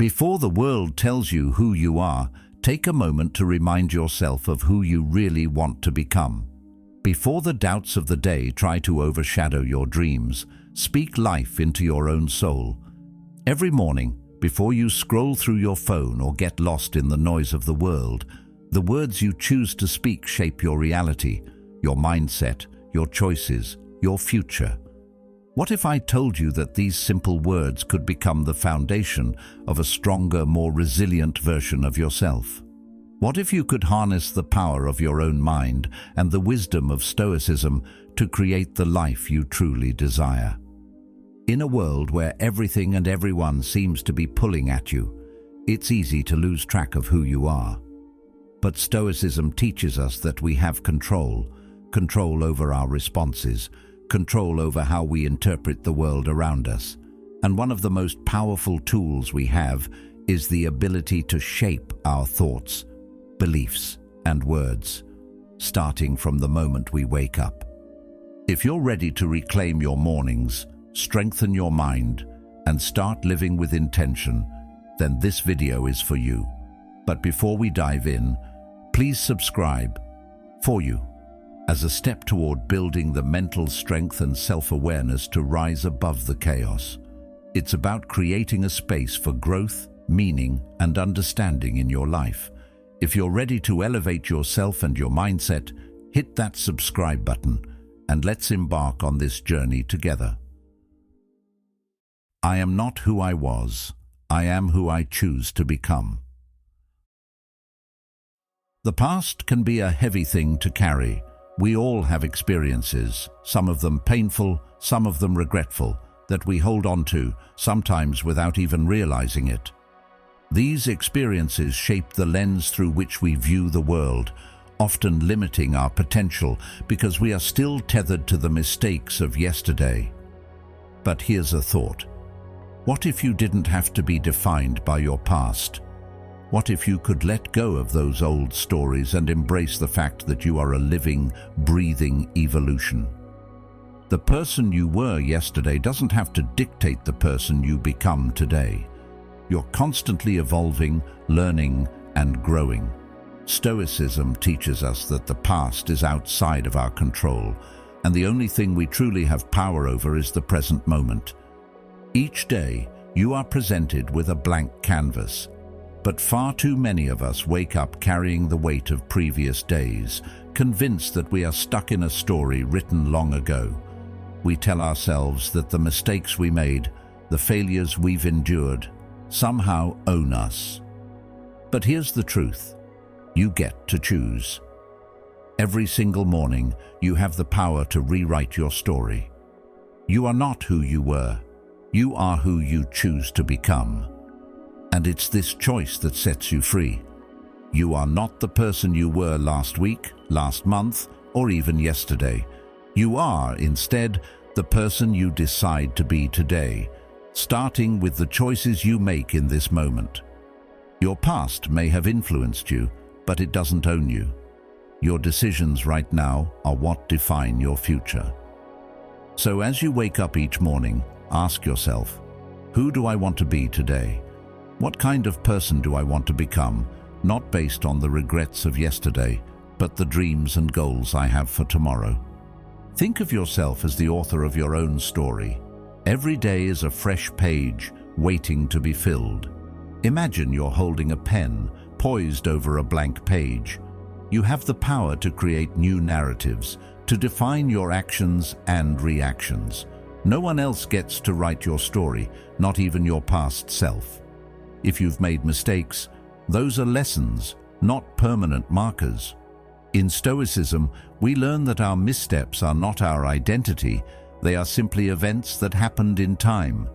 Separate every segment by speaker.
Speaker 1: Before the world tells you who you are, take a moment to remind yourself of who you really want to become. Before the doubts of the day try to overshadow your dreams, speak life into your own soul. Every morning, before you scroll through your phone or get lost in the noise of the world, the words you choose to speak shape your reality, your mindset, your choices, your future. What if I told you that these simple words could become the foundation of a stronger, more resilient version of yourself? What if you could harness the power of your own mind and the wisdom of Stoicism to create the life you truly desire? In a world where everything and everyone seems to be pulling at you, it's easy to lose track of who you are. But Stoicism teaches us that we have control over our responses, control over how we interpret the world around us. And one of the most powerful tools we have is the ability to shape our thoughts, beliefs, and words, starting from the moment we wake up. If you're ready to reclaim your mornings, strengthen your mind, and start living with intention, then this video is for you. But before we dive in, please subscribe for you, as a step toward building the mental strength and self-awareness to rise above the chaos. It's about creating a space for growth, meaning, and understanding in your life. If you're ready to elevate yourself and your mindset, hit that subscribe button, and let's embark on this journey together. I am not who I was. I am who I choose to become. The past can be a heavy thing to carry. We all have experiences, some of them painful, some of them regretful, that we hold on to, sometimes without even realizing it. These experiences shape the lens through which we view the world, often limiting our potential because we are still tethered to the mistakes of yesterday. But here's a thought. What if you didn't have to be defined by your past? What if you could let go of those old stories and embrace the fact that you are a living, breathing evolution? The person you were yesterday doesn't have to dictate the person you become today. You're constantly evolving, learning, and growing. Stoicism teaches us that the past is outside of our control, and the only thing we truly have power over is the present moment. Each day, you are presented with a blank canvas. But far too many of us wake up carrying the weight of previous days, convinced that we are stuck in a story written long ago. We tell ourselves that the mistakes we made, the failures we've endured, somehow own us. But here's the truth. You get to choose. Every single morning, you have the power to rewrite your story. You are not who you were. You are who you choose to become. And it's this choice that sets you free. You are not the person you were last week, last month, or even yesterday. You are, instead, the person you decide to be today, starting with the choices you make in this moment. Your past may have influenced you, but it doesn't own you. Your decisions right now are what define your future. So as you wake up each morning, ask yourself, who do I want to be today? What kind of person do I want to become, not based on the regrets of yesterday, but the dreams and goals I have for tomorrow? Think of yourself as the author of your own story. Every day is a fresh page waiting to be filled. Imagine you're holding a pen, poised over a blank page. You have the power to create new narratives, to define your actions and reactions. No one else gets to write your story, not even your past self. If you've made mistakes, those are lessons, not permanent markers. In Stoicism, we learn that our missteps are not our identity, they are simply events that happened in time.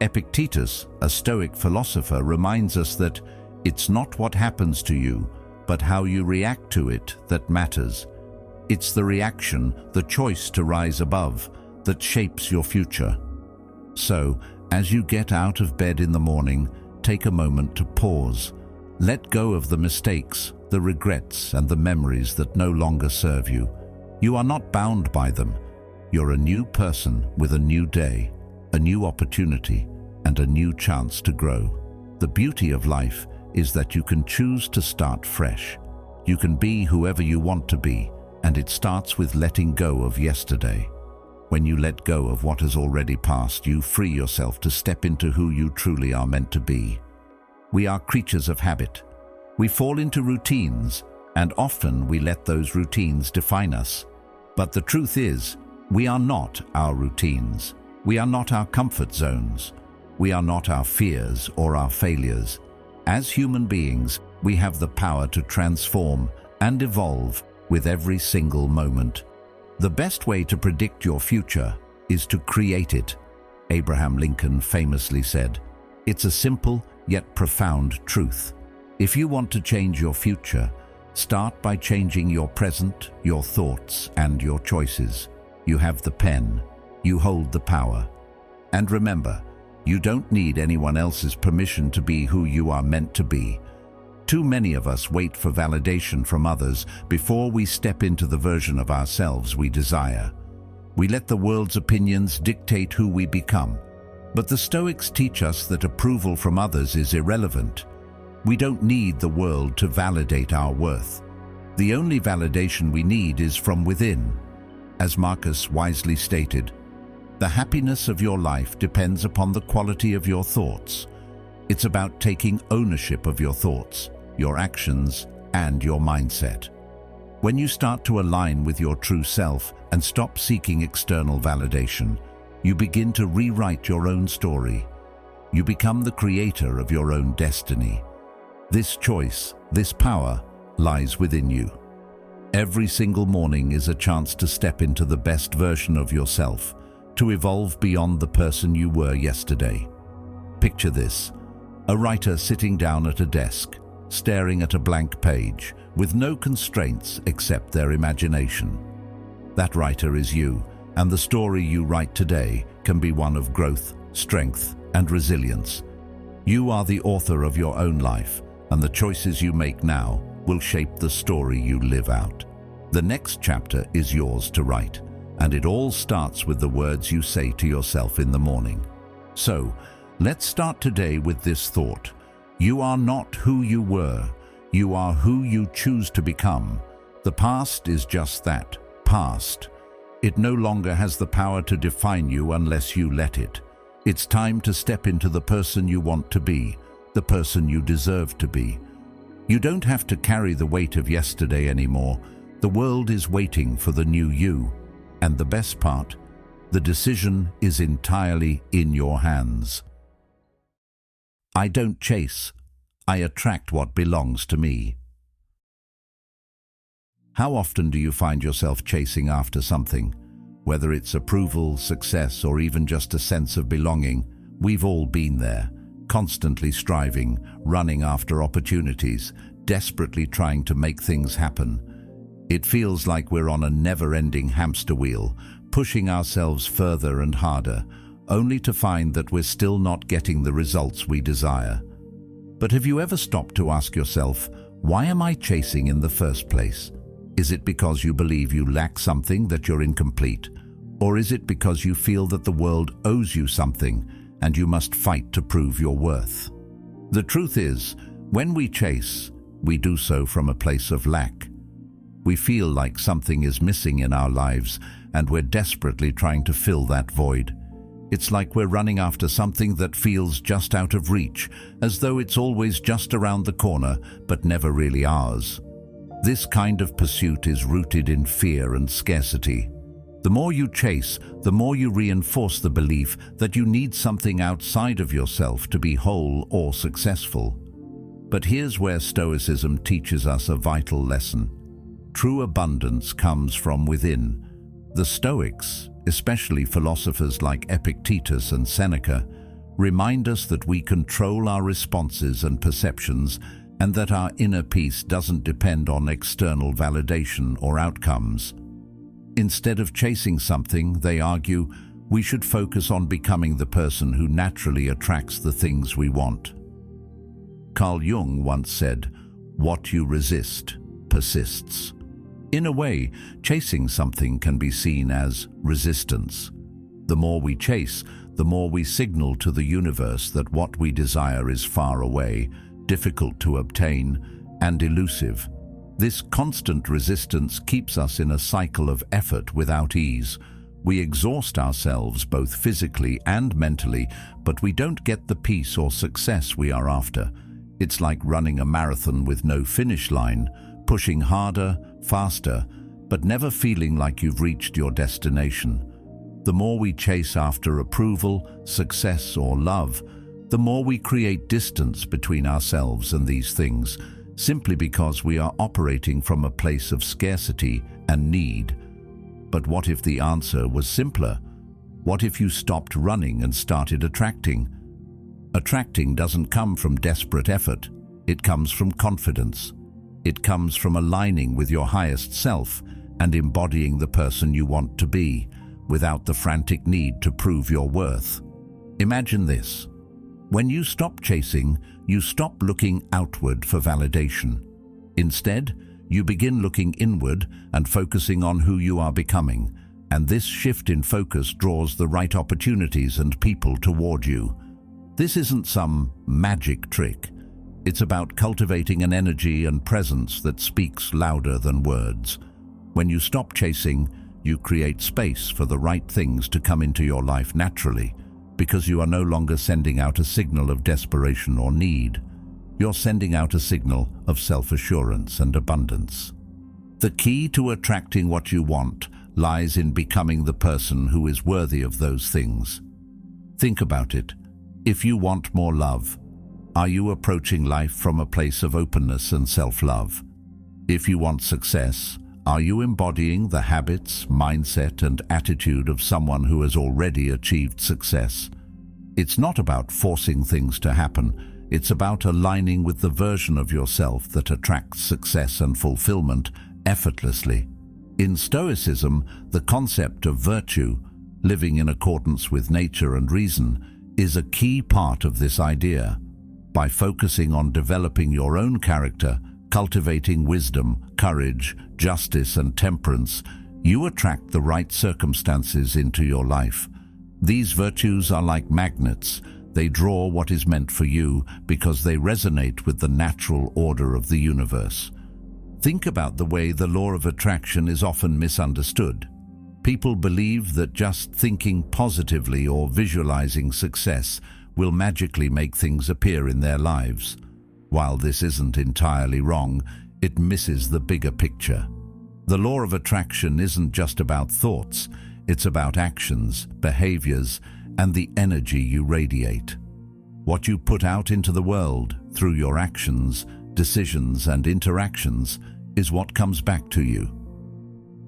Speaker 1: Epictetus, a Stoic philosopher, reminds us that it's not what happens to you, but how you react to it that matters. It's the reaction, the choice to rise above, that shapes your future. So, as you get out of bed in the morning, take a moment to pause. Let go of the mistakes, the regrets, and the memories that no longer serve you. You are not bound by them. You're a new person with a new day, a new opportunity, and a new chance to grow. The beauty of life is that you can choose to start fresh. You can be whoever you want to be, and it starts with letting go of yesterday. When you let go of what has already passed, you free yourself to step into who you truly are meant to be. We are creatures of habit. We fall into routines, and often we let those routines define us. But the truth is, we are not our routines. We are not our comfort zones. We are not our fears or our failures. As human beings, we have the power to transform and evolve with every single moment. The best way to predict your future is to create it. Abraham Lincoln famously said, "It's a simple yet profound truth. If you want to change your future, start by changing your present, your thoughts, and your choices. You have the pen. You hold the power. And remember, you don't need anyone else's permission to be who you are meant to be." Too many of us wait for validation from others before we step into the version of ourselves we desire. We let the world's opinions dictate who we become. But the Stoics teach us that approval from others is irrelevant. We don't need the world to validate our worth. The only validation we need is from within. As Marcus wisely stated, the happiness of your life depends upon the quality of your thoughts. It's about taking ownership of your thoughts, your actions, and your mindset. When you start to align with your true self and stop seeking external validation, you begin to rewrite your own story. You become the creator of your own destiny. This choice, this power, lies within you. Every single morning is a chance to step into the best version of yourself, to evolve beyond the person you were yesterday. Picture this: a writer sitting down at a desk, staring at a blank page, with no constraints except their imagination. That writer is you, and the story you write today can be one of growth, strength, and resilience. You are the author of your own life, and the choices you make now will shape the story you live out. The next chapter is yours to write, and it all starts with the words you say to yourself in the morning. So, let's start today with this thought. You are not who you were. You are who you choose to become. The past is just that, past. It no longer has the power to define you unless you let it. It's time to step into the person you want to be, the person you deserve to be. You don't have to carry the weight of yesterday anymore. The world is waiting for the new you. And the best part, the decision is entirely in your hands. I don't chase. I attract what belongs to me. How often do you find yourself chasing after something? Whether it's approval, success, or even just a sense of belonging, we've all been there, constantly striving, running after opportunities, desperately trying to make things happen. It feels like we're on a never-ending hamster wheel, pushing ourselves further and harder, only to find that we're still not getting the results we desire. But have you ever stopped to ask yourself, why am I chasing in the first place? Is it because you believe you lack something, that you're incomplete? Or is it because you feel that the world owes you something and you must fight to prove your worth? The truth is, when we chase, we do so from a place of lack. We feel like something is missing in our lives and we're desperately trying to fill that void. It's like we're running after something that feels just out of reach, as though it's always just around the corner, but never really ours. This kind of pursuit is rooted in fear and scarcity. The more you chase, the more you reinforce the belief that you need something outside of yourself to be whole or successful. But here's where Stoicism teaches us a vital lesson. True abundance comes from within. The Stoics, especially philosophers like Epictetus and Seneca, remind us that we control our responses and perceptions, and that our inner peace doesn't depend on external validation or outcomes. Instead of chasing something, they argue, we should focus on becoming the person who naturally attracts the things we want. Carl Jung once said, "What you resist persists." In a way, chasing something can be seen as resistance. The more we chase, the more we signal to the universe that what we desire is far away, difficult to obtain, and elusive. This constant resistance keeps us in a cycle of effort without ease. We exhaust ourselves both physically and mentally, but we don't get the peace or success we are after. It's like running a marathon with no finish line, pushing harder, faster, but never feeling like you've reached your destination. The more we chase after approval, success, or love, the more we create distance between ourselves and these things, simply because we are operating from a place of scarcity and need. But what if the answer was simpler? What if you stopped running and started attracting? Attracting doesn't come from desperate effort. It comes from confidence. It comes from aligning with your highest self and embodying the person you want to be, without the frantic need to prove your worth. Imagine this. When you stop chasing, you stop looking outward for validation. Instead, you begin looking inward and focusing on who you are becoming, and this shift in focus draws the right opportunities and people toward you. This isn't some magic trick. It's about cultivating an energy and presence that speaks louder than words. When you stop chasing, you create space for the right things to come into your life naturally, because you are no longer sending out a signal of desperation or need. You're sending out a signal of self-assurance and abundance. The key to attracting what you want lies in becoming the person who is worthy of those things. Think about it. If you want more love, are you approaching life from a place of openness and self-love? If you want success, are you embodying the habits, mindset, and attitude of someone who has already achieved success? It's not about forcing things to happen. It's about aligning with the version of yourself that attracts success and fulfillment effortlessly. In Stoicism, the concept of virtue, living in accordance with nature and reason, is a key part of this idea. By focusing on developing your own character, cultivating wisdom, courage, justice, and temperance, you attract the right circumstances into your life. These virtues are like magnets. They draw what is meant for you because they resonate with the natural order of the universe. Think about the way the law of attraction is often misunderstood. People believe that just thinking positively or visualizing success will magically make things appear in their lives. While this isn't entirely wrong, it misses the bigger picture. The law of attraction isn't just about thoughts, it's about actions, behaviors, and the energy you radiate. What you put out into the world through your actions, decisions, and interactions is what comes back to you.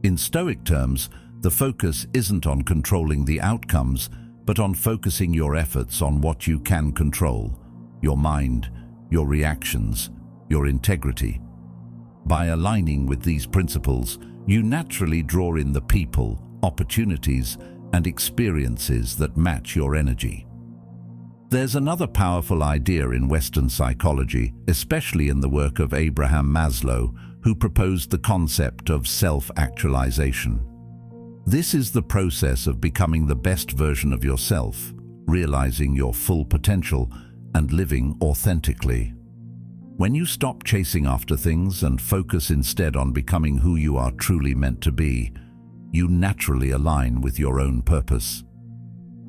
Speaker 1: In Stoic terms, the focus isn't on controlling the outcomes, but on focusing your efforts on what you can control: your mind, your reactions, your integrity. By aligning with these principles, you naturally draw in the people, opportunities, and experiences that match your energy. There's another powerful idea in Western psychology, especially in the work of Abraham Maslow, who proposed the concept of self-actualization. This is the process of becoming the best version of yourself, realizing your full potential, and living authentically. When you stop chasing after things and focus instead on becoming who you are truly meant to be, you naturally align with your own purpose.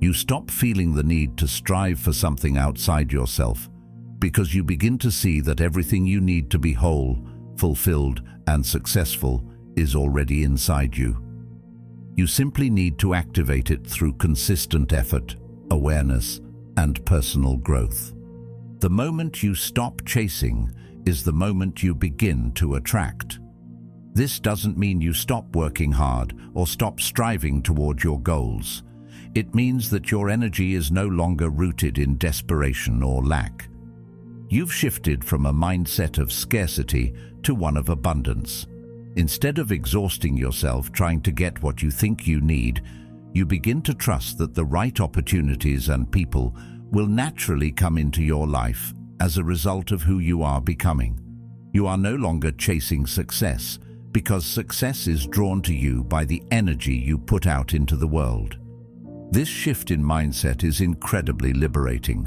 Speaker 1: You stop feeling the need to strive for something outside yourself, because you begin to see that everything you need to be whole, fulfilled, and successful is already inside you. You simply need to activate it through consistent effort, awareness, and personal growth. The moment you stop chasing is the moment you begin to attract. This doesn't mean you stop working hard or stop striving toward your goals. It means that your energy is no longer rooted in desperation or lack. You've shifted from a mindset of scarcity to one of abundance. Instead of exhausting yourself trying to get what you think you need, you begin to trust that the right opportunities and people will naturally come into your life as a result of who you are becoming. You are no longer chasing success, because success is drawn to you by the energy you put out into the world. This shift in mindset is incredibly liberating.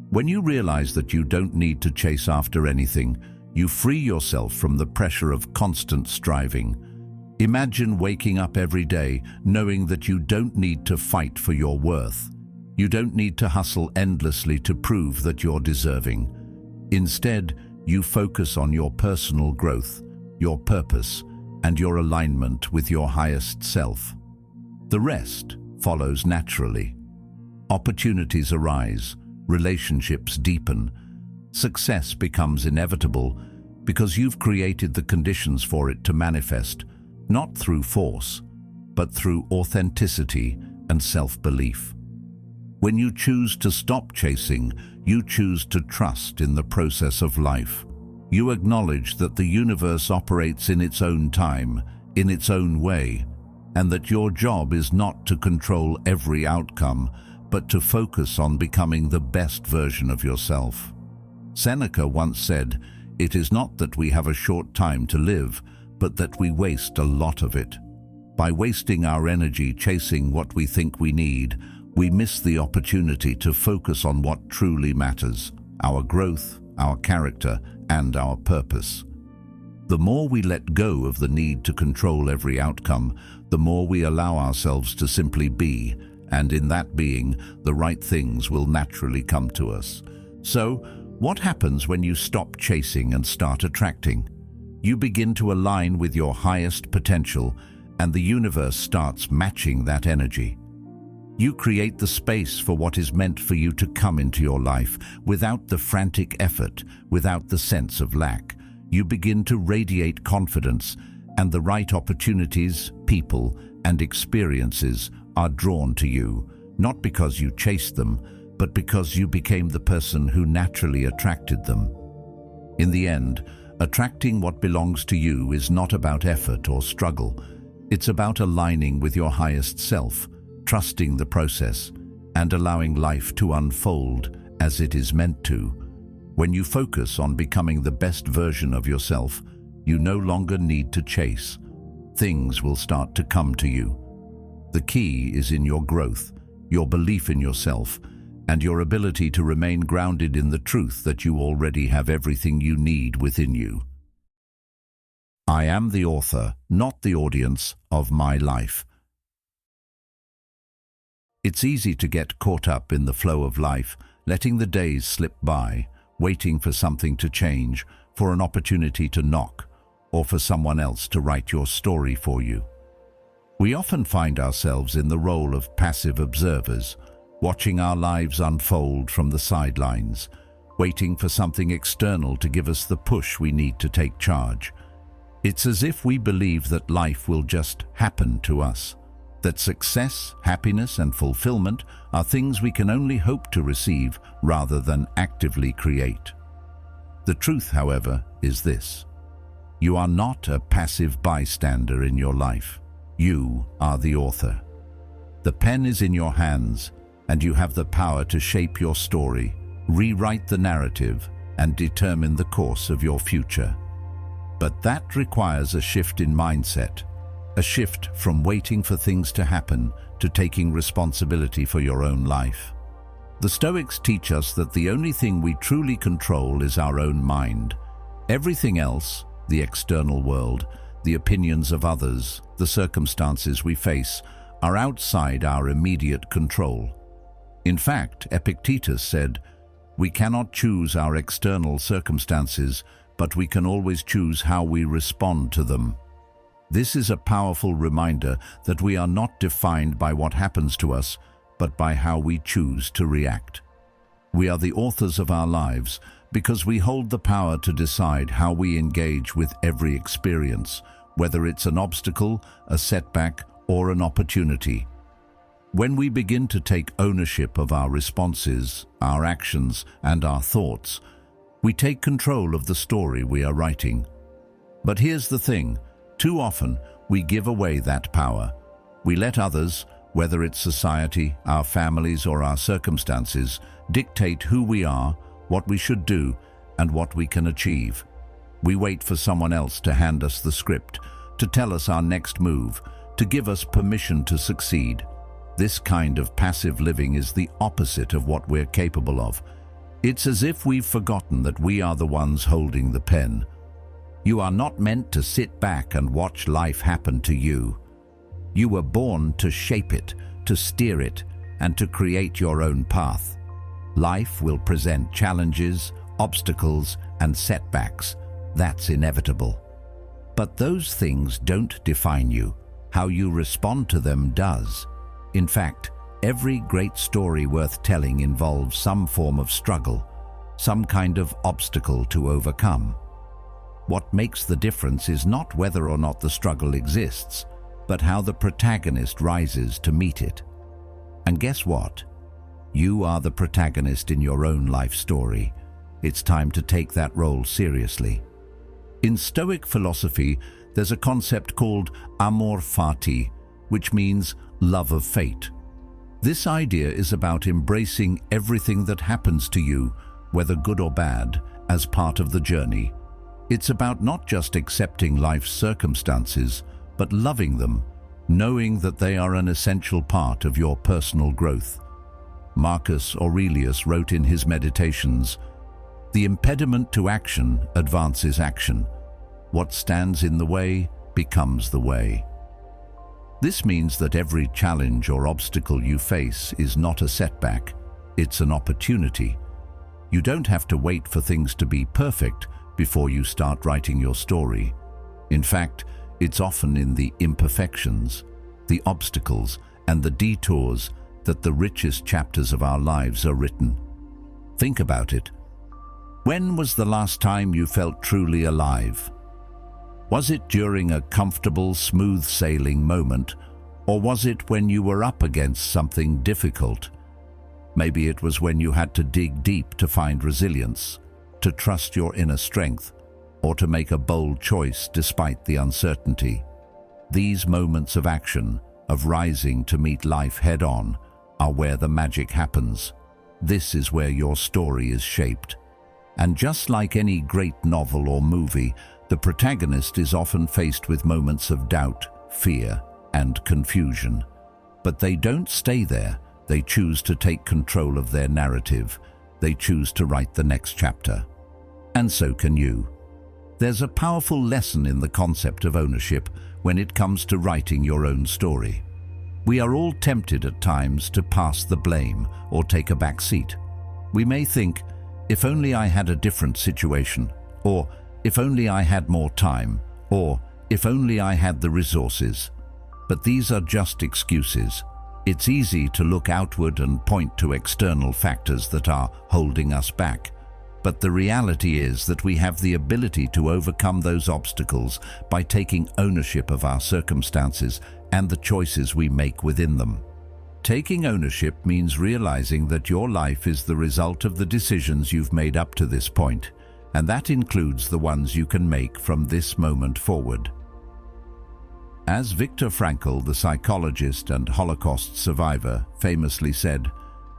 Speaker 1: When you realize that you don't need to chase after anything, you free yourself from the pressure of constant striving. Imagine waking up every day knowing that you don't need to fight for your worth. You don't need to hustle endlessly to prove that you're deserving. Instead, you focus on your personal growth, your purpose, and your alignment with your highest self. The rest follows naturally. Opportunities arise, relationships deepen, success becomes inevitable because you've created the conditions for it to manifest, not through force, but through authenticity and self-belief. When you choose to stop chasing, you choose to trust in the process of life. You acknowledge that the universe operates in its own time, in its own way, and that your job is not to control every outcome, but to focus on becoming the best version of yourself. Seneca once said, "It is not that we have a short time to live, but that we waste a lot of it. By wasting our energy chasing what we think we need, we miss the opportunity to focus on what truly matters, our growth, our character, and our purpose." The more we let go of the need to control every outcome, the more we allow ourselves to simply be, and in that being, the right things will naturally come to us. So, what happens when you stop chasing and start attracting? You begin to align with your highest potential, and the universe starts matching that energy. You create the space for what is meant for you to come into your life without the frantic effort, without the sense of lack. You begin to radiate confidence, and the right opportunities, people, and experiences are drawn to you, not because you chased them, but because you became the person who naturally attracted them. In the end, attracting what belongs to you is not about effort or struggle. It's about aligning with your highest self, trusting the process, and allowing life to unfold as it is meant to. When you focus on becoming the best version of yourself, you no longer need to chase. Things will start to come to you. The key is in your growth, your belief in yourself, and your ability to remain grounded in the truth that you already have everything you need within you. I am the author, not the audience, of my life. It's easy to get caught up in the flow of life, letting the days slip by, waiting for something to change, for an opportunity to knock, or for someone else to write your story for you. We often find ourselves in the role of passive observers, watching our lives unfold from the sidelines, waiting for something external to give us the push we need to take charge. It's as if we believe that life will just happen to us, that success, happiness, and fulfillment are things we can only hope to receive rather than actively create. The truth, however, is this: you are not a passive bystander in your life. You are the author. The pen is in your hands, and you have the power to shape your story, rewrite the narrative, and determine the course of your future. But that requires a shift in mindset, a shift from waiting for things to happen to taking responsibility for your own life. The Stoics teach us that the only thing we truly control is our own mind. Everything else, the external world, the opinions of others, the circumstances we face, are outside our immediate control. In fact, Epictetus said, "We cannot choose our external circumstances, but we can always choose how we respond to them." This is a powerful reminder that we are not defined by what happens to us, but by how we choose to react. We are the authors of our lives because we hold the power to decide how we engage with every experience, whether it's an obstacle, a setback, or an opportunity. When we begin to take ownership of our responses, our actions, and our thoughts, we take control of the story we are writing. But here's the thing: too often, we give away that power. We let others, whether it's society, our families, or our circumstances, dictate who we are, what we should do, and what we can achieve. We wait for someone else to hand us the script, to tell us our next move, to give us permission to succeed. This kind of passive living is the opposite of what we're capable of. It's as if we've forgotten that we are the ones holding the pen. You are not meant to sit back and watch life happen to you. You were born to shape it, to steer it, and to create your own path. Life will present challenges, obstacles, and setbacks. That's inevitable. But those things don't define you. How you respond to them does. In fact, every great story worth telling involves some form of struggle, some kind of obstacle to overcome. What makes the difference is not whether or not the struggle exists, but how the protagonist rises to meet it. And guess what? You are the protagonist in your own life story. It's time to take that role seriously. In Stoic philosophy, there's a concept called amor fati, which means love of fate. This idea is about embracing everything that happens to you, whether good or bad, as part of the journey. It's about not just accepting life's circumstances, but loving them, knowing that they are an essential part of your personal growth. Marcus Aurelius wrote in his Meditations, "The impediment to action advances action. What stands in the way becomes the way." This means that every challenge or obstacle you face is not a setback, it's an opportunity. You don't have to wait for things to be perfect before you start writing your story. In fact, it's often in the imperfections, the obstacles, and the detours that the richest chapters of our lives are written. Think about it. When was the last time you felt truly alive? Was it during a comfortable, smooth-sailing moment, or was it when you were up against something difficult? Maybe it was when you had to dig deep to find resilience, to trust your inner strength, or to make a bold choice despite the uncertainty. These moments of action, of rising to meet life head-on, are where the magic happens. This is where your story is shaped. And just like any great novel or movie, the protagonist is often faced with moments of doubt, fear, and confusion. But they don't stay there. They choose to take control of their narrative. They choose to write the next chapter. And so can you. There's a powerful lesson in the concept of ownership when it comes to writing your own story. We are all tempted at times to pass the blame or take a back seat. We may think, if only I had a different situation, or if only I had more time, or if only I had the resources. But these are just excuses. It's easy to look outward and point to external factors that are holding us back. But the reality is that we have the ability to overcome those obstacles by taking ownership of our circumstances and the choices we make within them. Taking ownership means realizing that your life is the result of the decisions you've made up to this point, and that includes the ones you can make from this moment forward. As Viktor Frankl, the psychologist and Holocaust survivor, famously said,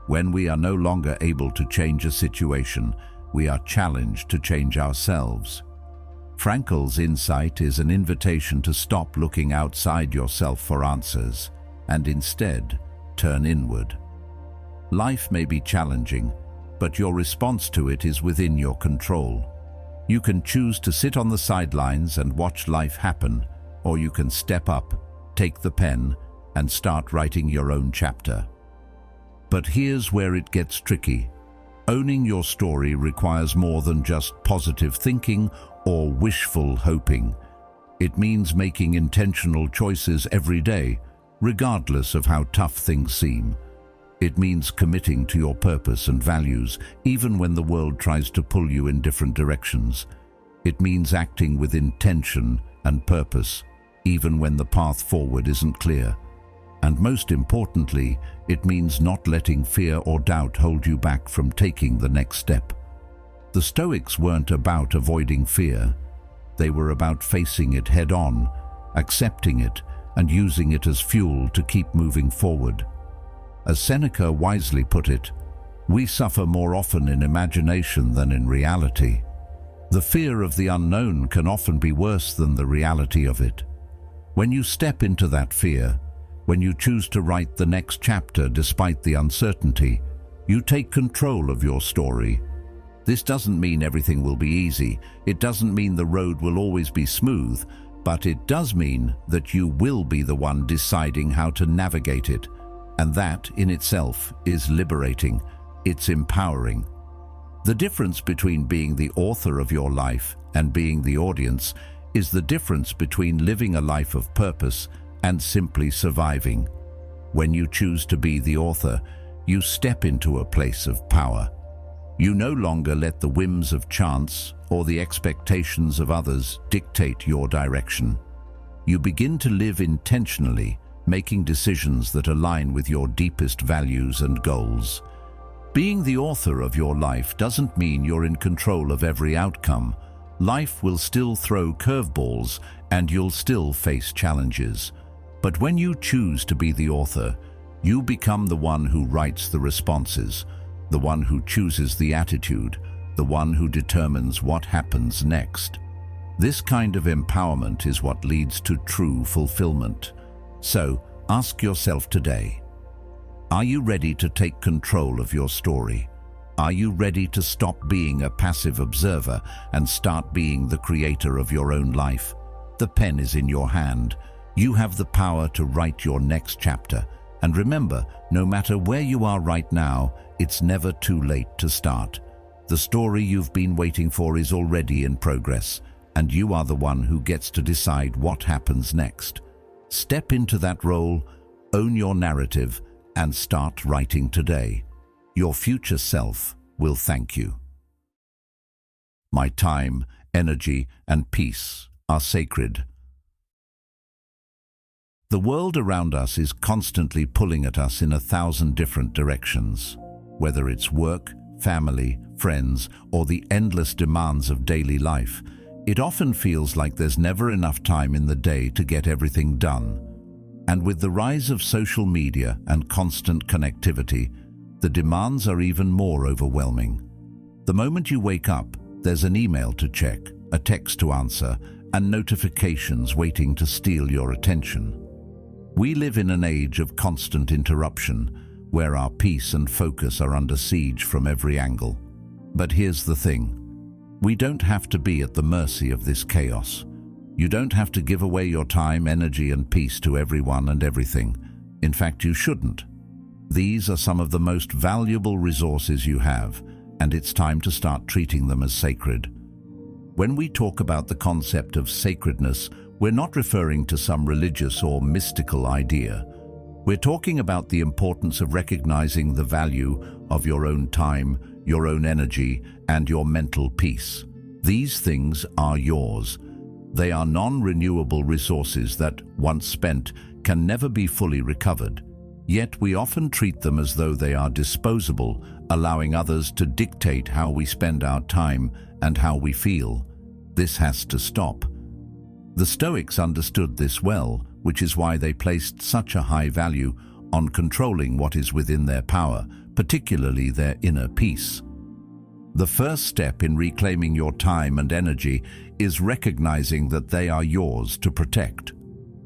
Speaker 1: "When we are no longer able to change a situation, we are challenged to change ourselves." Frankl's insight is an invitation to stop looking outside yourself for answers, and instead, turn inward. Life may be challenging, but your response to it is within your control. You can choose to sit on the sidelines and watch life happen, or you can step up, take the pen, and start writing your own chapter. But here's where it gets tricky. Owning your story requires more than just positive thinking or wishful hoping. It means making intentional choices every day, regardless of how tough things seem. It means committing to your purpose and values, even when the world tries to pull you in different directions. It means acting with intention and purpose, even when the path forward isn't clear. And most importantly, it means not letting fear or doubt hold you back from taking the next step. The Stoics weren't about avoiding fear. They were about facing it head-on, accepting it, and using it as fuel to keep moving forward. As Seneca wisely put it, we suffer more often in imagination than in reality. The fear of the unknown can often be worse than the reality of it. When you step into that fear, When you choose to write the next chapter despite the uncertainty, you take control of your story. This doesn't mean everything will be easy. It doesn't mean the road will always be smooth, but it does mean that you will be the one deciding how to navigate it. And that in itself is liberating. It's empowering. The difference between being the author of your life and being the audience is the difference between living a life of purpose and simply surviving. When you choose to be the author, you step into a place of power. You no longer let the whims of chance or the expectations of others dictate your direction. You begin to live intentionally, making decisions that align with your deepest values and goals. Being the author of your life doesn't mean you're in control of every outcome. Life will still throw curveballs and you'll still face challenges. But when you choose to be the author, you become the one who writes the responses, the one who chooses the attitude, the one who determines what happens next. This kind of empowerment is what leads to true fulfillment. So, ask yourself today, are you ready to take control of your story? Are you ready to stop being a passive observer and start being the creator of your own life? The pen is in your hand. You have the power to write your next chapter. And remember, no matter where you are right now, it's never too late to start. The story you've been waiting for is already in progress, and you are the one who gets to decide what happens next. Step into that role, own your narrative, and start writing today. Your future self will thank you. My time, energy, and peace are sacred. The world around us is constantly pulling at us in 1,000 different directions. Whether it's work, family, friends, or the endless demands of daily life, it often feels like there's never enough time in the day to get everything done. And with the rise of social media and constant connectivity, the demands are even more overwhelming. The moment you wake up, there's an email to check, a text to answer, and notifications waiting to steal your attention. We live in an age of constant interruption, where our peace and focus are under siege from every angle. But here's the thing. We don't have to be at the mercy of this chaos. You don't have to give away your time, energy, and peace to everyone and everything. In fact, you shouldn't. These are some of the most valuable resources you have, and it's time to start treating them as sacred. When we talk about the concept of sacredness, we're not referring to some religious or mystical idea. We're talking about the importance of recognizing the value of your own time, your own energy, and your mental peace. These things are yours. They are non-renewable resources that, once spent, can never be fully recovered. Yet we often treat them as though they are disposable, allowing others to dictate how we spend our time and how we feel. This has to stop. The Stoics understood this well, which is why they placed such a high value on controlling what is within their power, particularly their inner peace. The first step in reclaiming your time and energy is recognizing that they are yours to protect.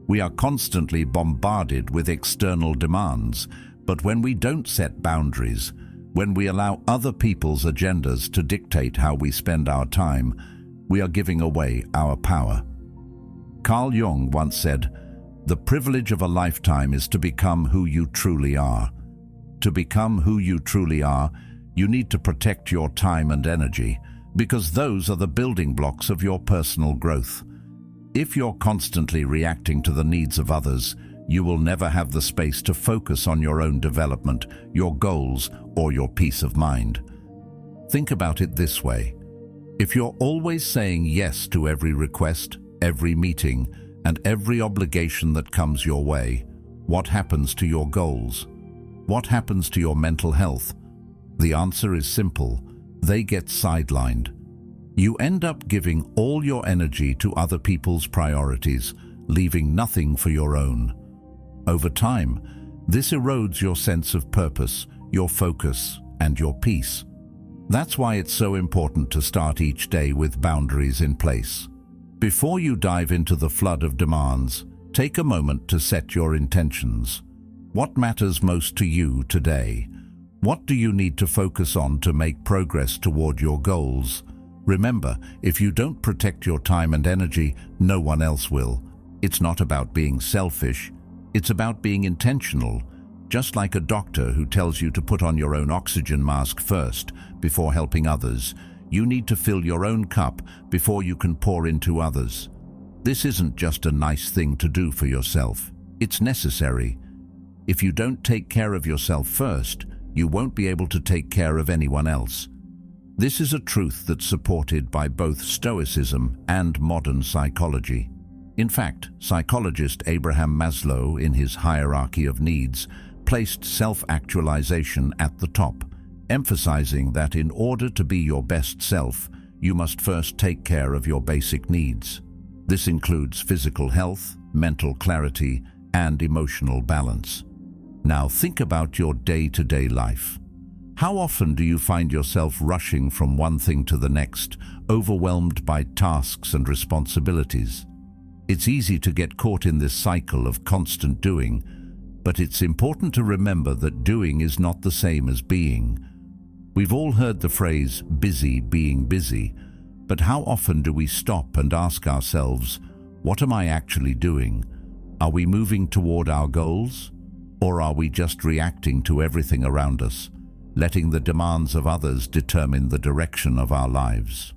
Speaker 1: We are constantly bombarded with external demands, but when we don't set boundaries, when we allow other people's agendas to dictate how we spend our time, we are giving away our power. Carl Jung once said, "The privilege of a lifetime is to become who you truly are." To become who you truly are, you need to protect your time and energy, because those are the building blocks of your personal growth. If you're constantly reacting to the needs of others, you will never have the space to focus on your own development, your goals, or your peace of mind. Think about it this way. If you're always saying yes to every request, every meeting, and every obligation that comes your way, what happens to your goals? What happens to your mental health? The answer is simple. They get sidelined. You end up giving all your energy to other people's priorities, leaving nothing for your own. Over time, this erodes your sense of purpose, your focus, and your peace. That's why it's so important to start each day with boundaries in place. Before you dive into the flood of demands, Take a moment to set your intentions. What matters most to you today? What do you need to focus on to make progress toward your goals? Remember, if you don't protect your time and energy, no one else will. It's not about being selfish. It's about being intentional. Just like a doctor who tells you to put on your own oxygen mask first before helping others, you need to fill your own cup before you can pour into others. This isn't just a nice thing to do for yourself. It's necessary. If you don't take care of yourself first, you won't be able to take care of anyone else. This is a truth that's supported by both Stoicism and modern psychology. In fact, psychologist Abraham Maslow, in his hierarchy of needs, placed self-actualization at the top, emphasizing that in order to be your best self, you must first take care of your basic needs. This includes physical health, mental clarity, and emotional balance. Now think about your day-to-day life. How often do you find yourself rushing from one thing to the next, overwhelmed by tasks and responsibilities? It's easy to get caught in this cycle of constant doing, but it's important to remember that doing is not the same as being. We've all heard the phrase, busy being busy, but how often do we stop and ask ourselves, what am I actually doing? Are we moving toward our goals? Or are we just reacting to everything around us, letting the demands of others determine the direction of our lives?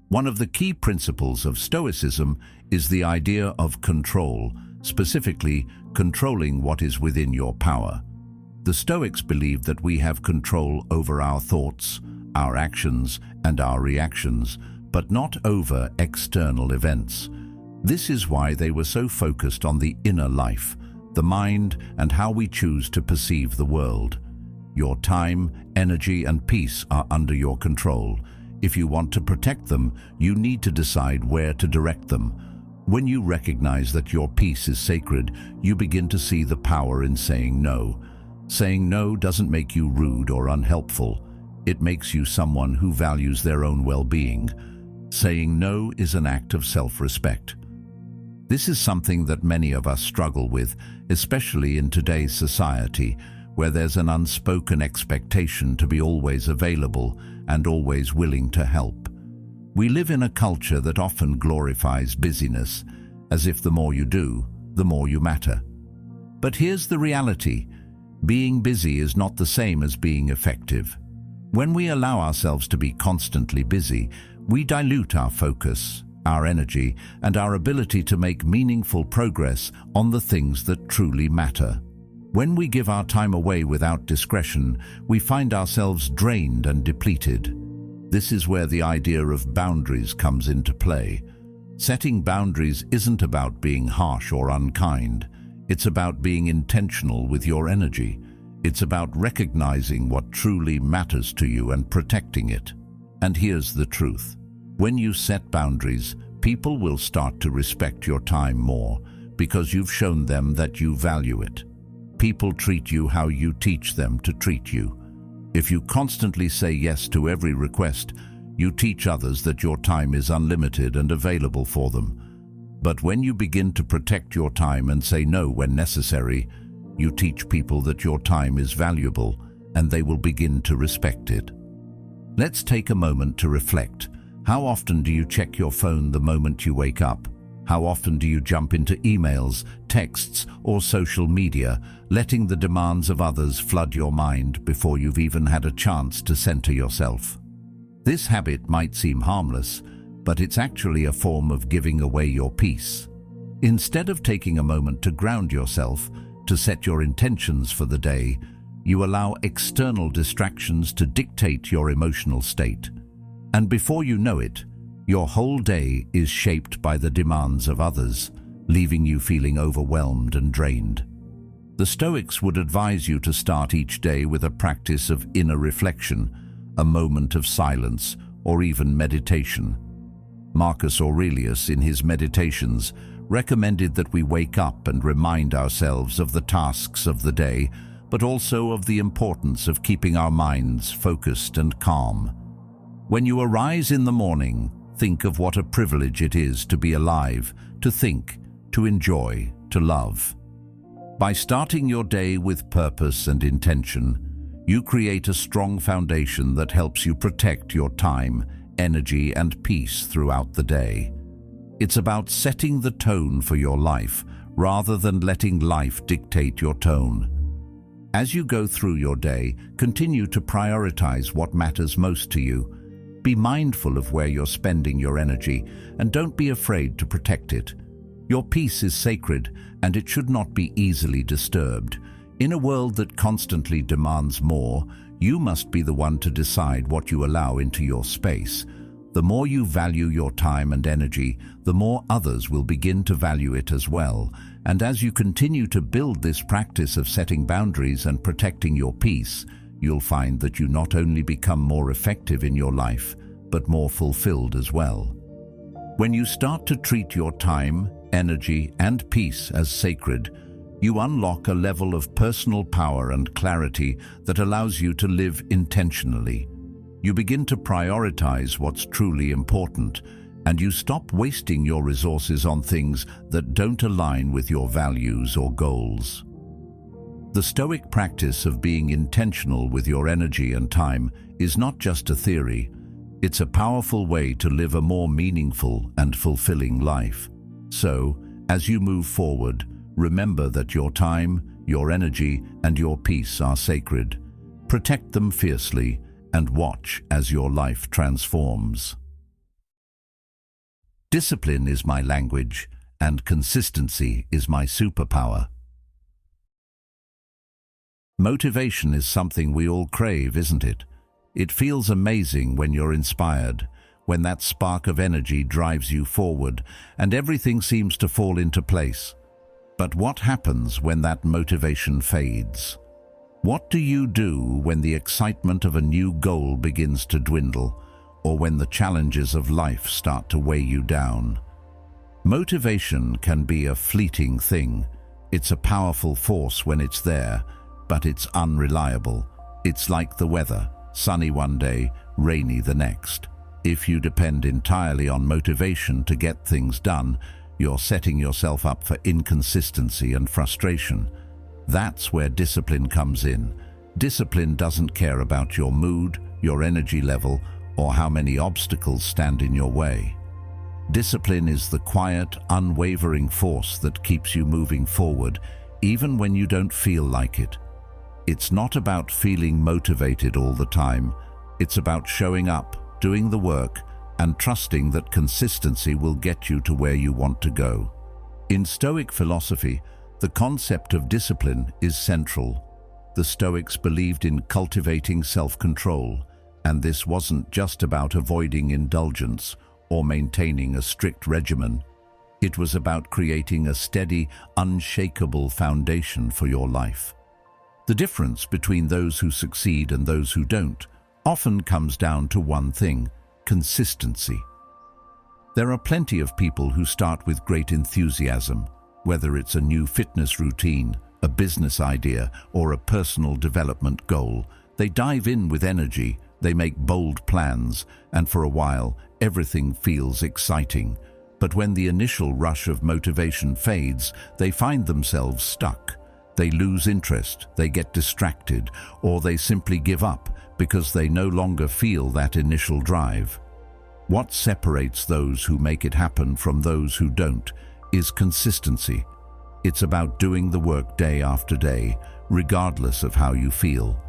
Speaker 1: One of the key principles of Stoicism is the idea of control, specifically controlling what is within your power. The Stoics believe that we have control over our thoughts, our actions, and our reactions, but not over external events. This is why they were so focused on the inner life, the mind, and how we choose to perceive the world. Your time, energy, and peace are under your control. If you want to protect them, you need to decide where to direct them. When you recognize that your peace is sacred, you begin to see the power in saying no. Saying no doesn't make you rude or unhelpful. It makes you someone who values their own well-being. Saying no is an act of self-respect. This is something that many of us struggle with, especially in today's society, where there's an unspoken expectation to be always available and always willing to help. We live in a culture that often glorifies busyness, as if the more you do, the more you matter. But here's the reality. Being busy is not the same as being effective. When we allow ourselves to be constantly busy, we dilute our focus, our energy, and our ability to make meaningful progress on the things that truly matter. When we give our time away without discretion, we find ourselves drained and depleted. This is where the idea of boundaries comes into play. Setting boundaries isn't about being harsh or unkind. It's about being intentional with your energy. It's about recognizing what truly matters to you and protecting it. And here's the truth. When you set boundaries, people will start to respect your time more because you've shown them that you value it. People treat you how you teach them to treat you. If you constantly say yes to every request, you teach others that your time is unlimited and available for them. But when you begin to protect your time and say no when necessary, you teach people that your time is valuable and they will begin to respect it. Let's take a moment to reflect. How often do you check your phone the moment you wake up? How often do you jump into emails, texts, or social media, letting the demands of others flood your mind before you've even had a chance to center yourself? This habit might seem harmless, but it's actually a form of giving away your peace. Instead of taking a moment to ground yourself, to set your intentions for the day, you allow external distractions to dictate your emotional state. And before you know it, your whole day is shaped by the demands of others, leaving you feeling overwhelmed and drained. The Stoics would advise you to start each day with a practice of inner reflection, a moment of silence, or even meditation. Marcus Aurelius, in his Meditations, recommended that we wake up and remind ourselves of the tasks of the day, but also of the importance of keeping our minds focused and calm. When you arise in the morning, think of what a privilege it is to be alive, to think, to enjoy, to love. By starting your day with purpose and intention, you create a strong foundation that helps you protect your time, energy, and peace throughout the day. It's about setting the tone for your life rather than letting life dictate your tone. As you go through your day, continue to prioritize what matters most to you. Be mindful of where you're spending your energy, and don't be afraid to protect it. Your peace is sacred, and it should not be easily disturbed. In a world that constantly demands more, you must be the one to decide what you allow into your space. The more you value your time and energy, the more others will begin to value it as well. And as you continue to build this practice of setting boundaries and protecting your peace, you'll find that you not only become more effective in your life, but more fulfilled as well. When you start to treat your time, energy, and peace as sacred, you unlock a level of personal power and clarity that allows you to live intentionally. You begin to prioritize what's truly important, and you stop wasting your resources on things that don't align with your values or goals. The Stoic practice of being intentional with your energy and time is not just a theory, it's a powerful way to live a more meaningful and fulfilling life. So, as you move forward, remember that your time, your energy, and your peace are sacred. Protect them fiercely and watch as your life transforms. Discipline is my language, and consistency is my superpower. Motivation is something we all crave, isn't it? It feels amazing when you're inspired, when that spark of energy drives you forward and everything seems to fall into place. But what happens when that motivation fades? What do you do when the excitement of a new goal begins to dwindle, or when the challenges of life start to weigh you down? Motivation can be a fleeting thing. It's a powerful force when it's there, but it's unreliable. It's like the weather, sunny one day, rainy the next. If you depend entirely on motivation to get things done, you're setting yourself up for inconsistency and frustration. That's where discipline comes in. Discipline doesn't care about your mood, your energy level, or how many obstacles stand in your way. Discipline is the quiet, unwavering force that keeps you moving forward, even when you don't feel like it. It's not about feeling motivated all the time. It's about showing up, doing the work, and trusting that consistency will get you to where you want to go. In Stoic philosophy, the concept of discipline is central. The Stoics believed in cultivating self-control, and this wasn't just about avoiding indulgence or maintaining a strict regimen. It was about creating a steady, unshakable foundation for your life. The difference between those who succeed and those who don't often comes down to one thing: consistency. There are plenty of people who start with great enthusiasm, whether it's a new fitness routine, a business idea, or a personal development goal. They dive in with energy, they make bold plans, and for a while, everything feels exciting. But when the initial rush of motivation fades, they find themselves stuck. They lose interest, they get distracted, or they simply give up because they no longer feel that initial drive. What separates those who make it happen from those who don't is consistency. It's about doing the work day after day, regardless of how you feel.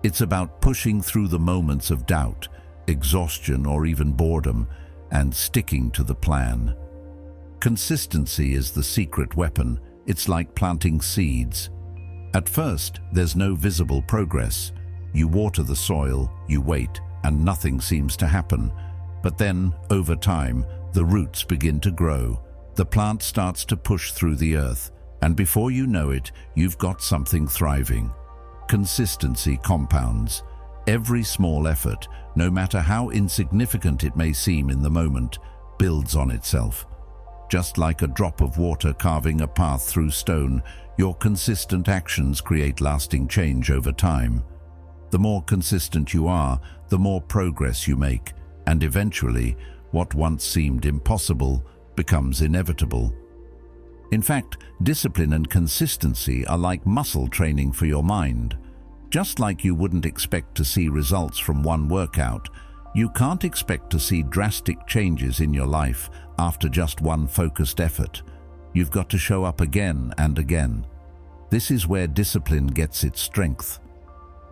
Speaker 1: It's about pushing through the moments of doubt, exhaustion, or even boredom, and sticking to the plan. Consistency is the secret weapon. It's like planting seeds. At first, there's no visible progress. You water the soil, you wait, and nothing seems to happen. But then, over time, the roots begin to grow. The plant starts to push through the earth, and before you know it, you've got something thriving. Consistency compounds. Every small effort, no matter how insignificant it may seem in the moment, builds on itself. Just like a drop of water carving a path through stone, your consistent actions create lasting change over time. The more consistent you are, the more progress you make, and eventually, what once seemed impossible becomes inevitable. In fact, discipline and consistency are like muscle training for your mind. Just like you wouldn't expect to see results from one workout, you can't expect to see drastic changes in your life after just one focused effort. You've got to show up again and again. This is where discipline gets its strength.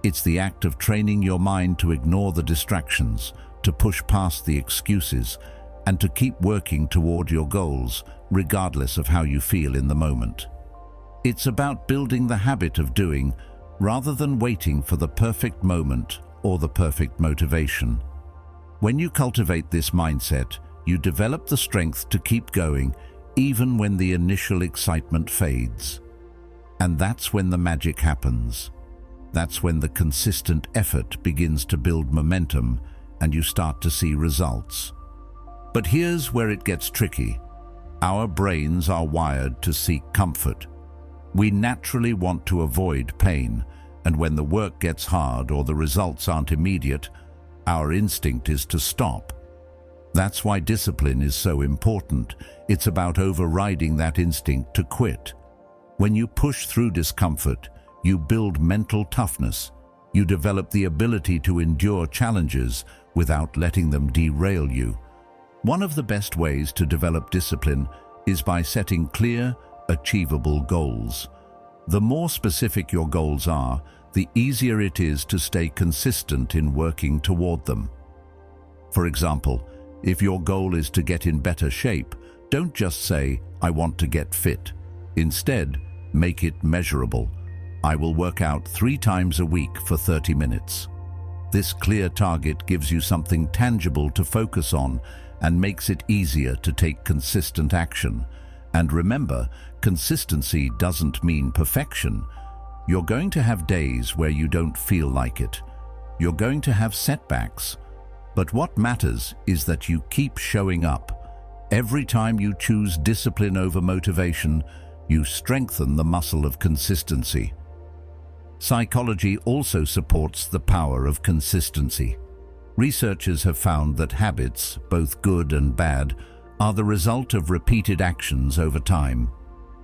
Speaker 1: It's the act of training your mind to ignore the distractions, to push past the excuses, and to keep working toward your goals, regardless of how you feel in the moment. It's about building the habit of doing, rather than waiting for the perfect moment or the perfect motivation. When you cultivate this mindset, you develop the strength to keep going, even when the initial excitement fades. And that's when the magic happens. That's when the consistent effort begins to build momentum and you start to see results. But here's where it gets tricky. Our brains are wired to seek comfort. We naturally want to avoid pain, and when the work gets hard or the results aren't immediate, our instinct is to stop. That's why discipline is so important. It's about overriding that instinct to quit. When you push through discomfort, you build mental toughness. You develop the ability to endure challenges without letting them derail you. One of the best ways to develop discipline is by setting clear, achievable goals. The more specific your goals are, the easier it is to stay consistent in working toward them. For example, if your goal is to get in better shape, don't just say, "I want to get fit." Instead, make it measurable. I will work out 3 times a week for 30 minutes. This clear target gives you something tangible to focus on and makes it easier to take consistent action. And remember, consistency doesn't mean perfection. You're going to have days where you don't feel like it. You're going to have setbacks. But what matters is that you keep showing up. Every time you choose discipline over motivation, you strengthen the muscle of consistency. Psychology also supports the power of consistency. Researchers have found that habits, both good and bad, are the result of repeated actions over time.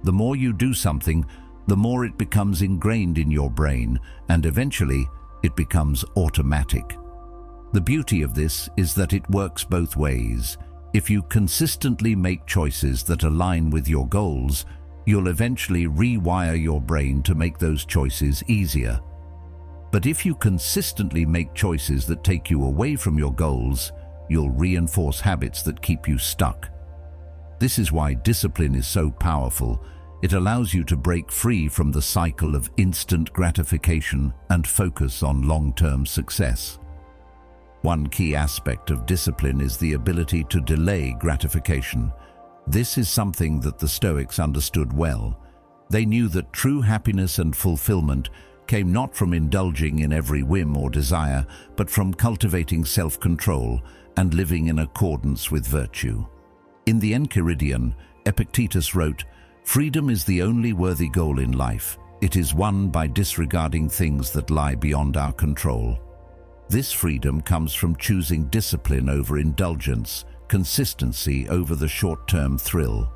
Speaker 1: The more you do something, the more it becomes ingrained in your brain, and eventually it becomes automatic. The beauty of this is that it works both ways. If you consistently make choices that align with your goals, you'll eventually rewire your brain to make those choices easier. But if you consistently make choices that take you away from your goals, you'll reinforce habits that keep you stuck. This is why discipline is so powerful. It allows you to break free from the cycle of instant gratification and focus on long-term success. One key aspect of discipline is the ability to delay gratification. This is something that the Stoics understood well. They knew that true happiness and fulfillment came not from indulging in every whim or desire, but from cultivating self-control and living in accordance with virtue. In the Enchiridion, Epictetus wrote, "Freedom is the only worthy goal in life. It is won by disregarding things that lie beyond our control." This freedom comes from choosing discipline over indulgence, consistency over the short-term thrill.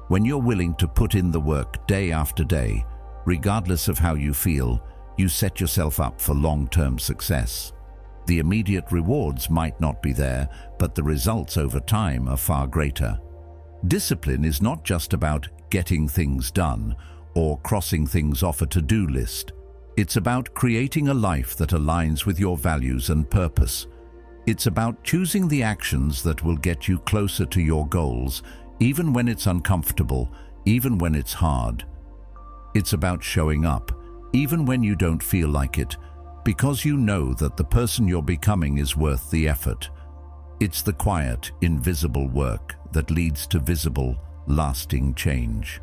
Speaker 1: When you're willing to put in the work day after day, regardless of how you feel, you set yourself up for long-term success. The immediate rewards might not be there, but the results over time are far greater. Discipline is not just about getting things done or crossing things off a to-do list. It's about creating a life that aligns with your values and purpose. It's about choosing the actions that will get you closer to your goals, even when it's uncomfortable, even when it's hard. It's about showing up, even when you don't feel like it, because you know that the person you're becoming is worth the effort. It's the quiet, invisible work that leads to visible, lasting change.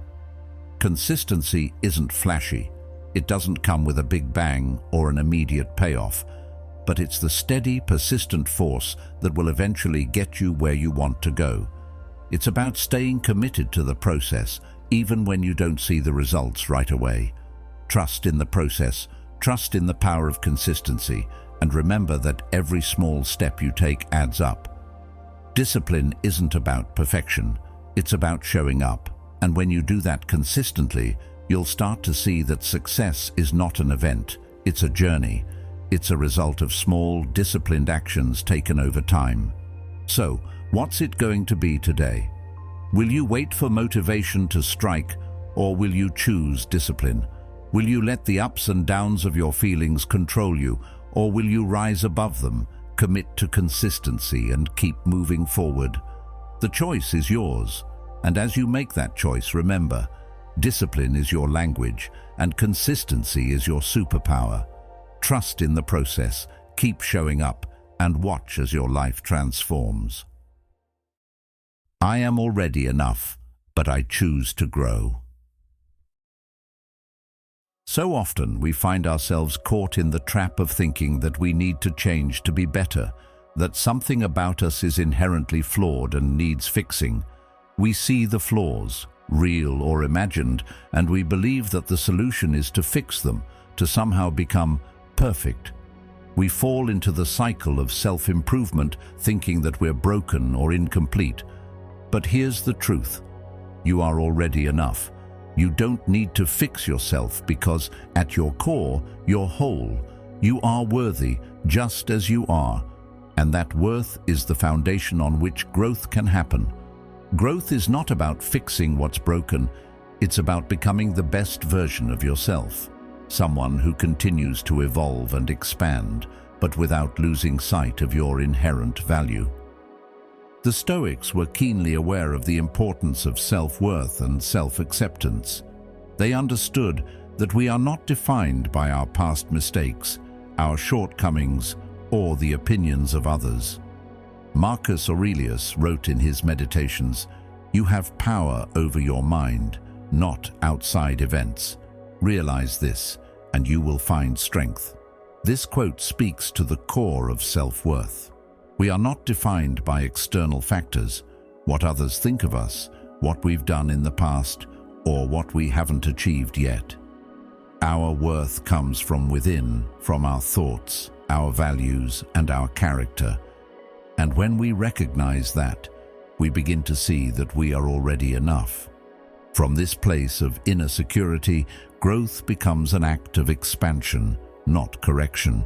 Speaker 1: Consistency isn't flashy. It doesn't come with a big bang or an immediate payoff, but it's the steady, persistent force that will eventually get you where you want to go. It's about staying committed to the process, even when you don't see the results right away. Trust in the process, trust in the power of consistency, and remember that every small step you take adds up. Discipline isn't about perfection, it's about showing up, And when you do that consistently, you'll start to see that success is not an event, it's a journey. It's a result of small, disciplined actions taken over time. So, what's it going to be today? Will you wait for motivation to strike, or will you choose discipline? Will you let the ups and downs of your feelings control you, or will you rise above them, commit to consistency, and keep moving forward? The choice is yours, and as you make that choice, remember, discipline is your language, and consistency is your superpower. Trust in the process, keep showing up, and watch as your life transforms. I am already enough, but I choose to grow. So often we find ourselves caught in the trap of thinking that we need to change to be better, that something about us is inherently flawed and needs fixing. We see the flaws, real or imagined, and we believe that the solution is to fix them, to somehow become perfect. We fall into the cycle of self-improvement, thinking that we're broken or incomplete. But here's the truth. You are already enough. You don't need to fix yourself because, at your core, you're whole. You are worthy, just as you are. And that worth is the foundation on which growth can happen. Growth is not about fixing what's broken. It's about becoming the best version of yourself. Someone who continues to evolve and expand, but without losing sight of your inherent value. The Stoics were keenly aware of the importance of self-worth and self-acceptance. They understood that we are not defined by our past mistakes, our shortcomings, or the opinions of others. Marcus Aurelius wrote in his Meditations, "You have power over your mind, not outside events. Realize this, and you will find strength." This quote speaks to the core of self-worth. We are not defined by external factors, what others think of us, what we've done in the past, or what we haven't achieved yet. Our worth comes from within, from our thoughts, our values, and our character. And when we recognize that, we begin to see that we are already enough. From this place of inner security, growth becomes an act of expansion, not correction.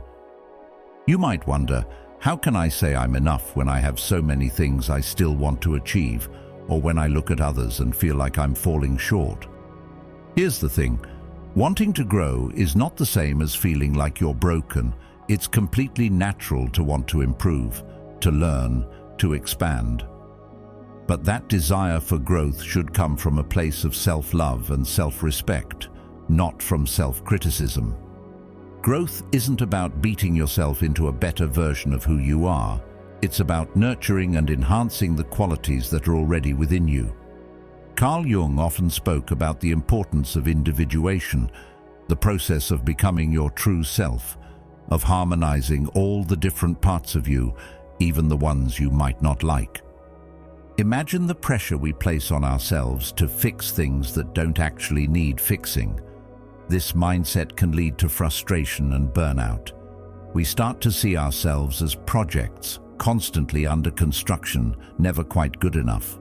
Speaker 1: You might wonder, how can I say I'm enough when I have so many things I still want to achieve, or when I look at others and feel like I'm falling short? Here's the thing. Wanting to grow is not the same as feeling like you're broken. It's completely natural to want to improve, to learn, to expand. But that desire for growth should come from a place of self-love and self-respect, not from self-criticism. Growth isn't about beating yourself into a better version of who you are. It's about nurturing and enhancing the qualities that are already within you. Carl Jung often spoke about the importance of individuation, the process of becoming your true self, of harmonizing all the different parts of you, even the ones you might not like. Imagine the pressure we place on ourselves to fix things that don't actually need fixing. This mindset can lead to frustration and burnout. We start to see ourselves as projects, constantly under construction, never quite good enough.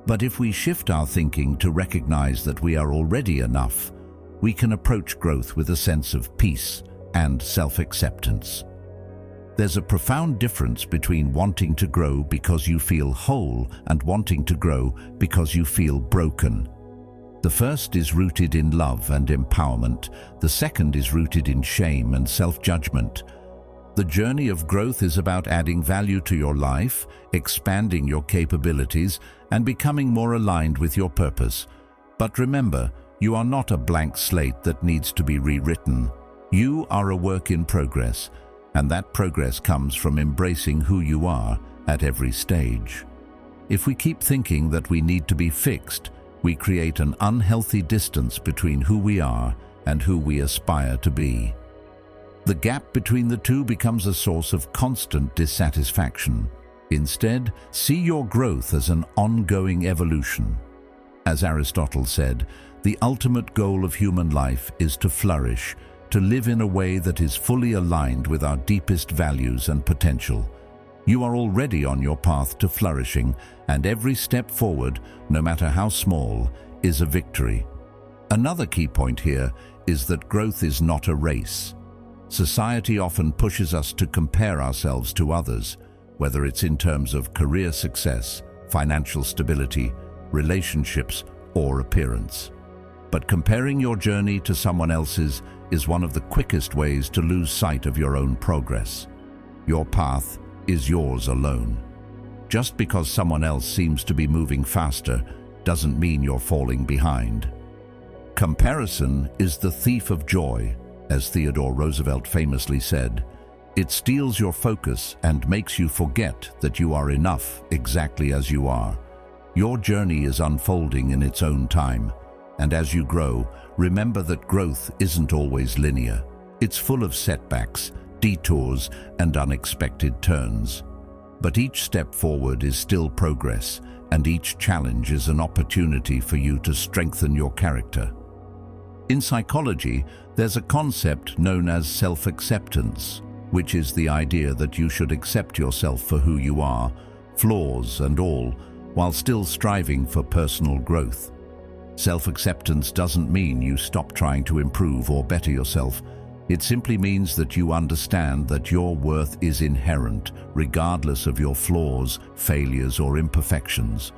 Speaker 1: But if we shift our thinking to recognize that we are already enough, we can approach growth with a sense of peace and self-acceptance. There's a profound difference between wanting to grow because you feel whole and wanting to grow because you feel broken. The first is rooted in love and empowerment. The second is rooted in shame and self-judgment. The journey of growth is about adding value to your life, expanding your capabilities, and becoming more aligned with your purpose. But remember, you are not a blank slate that needs to be rewritten. You are a work in progress, and that progress comes from embracing who you are at every stage. If we keep thinking that we need to be fixed, we create an unhealthy distance between who we are and who we aspire to be. The gap between the two becomes a source of constant dissatisfaction. Instead, see your growth as an ongoing evolution. As Aristotle said, the ultimate goal of human life is to flourish, to live in a way that is fully aligned with our deepest values and potential. You are already on your path to flourishing, and every step forward, no matter how small, is a victory. Another key point here is that growth is not a race. Society often pushes us to compare ourselves to others, whether it's in terms of career success, financial stability, relationships, or appearance. But comparing your journey to someone else's is one of the quickest ways to lose sight of your own progress. Your path is yours alone. Just because someone else seems to be moving faster doesn't mean you're falling behind. Comparison is the thief of joy, as Theodore Roosevelt famously said. It steals your focus and makes you forget that you are enough exactly as you are. Your journey is unfolding in its own time, and as you grow, remember that growth isn't always linear. It's full of setbacks, detours, and unexpected turns. But each step forward is still progress, and each challenge is an opportunity for you to strengthen your character. In psychology, there's a concept known as self-acceptance, which is the idea that you should accept yourself for who you are, flaws and all, while still striving for personal growth. Self-acceptance doesn't mean you stop trying to improve or better yourself. It simply means that you understand that your worth is inherent, regardless of your flaws, failures, or imperfections.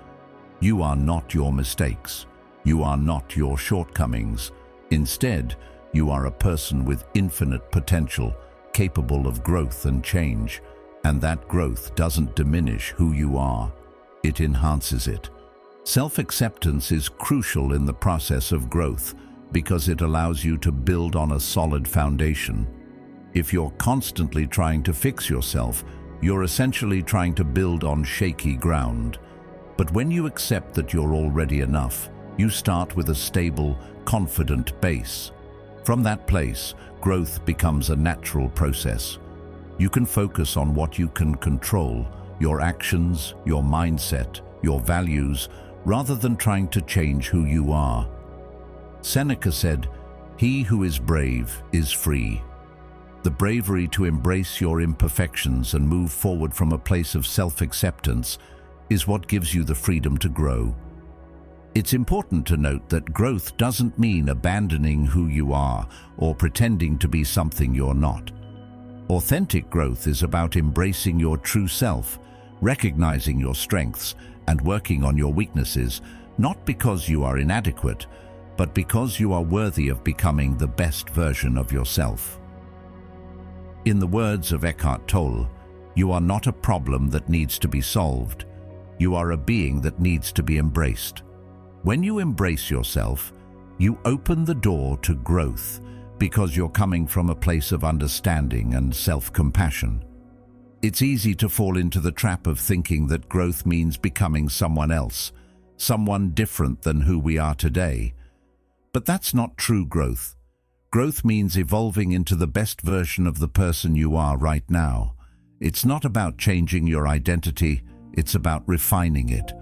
Speaker 1: You are not your mistakes. You are not your shortcomings. Instead, you are a person with infinite potential, capable of growth and change, and that growth doesn't diminish who you are. It enhances it. Self-acceptance is crucial in the process of growth because it allows you to build on a solid foundation. If you're constantly trying to fix yourself, you're essentially trying to build on shaky ground. But when you accept that you're already enough, you start with a stable, confident base. From that place, growth becomes a natural process. You can focus on what you can control, your actions, your mindset, your values, rather than trying to change who you are. Seneca said, "He who is brave is free." The bravery to embrace your imperfections and move forward from a place of self-acceptance is what gives you the freedom to grow. It's important to note that growth doesn't mean abandoning who you are or pretending to be something you're not. Authentic growth is about embracing your true self, recognizing your strengths, and working on your weaknesses, not because you are inadequate, but because you are worthy of becoming the best version of yourself. In the words of Eckhart Tolle, you are not a problem that needs to be solved. You are a being that needs to be embraced. When you embrace yourself, you open the door to growth because you're coming from a place of understanding and self-compassion. It's easy to fall into the trap of thinking that growth means becoming someone else, someone different than who we are today. But that's not true growth. Growth means evolving into the best version of the person you are right now. It's not about changing your identity, it's about refining it.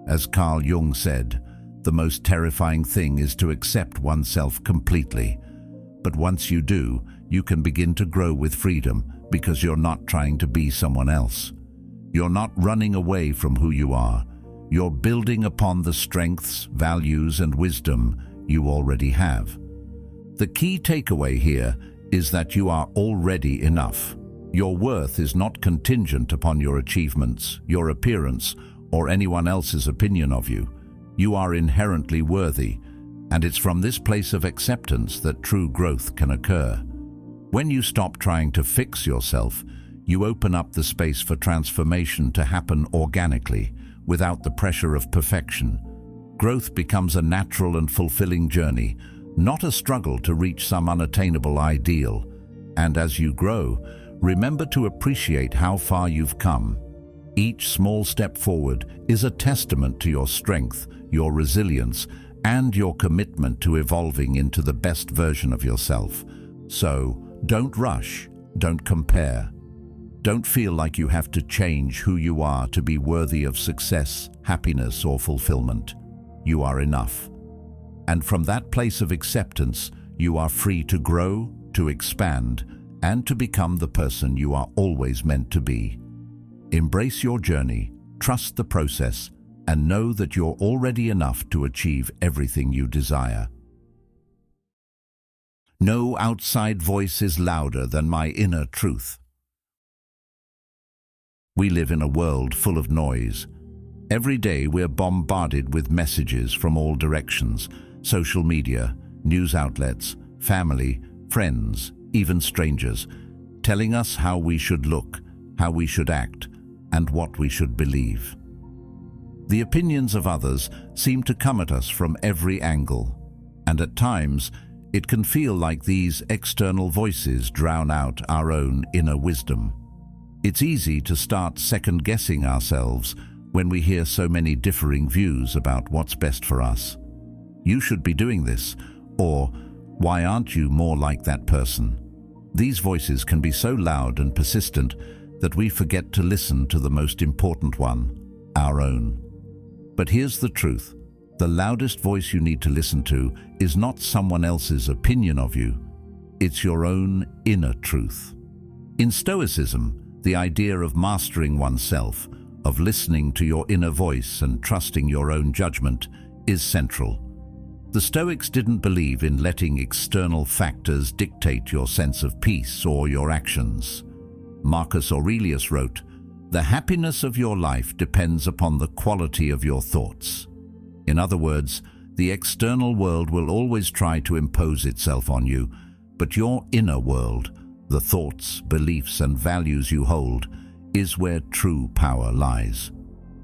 Speaker 1: As Carl Jung said, the most terrifying thing is to accept oneself completely. But once you do, you can begin to grow with freedom because you're not trying to be someone else. You're not running away from who you are. You're building upon the strengths, values, and wisdom you already have. The key takeaway here is that you are already enough. Your worth is not contingent upon your achievements, your appearance, or anyone else's opinion of you. You are inherently worthy, and it's from this place of acceptance that true growth can occur. When you stop trying to fix yourself, you open up the space for transformation to happen organically, without the pressure of perfection. Growth becomes a natural and fulfilling journey, not a struggle to reach some unattainable ideal. And as you grow, remember to appreciate how far you've come. Each small step forward is a testament to your strength, your resilience, and your commitment to evolving into the best version of yourself. So, don't rush, don't compare. Don't feel like you have to change who you are to be worthy of success, happiness, or fulfillment. You are enough. And from that place of acceptance, you are free to grow, to expand, and to become the person you are always meant to be. Embrace your journey, trust the process, and know that you're already enough to achieve everything you desire. No outside voice is louder than my inner truth. We live in a world full of noise. Every day we're bombarded with messages from all directions: social media, news outlets, family, friends, even strangers, telling us how we should look, how we should act, and what we should believe. The opinions of others seem to come at us from every angle, and at times it can feel like these external voices drown out our own inner wisdom. It's easy to start second-guessing ourselves when we hear so many differing views about what's best for us. You should be doing this, or why aren't you more like that person? These voices can be so loud and persistent that we forget to listen to the most important one, our own. But here's the truth: the loudest voice you need to listen to is not someone else's opinion of you. It's your own inner truth. In Stoicism, the idea of mastering oneself, of listening to your inner voice and trusting your own judgment, is central. The Stoics didn't believe in letting external factors dictate your sense of peace or your actions. Marcus Aurelius wrote, "The happiness of your life depends upon the quality of your thoughts." In other words, the external world will always try to impose itself on you, but your inner world, the thoughts, beliefs, and values you hold, is where true power lies.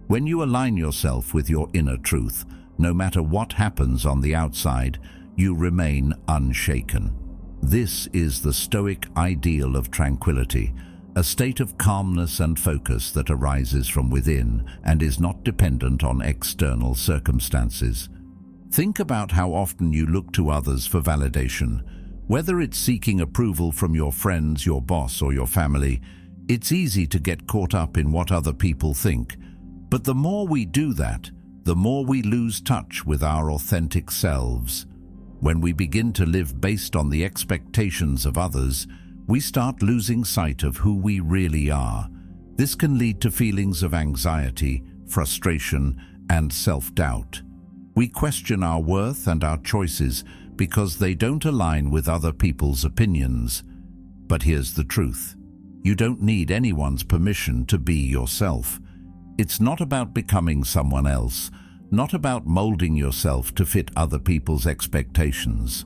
Speaker 1: When you align yourself with your inner truth, no matter what happens on the outside, you remain unshaken. This is the Stoic ideal of tranquility, a state of calmness and focus that arises from within and is not dependent on external circumstances. Think about how often you look to others for validation. Whether it's seeking approval from your friends, your boss, or your family, it's easy to get caught up in what other people think. But the more we do that, the more we lose touch with our authentic selves. When we begin to live based on the expectations of others, we start losing sight of who we really are. This can lead to feelings of anxiety, frustration, and self-doubt. We question our worth and our choices because they don't align with other people's opinions. But here's the truth: you don't need anyone's permission to be yourself. It's not about becoming someone else, not about molding yourself to fit other people's expectations.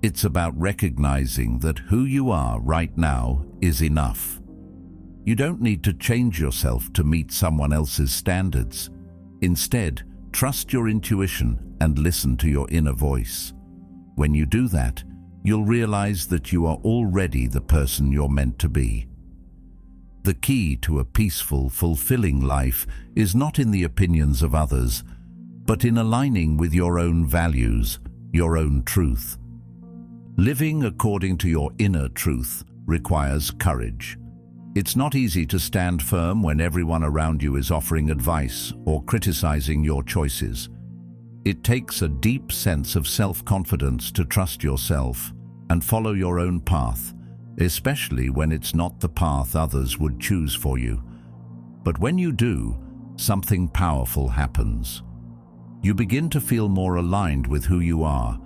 Speaker 1: It's about recognizing that who you are right now is enough. You don't need to change yourself to meet someone else's standards. Instead, trust your intuition and listen to your inner voice. When you do that, you'll realize that you are already the person you're meant to be. The key to a peaceful, fulfilling life is not in the opinions of others, but in aligning with your own values, your own truth. Living according to your inner truth requires courage. It's not easy to stand firm when everyone around you is offering advice or criticizing your choices. It takes a deep sense of self-confidence to trust yourself and follow your own path, especially when it's not the path others would choose for you. But when you do, something powerful happens. You begin to feel more aligned with who you are,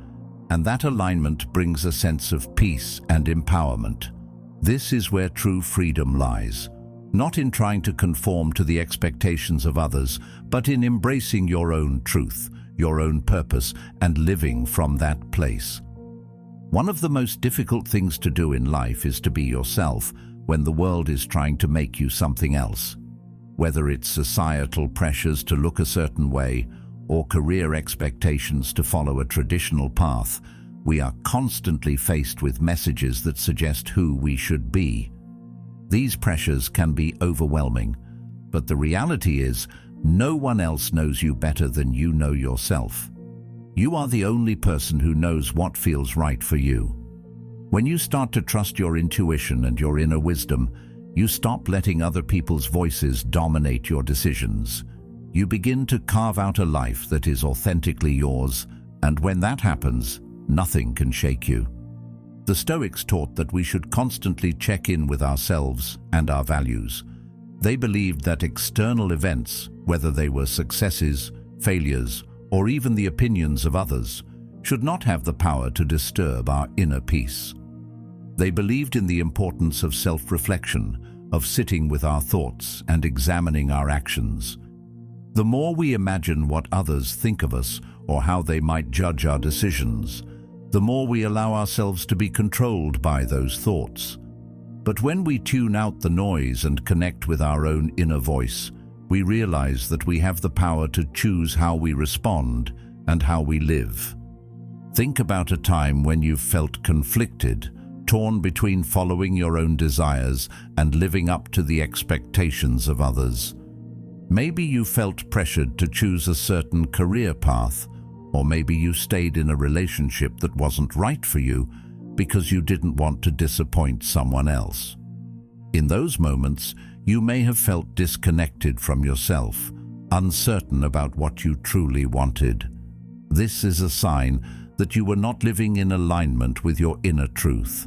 Speaker 1: and that alignment brings a sense of peace and empowerment. This is where true freedom lies, not in trying to conform to the expectations of others, but in embracing your own truth, your own purpose, and living from that place. One of the most difficult things to do in life is to be yourself when the world is trying to make you something else. Whether it's societal pressures to look a certain way or career expectations to follow a traditional path, we are constantly faced with messages that suggest who we should be. These pressures can be overwhelming, but the reality is, no one else knows you better than you know yourself. You are the only person who knows what feels right for you. When you start to trust your intuition and your inner wisdom, you stop letting other people's voices dominate your decisions. You begin to carve out a life that is authentically yours, and when that happens, nothing can shake you. The Stoics taught that we should constantly check in with ourselves and our values. They believed that external events, whether they were successes, failures, or even the opinions of others, should not have the power to disturb our inner peace. They believed in the importance of self-reflection, of sitting with our thoughts and examining our actions. The more we imagine what others think of us or how they might judge our decisions, the more we allow ourselves to be controlled by those thoughts. But when we tune out the noise and connect with our own inner voice, we realize that we have the power to choose how we respond and how we live. Think about a time when you've felt conflicted, torn between following your own desires and living up to the expectations of others. Maybe you felt pressured to choose a certain career path, or maybe you stayed in a relationship that wasn't right for you because you didn't want to disappoint someone else. In those moments, you may have felt disconnected from yourself, uncertain about what you truly wanted. This is a sign that you were not living in alignment with your inner truth.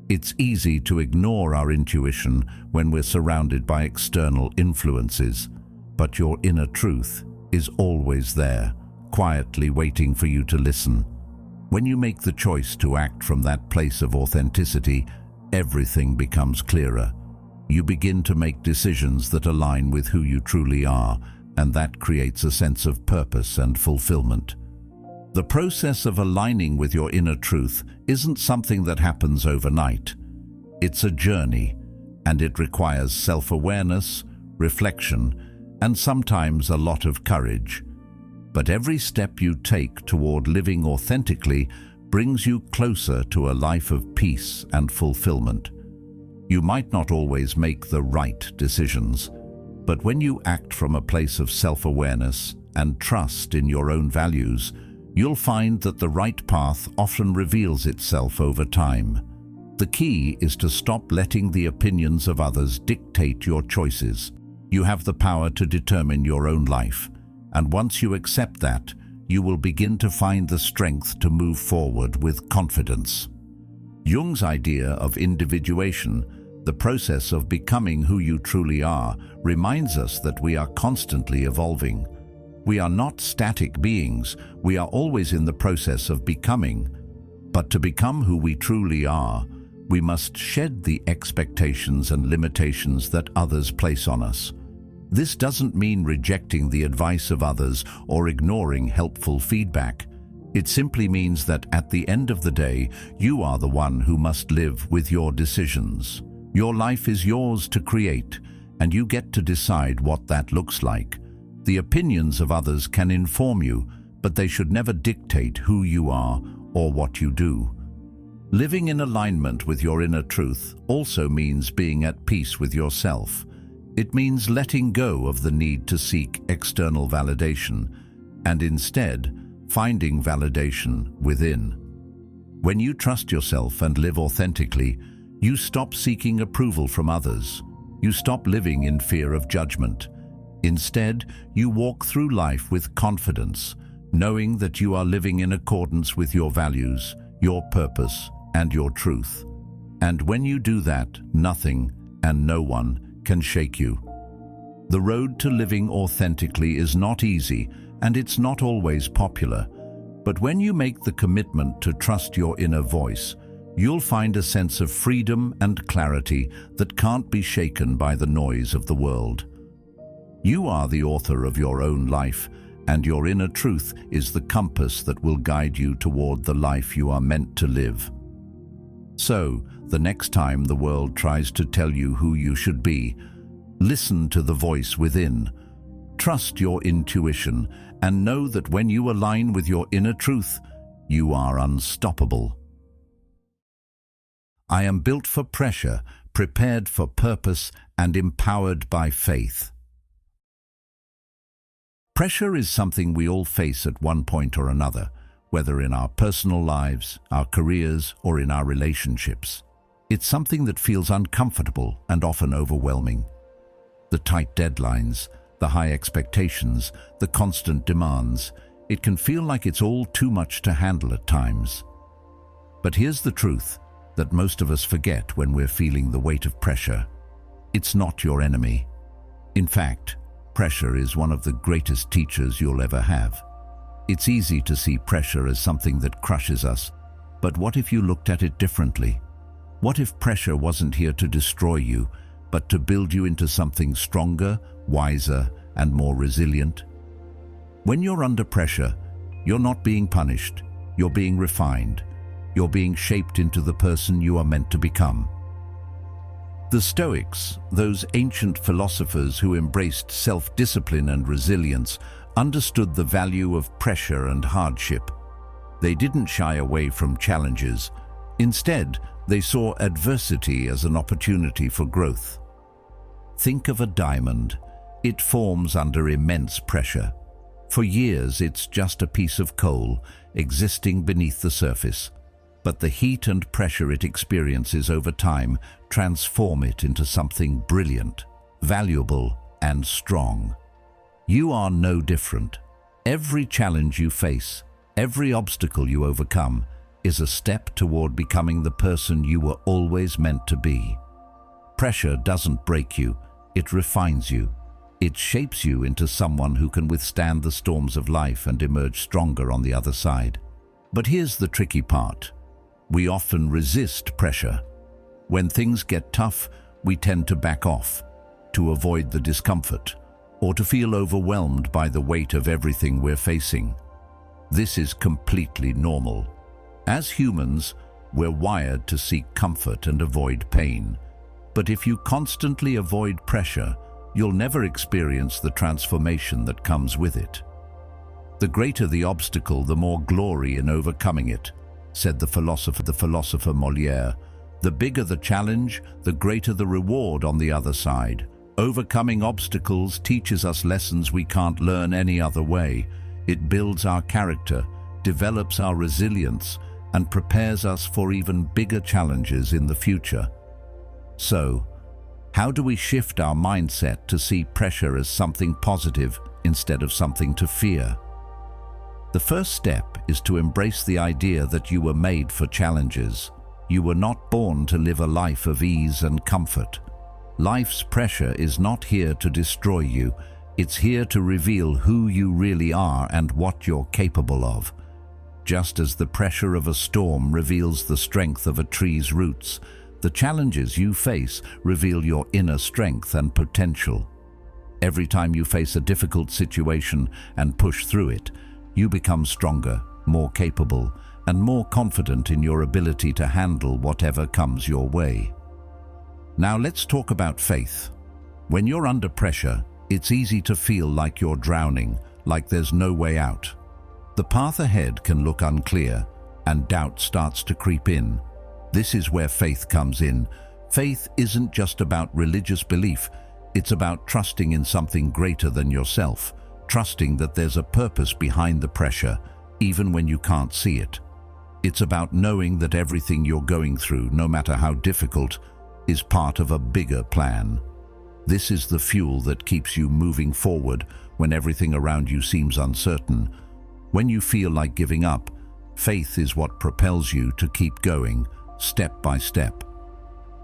Speaker 1: It's easy to ignore our intuition when we're surrounded by external influences, but your inner truth is always there, quietly waiting for you to listen. When you make the choice to act from that place of authenticity, everything becomes clearer. You begin to make decisions that align with who you truly are, and that creates a sense of purpose and fulfillment. The process of aligning with your inner truth isn't something that happens overnight. It's a journey, and it requires self-awareness, reflection, and sometimes a lot of courage. But every step you take toward living authentically brings you closer to a life of peace and fulfillment. You might not always make the right decisions, but when you act from a place of self-awareness and trust in your own values, you'll find that the right path often reveals itself over time. The key is to stop letting the opinions of others dictate your choices. You have the power to determine your own life, and once you accept that, you will begin to find the strength to move forward with confidence. Jung's idea of individuation, the process of becoming who you truly are, reminds us that we are constantly evolving. We are not static beings, we are always in the process of becoming. But to become who we truly are, we must shed the expectations and limitations that others place on us. This doesn't mean rejecting the advice of others or ignoring helpful feedback. It simply means that at the end of the day, you are the one who must live with your decisions. Your life is yours to create, and you get to decide what that looks like. The opinions of others can inform you, but they should never dictate who you are or what you do. Living in alignment with your inner truth also means being at peace with yourself. It means letting go of the need to seek external validation and instead finding validation within. When you trust yourself and live authentically, you stop seeking approval from others. You stop living in fear of judgment. Instead, you walk through life with confidence, knowing that you are living in accordance with your values, your purpose, and your truth. And when you do that, nothing and no one can shake you. The road to living authentically is not easy, and it's not always popular. But when you make the commitment to trust your inner voice, you'll find a sense of freedom and clarity that can't be shaken by the noise of the world. You are the author of your own life, and your inner truth is the compass that will guide you toward the life you are meant to live. So, the next time the world tries to tell you who you should be, listen to the voice within. Trust your intuition and know that when you align with your inner truth, you are unstoppable. I am built for pressure, prepared for purpose, and empowered by faith. Pressure is something we all face at one point or another, whether in our personal lives, our careers, or in our relationships. It's something that feels uncomfortable and often overwhelming. The tight deadlines, the high expectations, the constant demands, it can feel like it's all too much to handle at times. But here's the truth that most of us forget when we're feeling the weight of pressure. It's not your enemy. In fact, pressure is one of the greatest teachers you'll ever have. It's easy to see pressure as something that crushes us, but what if you looked at it differently? What if pressure wasn't here to destroy you, but to build you into something stronger, wiser, and more resilient? When you're under pressure, you're not being punished, you're being refined, you're being shaped into the person you are meant to become. The Stoics, those ancient philosophers who embraced self-discipline and resilience, understood the value of pressure and hardship. They didn't shy away from challenges. Instead, they saw adversity as an opportunity for growth. Think of a diamond. It forms under immense pressure. For years, it's just a piece of coal existing beneath the surface. But the heat and pressure it experiences over time transform it into something brilliant, valuable, and strong. You are no different. Every challenge you face, every obstacle you overcome, is a step toward becoming the person you were always meant to be. Pressure doesn't break you, it refines you. It shapes you into someone who can withstand the storms of life and emerge stronger on the other side. But here's the tricky part. We often resist pressure. When things get tough, we tend to back off, to avoid the discomfort, or to feel overwhelmed by the weight of everything we're facing. This is completely normal. As humans, we're wired to seek comfort and avoid pain. But if you constantly avoid pressure, you'll never experience the transformation that comes with it. The greater the obstacle, the more glory in overcoming it, said the philosopher Molière. The bigger the challenge, the greater the reward on the other side. Overcoming obstacles teaches us lessons we can't learn any other way. It builds our character, develops our resilience, and prepares us for even bigger challenges in the future. So, how do we shift our mindset to see pressure as something positive instead of something to fear? The first step is to embrace the idea that you were made for challenges. You were not born to live a life of ease and comfort. Life's pressure is not here to destroy you. It's here to reveal who you really are and what you're capable of. Just as the pressure of a storm reveals the strength of a tree's roots, the challenges you face reveal your inner strength and potential. Every time you face a difficult situation and push through it, you become stronger, more capable, and more confident in your ability to handle whatever comes your way. Now let's talk about faith. When you're under pressure, it's easy to feel like you're drowning, like there's no way out. The path ahead can look unclear, and doubt starts to creep in. This is where faith comes in. Faith isn't just about religious belief, it's about trusting in something greater than yourself, trusting that there's a purpose behind the pressure, even when you can't see it. It's about knowing that everything you're going through, no matter how difficult, is part of a bigger plan. This is the fuel that keeps you moving forward when everything around you seems uncertain. When you feel like giving up, faith is what propels you to keep going, step by step.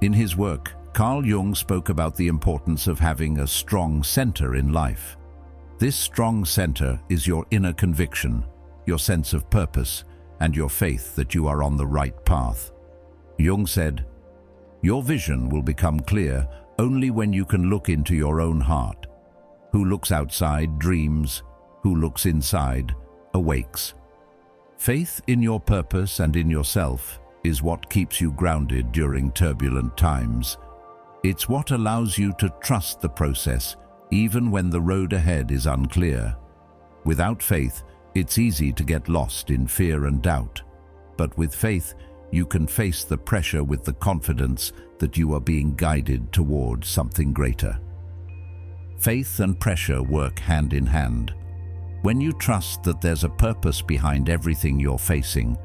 Speaker 1: In his work, Carl Jung spoke about the importance of having a strong center in life. This strong center is your inner conviction, your sense of purpose, and your faith that you are on the right path. Jung said, "Your vision will become clear only when you can look into your own heart. Who looks outside dreams, who looks inside awakes." Faith in your purpose and in yourself is what keeps you grounded during turbulent times. It's what allows you to trust the process, even when the road ahead is unclear. Without faith, it's easy to get lost in fear and doubt. But with faith, you can face the pressure with the confidence that you are being guided towards something greater. Faith and pressure work hand in hand. When you trust that there's a purpose behind everything you're facing,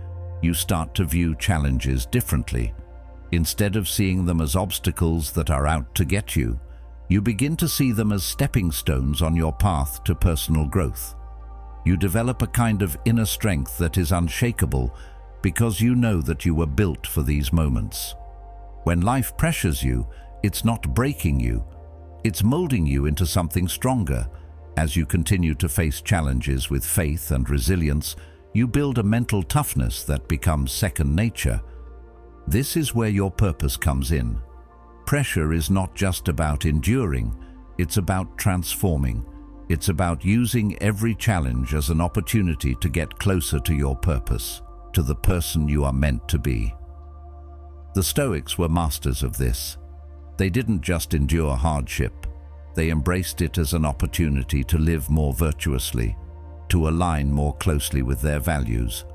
Speaker 1: you start to view challenges differently. Instead of seeing them as obstacles that are out to get you, you begin to see them as stepping stones on your path to personal growth. You develop a kind of inner strength that is unshakable because you know that you were built for these moments. When life pressures you, it's not breaking you, It's molding you into something stronger. As you continue to face challenges with faith and resilience, you build a mental toughness that becomes second nature. This is where your purpose comes in. Pressure is not just about enduring, it's about transforming. It's about using every challenge as an opportunity to get closer to your purpose, to the person you are meant to be. The Stoics were masters of this. They didn't just endure hardship, they embraced it as an opportunity to live more virtuously, to align more closely with their values.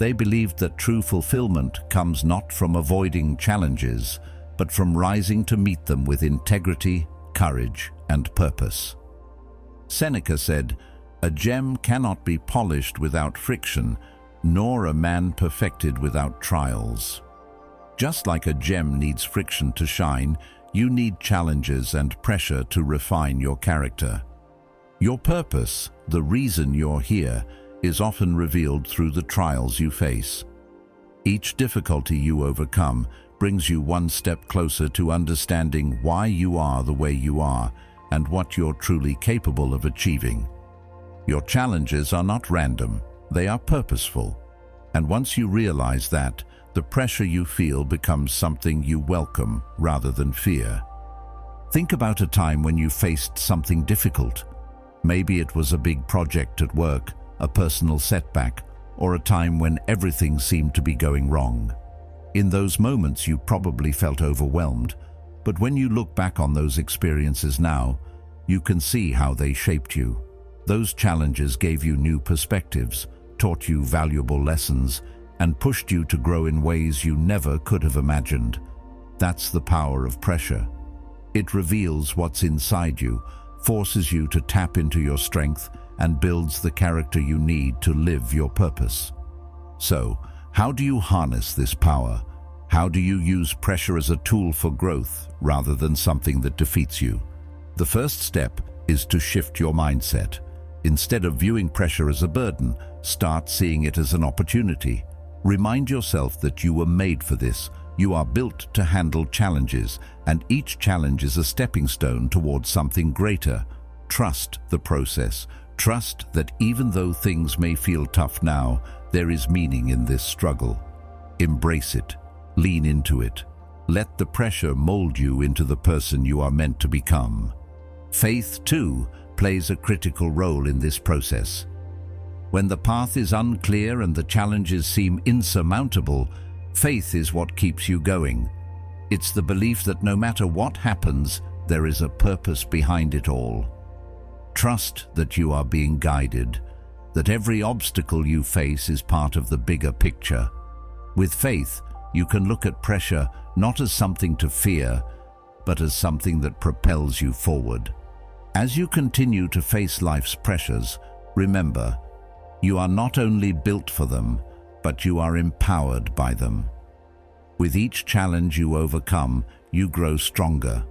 Speaker 1: They believed that true fulfillment comes not from avoiding challenges, but from rising to meet them with integrity, courage, and purpose. Seneca said, "A gem cannot be polished without friction, nor a man perfected without trials." Just like a gem needs friction to shine, you need challenges and pressure to refine your character. Your purpose, the reason you're here, is often revealed through the trials you face. Each difficulty you overcome brings you one step closer to understanding why you are the way you are and what you're truly capable of achieving. Your challenges are not random, they are purposeful. And once you realize that, the pressure you feel becomes something you welcome rather than fear. Think about a time when you faced something difficult. Maybe it was a big project at work, a personal setback, or a time when everything seemed to be going wrong. In those moments, you probably felt overwhelmed, but when you look back on those experiences now, you can see how they shaped you. Those challenges gave you new perspectives, taught you valuable lessons, and pushed you to grow in ways you never could have imagined. That's the power of pressure. It reveals what's inside you, forces you to tap into your strength, and builds the character you need to live your purpose. So, how do you harness this power? How do you use pressure as a tool for growth rather than something that defeats you? The first step is to shift your mindset. Instead of viewing pressure as a burden, start seeing it as an opportunity. Remind yourself that you were made for this. You are built to handle challenges, and each challenge is a stepping stone towards something greater. Trust the process. Trust that even though things may feel tough now, there is meaning in this struggle. Embrace it. Lean into it. Let the pressure mold you into the person you are meant to become. Faith, too, plays a critical role in this process. When the path is unclear and the challenges seem insurmountable, faith is what keeps you going. It's the belief that no matter what happens, there is a purpose behind it all. Trust that you are being guided, that every obstacle you face is part of the bigger picture. With faith, you can look at pressure not as something to fear, but as something that propels you forward. As you continue to face life's pressures, remember, you are not only built for them, but you are empowered by them. With each challenge you overcome, you grow stronger.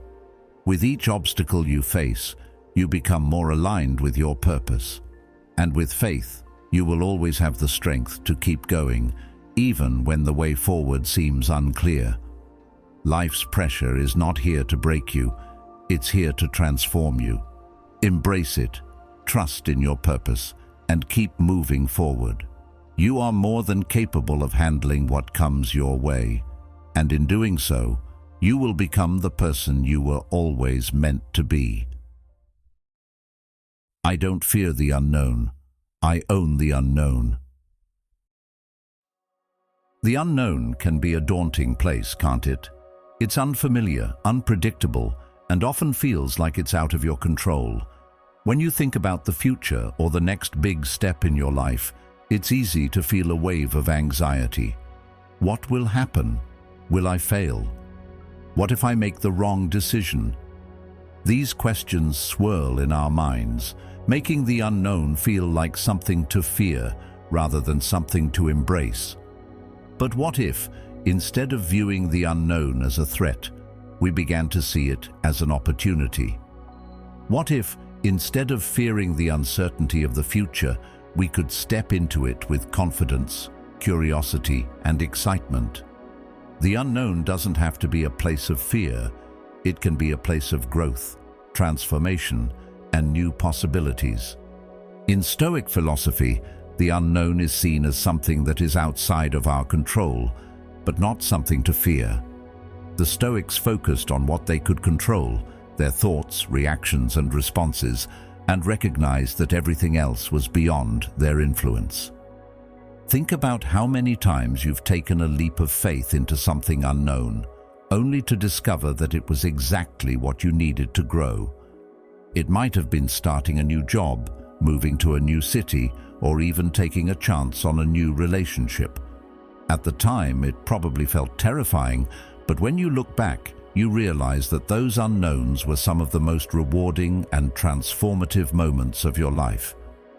Speaker 1: With each obstacle you face, you become more aligned with your purpose. And with faith, you will always have the strength to keep going, even when the way forward seems unclear. Life's pressure is not here to break you, it's here to transform you. Embrace it, trust in your purpose, and keep moving forward. You are more than capable of handling what comes your way, and in doing so, you will become the person you were always meant to be. I don't fear the unknown. I own the unknown. The unknown can be a daunting place, can't it? It's unfamiliar, unpredictable, and often feels like it's out of your control. When you think about the future or the next big step in your life, it's easy to feel a wave of anxiety. What will happen? Will I fail? What if I make the wrong decision? These questions swirl in our minds, making the unknown feel like something to fear rather than something to embrace. But what if, instead of viewing the unknown as a threat, we began to see it as an opportunity? What if, instead of fearing the uncertainty of the future, we could step into it with confidence, curiosity, and excitement? The unknown doesn't have to be a place of fear. It can be a place of growth. transformation, and new possibilities. In Stoic philosophy, the unknown is seen as something that is outside of our control, but not something to fear. The Stoics focused on what they could control, their thoughts, reactions, and responses, and recognized that everything else was beyond their influence. Think about how many times you've taken a leap of faith into something unknown, only to discover that it was exactly what you needed to grow. It might have been starting a new job, moving to a new city, or even taking a chance on a new relationship. At the time, it probably felt terrifying, but when you look back, you realize that those unknowns were some of the most rewarding and transformative moments of your life.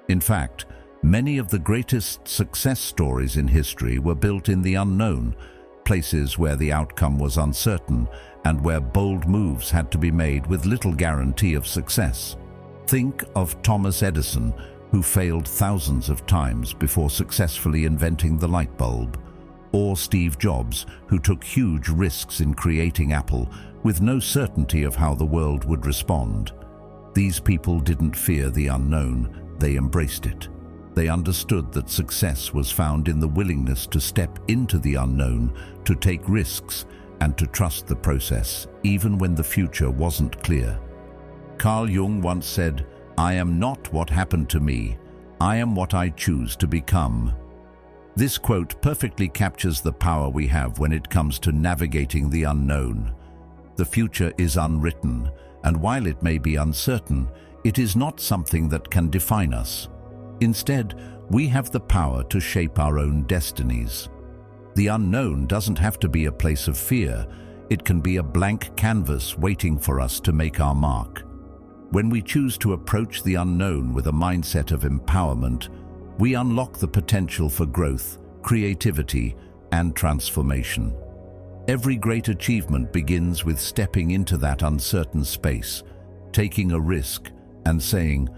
Speaker 1: In fact, many of the greatest success stories in history were built in the unknown, places where the outcome was uncertain and where bold moves had to be made with little guarantee of success. Think of Thomas Edison, who failed thousands of times before successfully inventing the light bulb, or Steve Jobs, who took huge risks in creating Apple with no certainty of how the world would respond. These people didn't fear the unknown, they embraced it. They understood that success was found in the willingness to step into the unknown, to take risks, and to trust the process, even when the future wasn't clear. Carl Jung once said, "I am not what happened to me, I am what I choose to become." This quote perfectly captures the power we have when it comes to navigating the unknown. The future is unwritten, and while it may be uncertain, it is not something that can define us. Instead, we have the power to shape our own destinies. The unknown doesn't have to be a place of fear. It can be a blank canvas waiting for us to make our mark. When we choose to approach the unknown with a mindset of empowerment, we unlock the potential for growth, creativity, and transformation. Every great achievement begins with stepping into that uncertain space, taking a risk, and saying,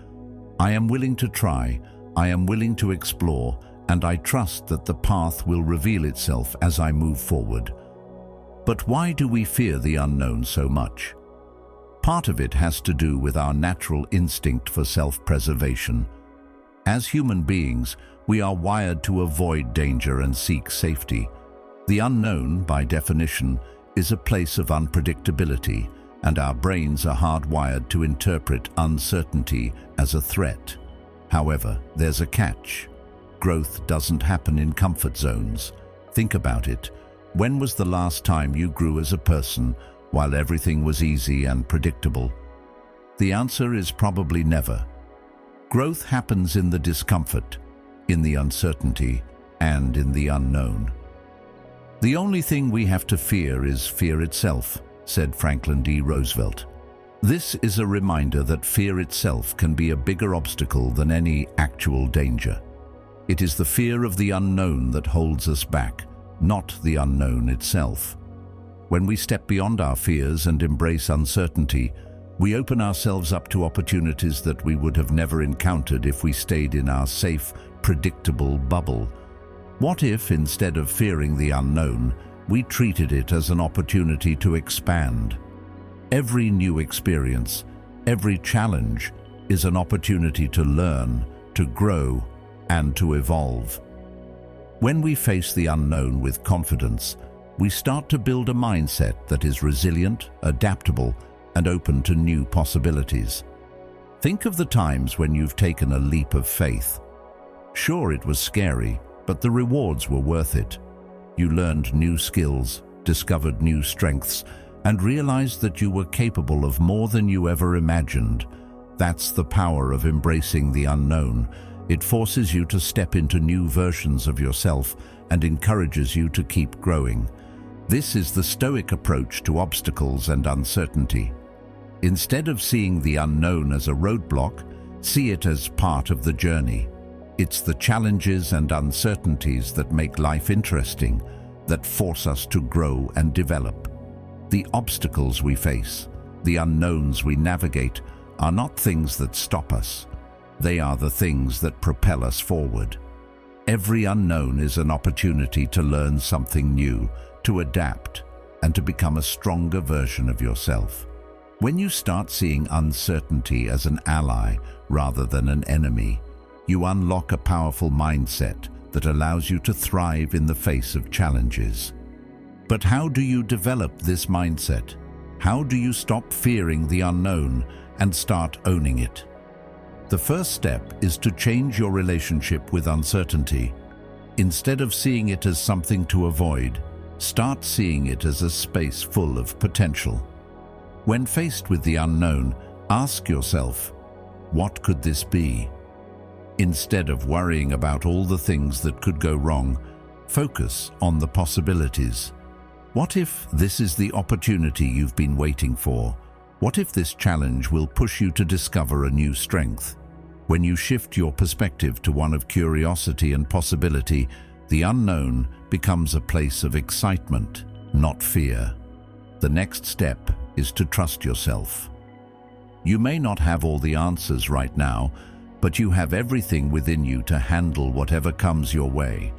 Speaker 1: "I am willing to try, I am willing to explore, and I trust that the path will reveal itself as I move forward." But why do we fear the unknown so much? Part of it has to do with our natural instinct for self-preservation. As human beings, we are wired to avoid danger and seek safety. The unknown, by definition, is a place of unpredictability, and our brains are hardwired to interpret uncertainty as a threat. However, there's a catch. Growth doesn't happen in comfort zones. Think about it. When was the last time you grew as a person while everything was easy and predictable? The answer is probably never. Growth happens in the discomfort, in the uncertainty, and in the unknown. "The only thing we have to fear is fear itself," said Franklin D. Roosevelt. This is a reminder that fear itself can be a bigger obstacle than any actual danger. It is the fear of the unknown that holds us back, not the unknown itself. When we step beyond our fears and embrace uncertainty, we open ourselves up to opportunities that we would have never encountered if we stayed in our safe, predictable bubble. What if, instead of fearing the unknown, we treated it as an opportunity to expand? Every new experience, every challenge, is an opportunity to learn, to grow, and to evolve. When we face the unknown with confidence, we start to build a mindset that is resilient, adaptable, and open to new possibilities. Think of the times when you've taken a leap of faith. Sure, it was scary, but the rewards were worth it. You learned new skills, discovered new strengths, and realized that you were capable of more than you ever imagined. That's the power of embracing the unknown. It forces you to step into new versions of yourself and encourages you to keep growing. This is the Stoic approach to obstacles and uncertainty. Instead of seeing the unknown as a roadblock, see it as part of the journey. It's the challenges and uncertainties that make life interesting, that force us to grow and develop. The obstacles we face, the unknowns we navigate, are not things that stop us. They are the things that propel us forward. Every unknown is an opportunity to learn something new, to adapt, and to become a stronger version of yourself. When you start seeing uncertainty as an ally rather than an enemy, you unlock a powerful mindset that allows you to thrive in the face of challenges. But how do you develop this mindset? How do you stop fearing the unknown and start owning it? The first step is to change your relationship with uncertainty. Instead of seeing it as something to avoid, start seeing it as a space full of potential. When faced with the unknown, ask yourself, what could this be? Instead of worrying about all the things that could go wrong, focus on the possibilities. What if this is the opportunity you've been waiting for? What if this challenge will push you to discover a new strength? When you shift your perspective to one of curiosity and possibility, the unknown becomes a place of excitement, not fear. The next step is to trust yourself. You may not have all the answers right now, but you have everything within you to handle whatever comes your way.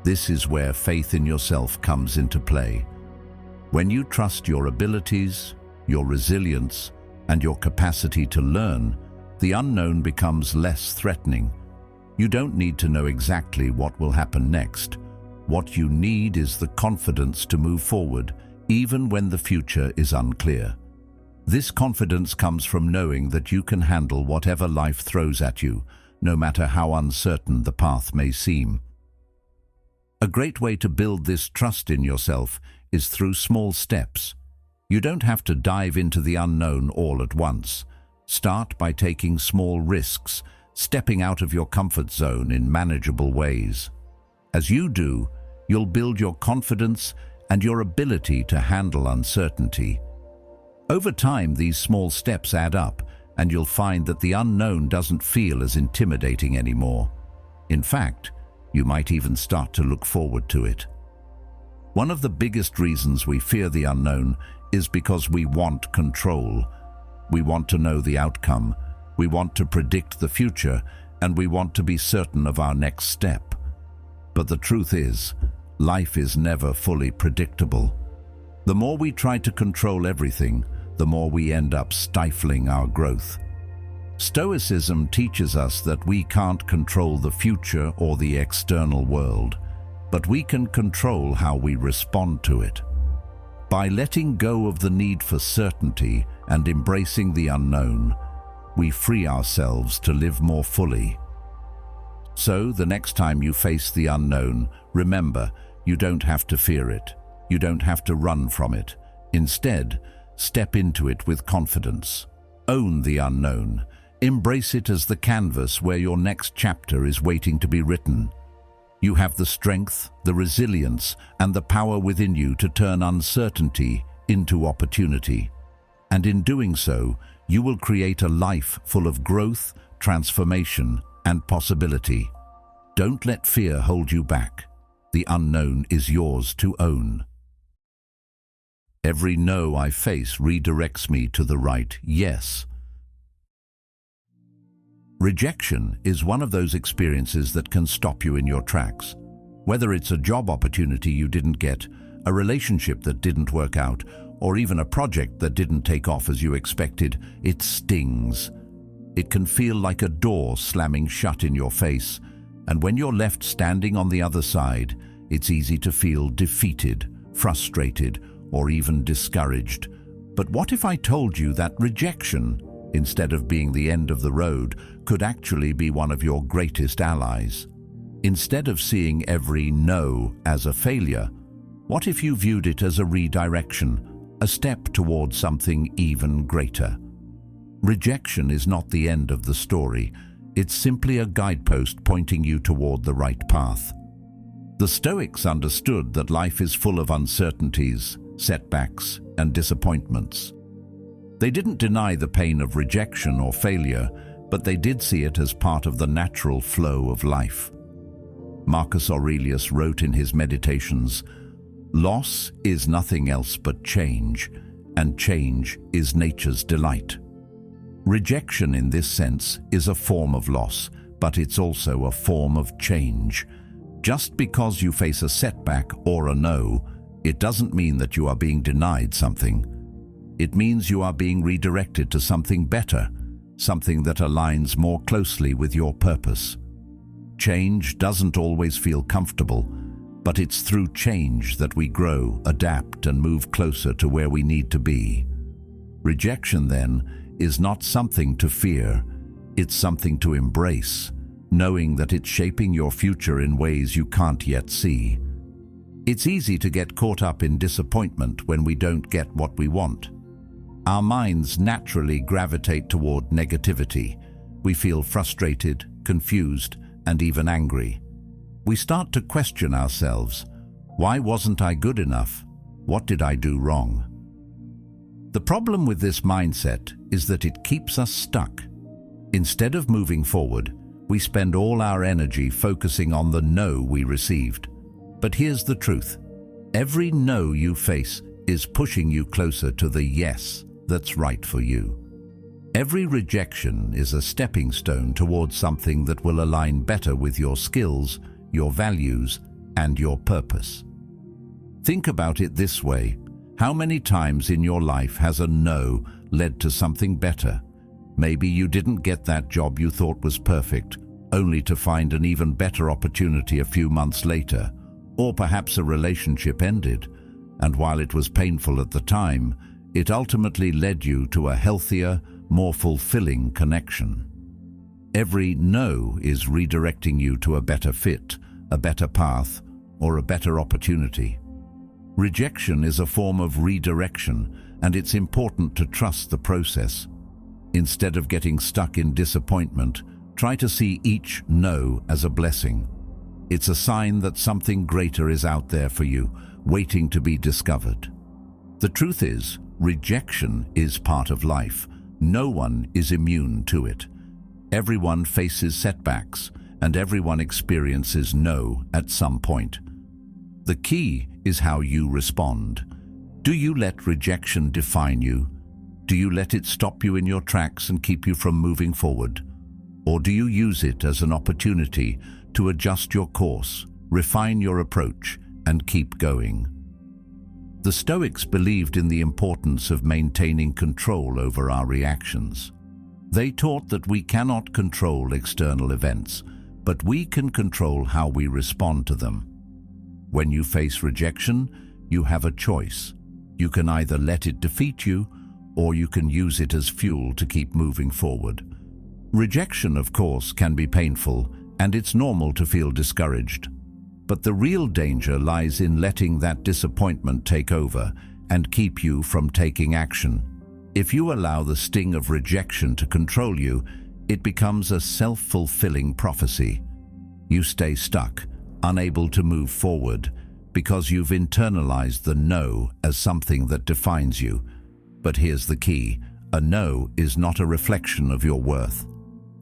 Speaker 1: This is where faith in yourself comes into play. When you trust your abilities, your resilience, and your capacity to learn, the unknown becomes less threatening. You don't need to know exactly what will happen next. What you need is the confidence to move forward, even when the future is unclear. This confidence comes from knowing that you can handle whatever life throws at you, no matter how uncertain the path may seem. A great way to build this trust in yourself is through small steps. You don't have to dive into the unknown all at once. Start by taking small risks, stepping out of your comfort zone in manageable ways. As you do, you'll build your confidence and your ability to handle uncertainty. Over time, these small steps add up, and you'll find that the unknown doesn't feel as intimidating anymore. In fact, you might even start to look forward to it. One of the biggest reasons we fear the unknown is because we want control. We want to know the outcome, we want to predict the future, and we want to be certain of our next step. But the truth is, life is never fully predictable. The more we try to control everything, the more we end up stifling our growth. Stoicism teaches us that we can't control the future or the external world, but we can control how we respond to it. By letting go of the need for certainty and embracing the unknown, we free ourselves to live more fully. So, the next time you face the unknown, remember, you don't have to fear it. You don't have to run from it. Instead, step into it with confidence. Own the unknown. Embrace it as the canvas where your next chapter is waiting to be written. You have the strength, the resilience, and the power within you to turn uncertainty into opportunity. And in doing so, you will create a life full of growth, transformation, and possibility. Don't let fear hold you back. The unknown is yours to own. Every no I face redirects me to the right yes. Rejection is one of those experiences that can stop you in your tracks. Whether it's a job opportunity you didn't get, a relationship that didn't work out, or even a project that didn't take off as you expected, it stings. It can feel like a door slamming shut in your face, and when you're left standing on the other side, it's easy to feel defeated, frustrated, or even discouraged. But what if I told you that rejection, instead of being the end of the road, could actually be one of your greatest allies? Instead of seeing every no as a failure, what if you viewed it as a redirection, a step towards something even greater? Rejection is not the end of the story. It's simply a guidepost pointing you toward the right path. The Stoics understood that life is full of uncertainties, setbacks, and disappointments. They didn't deny the pain of rejection or failure, but they did see it as part of the natural flow of life. Marcus Aurelius wrote in his Meditations, "Loss is nothing else but change, and change is nature's delight." Rejection in this sense is a form of loss, but it's also a form of change. Just because you face a setback or a no, it doesn't mean that you are being denied something. It means you are being redirected to something better, something that aligns more closely with your purpose. Change doesn't always feel comfortable, but it's through change that we grow, adapt, and move closer to where we need to be. Rejection, then, is not something to fear. It's something to embrace, knowing that it's shaping your future in ways you can't yet see. It's easy to get caught up in disappointment when we don't get what we want. Our minds naturally gravitate toward negativity. We feel frustrated, confused, and even angry. We start to question ourselves. Why wasn't I good enough? What did I do wrong? The problem with this mindset is that it keeps us stuck. Instead of moving forward, we spend all our energy focusing on the no we received. But here's the truth. Every no you face is pushing you closer to the yes that's right for you. Every rejection is a stepping stone towards something that will align better with your skills, your values, and your purpose. Think about it this way. How many times in your life has a no led to something better? Maybe you didn't get that job you thought was perfect, only to find an even better opportunity a few months later. Or perhaps a relationship ended, and while it was painful at the time, it ultimately led you to a healthier, more fulfilling connection. Every no is redirecting you to a better fit, a better path, or a better opportunity. Rejection is a form of redirection, and it's important to trust the process. Instead of getting stuck in disappointment, try to see each no as a blessing. It's a sign that something greater is out there for you, waiting to be discovered. The truth is, rejection is part of life. No one is immune to it. Everyone faces setbacks, and everyone experiences no at some point. The key is how you respond. Do you let rejection define you? Do you let it stop you in your tracks and keep you from moving forward? Or do you use it as an opportunity to adjust your course, refine your approach, and keep going? The Stoics believed in the importance of maintaining control over our reactions. They taught that we cannot control external events, but we can control how we respond to them. When you face rejection, you have a choice. You can either let it defeat you, or you can use it as fuel to keep moving forward. Rejection, of course, can be painful, and it's normal to feel discouraged. But the real danger lies in letting that disappointment take over and keep you from taking action. If you allow the sting of rejection to control you, it becomes a self-fulfilling prophecy. You stay stuck, unable to move forward, because you've internalized the no as something that defines you. But here's the key. A no is not a reflection of your worth.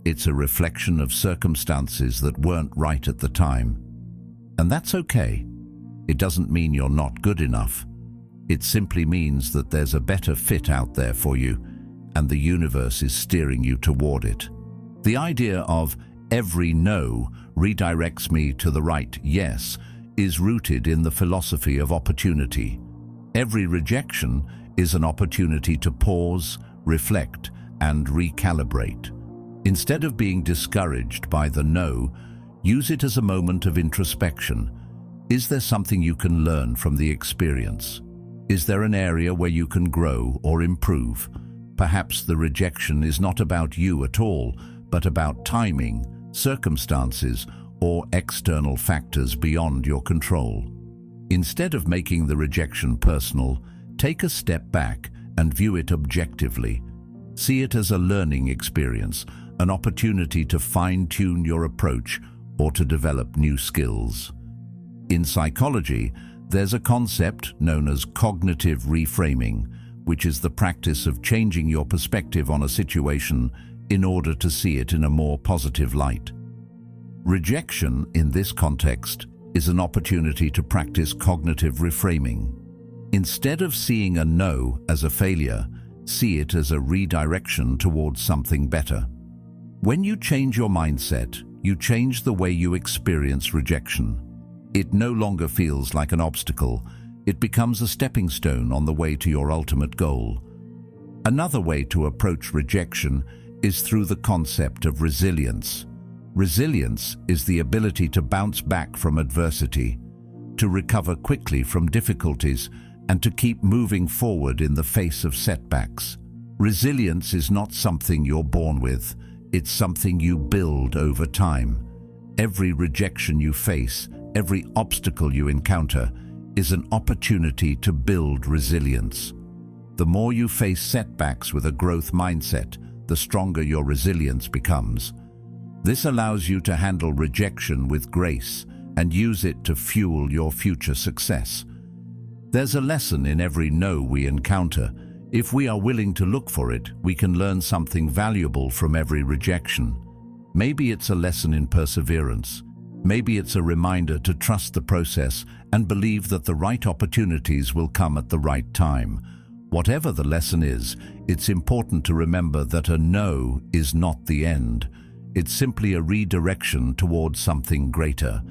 Speaker 1: It's a reflection of circumstances that weren't right at the time. And that's okay. It doesn't mean you're not good enough. It simply means that there's a better fit out there for you, and the universe is steering you toward it. The idea of every no redirects me to the right yes is rooted in the philosophy of opportunity. Every rejection is an opportunity to pause, reflect, and recalibrate. Instead of being discouraged by the no, use it as a moment of introspection. Is there something you can learn from the experience? Is there an area where you can grow or improve? Perhaps the rejection is not about you at all, but about timing, circumstances, or external factors beyond your control. Instead of making the rejection personal, take a step back and view it objectively. See it as a learning experience, an opportunity to fine-tune your approach or to develop new skills. In psychology, there's a concept known as cognitive reframing, which is the practice of changing your perspective on a situation in order to see it in a more positive light. Rejection, in this context, is an opportunity to practice cognitive reframing. Instead of seeing a no as a failure, see it as a redirection towards something better. When you change your mindset, you change the way you experience rejection. It no longer feels like an obstacle. It becomes a stepping stone on the way to your ultimate goal. Another way to approach rejection is through the concept of resilience. Resilience is the ability to bounce back from adversity, to recover quickly from difficulties, and to keep moving forward in the face of setbacks. Resilience is not something you're born with, it's something you build over time. Every rejection you face, every obstacle you encounter, is an opportunity to build resilience. The more you face setbacks with a growth mindset, the stronger your resilience becomes. This allows you to handle rejection with grace and use it to fuel your future success. There's a lesson in every no we encounter. If we are willing to look for it, we can learn something valuable from every rejection. Maybe it's a lesson in perseverance. Maybe it's a reminder to trust the process and believe that the right opportunities will come at the right time. Whatever the lesson is, it's important to remember that a no is not the end. It's simply a redirection towards something greater.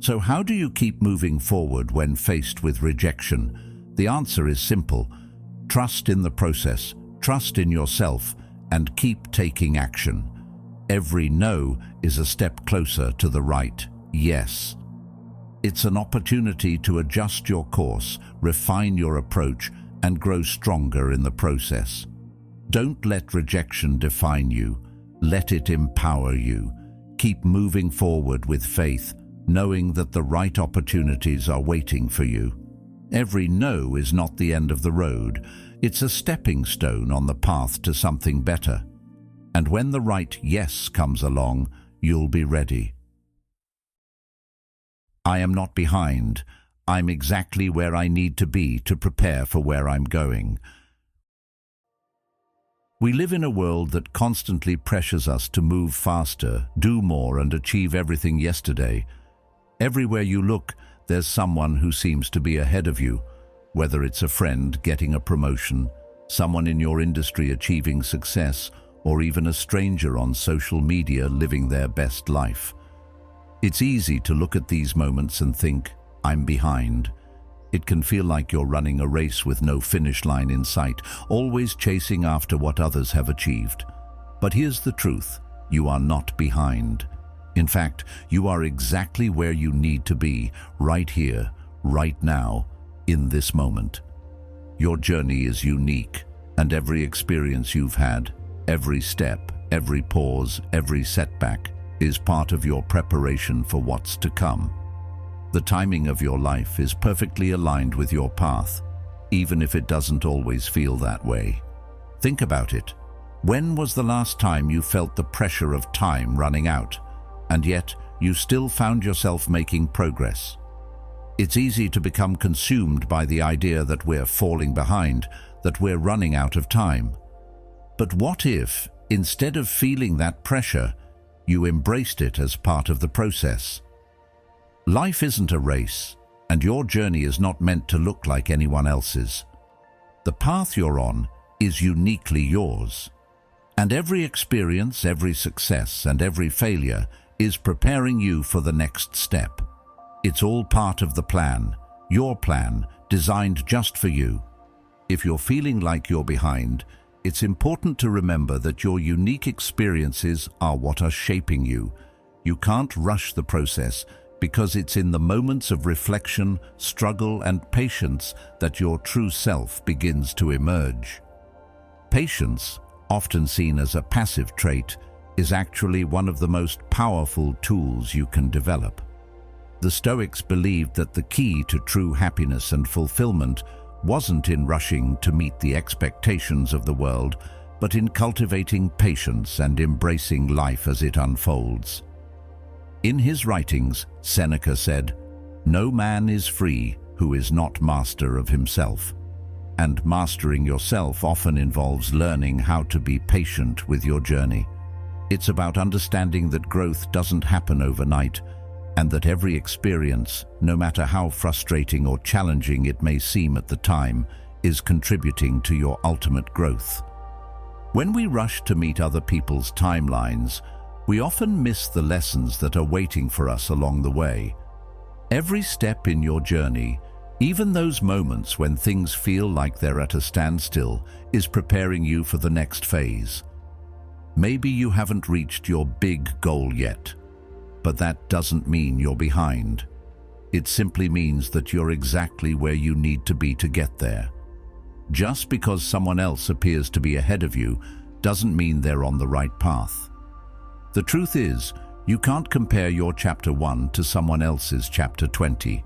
Speaker 1: So how do you keep moving forward when faced with rejection? The answer is simple. Trust in the process, trust in yourself, and keep taking action. Every no is a step closer to the right yes. It's an opportunity to adjust your course, refine your approach, and grow stronger in the process. Don't let rejection define you. Let it empower you. Keep moving forward with faith, knowing that the right opportunities are waiting for you. Every no is not the end of the road. It's a stepping stone on the path to something better. And when the right yes comes along, you'll be ready. I am not behind. I'm exactly where I need to be to prepare for where I'm going. We live in a world that constantly pressures us to move faster, do more, and achieve everything yesterday. Everywhere you look, there's someone who seems to be ahead of you, whether it's a friend getting a promotion, someone in your industry achieving success, or even a stranger on social media living their best life. It's easy to look at these moments and think, I'm behind. It can feel like you're running a race with no finish line in sight, always chasing after what others have achieved. But here's the truth, you are not behind. In fact, you are exactly where you need to be, right here, right now, in this moment. Your journey is unique, and every experience you've had, every step, every pause, every setback, is part of your preparation for what's to come. The timing of your life is perfectly aligned with your path, even if it doesn't always feel that way. Think about it. When was the last time you felt the pressure of time running out, and yet you still found yourself making progress? It's easy to become consumed by the idea that we're falling behind, that we're running out of time. But what if, instead of feeling that pressure, you embraced it as part of the process? Life isn't a race, and your journey is not meant to look like anyone else's. The path you're on is uniquely yours. And every experience, every success, and every failure is preparing you for the next step. It's all part of the plan, your plan, designed just for you. If you're feeling like you're behind, it's important to remember that your unique experiences are what are shaping you. You can't rush the process, because it's in the moments of reflection, struggle, and patience that your true self begins to emerge. Patience, often seen as a passive trait, is actually one of the most powerful tools you can develop. The Stoics believed that the key to true happiness and fulfillment wasn't in rushing to meet the expectations of the world, but in cultivating patience and embracing life as it unfolds. In his writings, Seneca said, "No man is free who is not master of himself." And mastering yourself often involves learning how to be patient with your journey. It's about understanding that growth doesn't happen overnight, and that every experience, no matter how frustrating or challenging it may seem at the time, is contributing to your ultimate growth. When we rush to meet other people's timelines, we often miss the lessons that are waiting for us along the way. Every step in your journey, Even those moments when things feel like they're at a standstill is preparing you for the next phase. Maybe you haven't reached your big goal yet, but that doesn't mean you're behind. It simply means that you're exactly where you need to be to get there. Just because someone else appears to be ahead of you doesn't mean they're on the right path. The truth is, you can't compare your chapter 1 to someone else's chapter 20.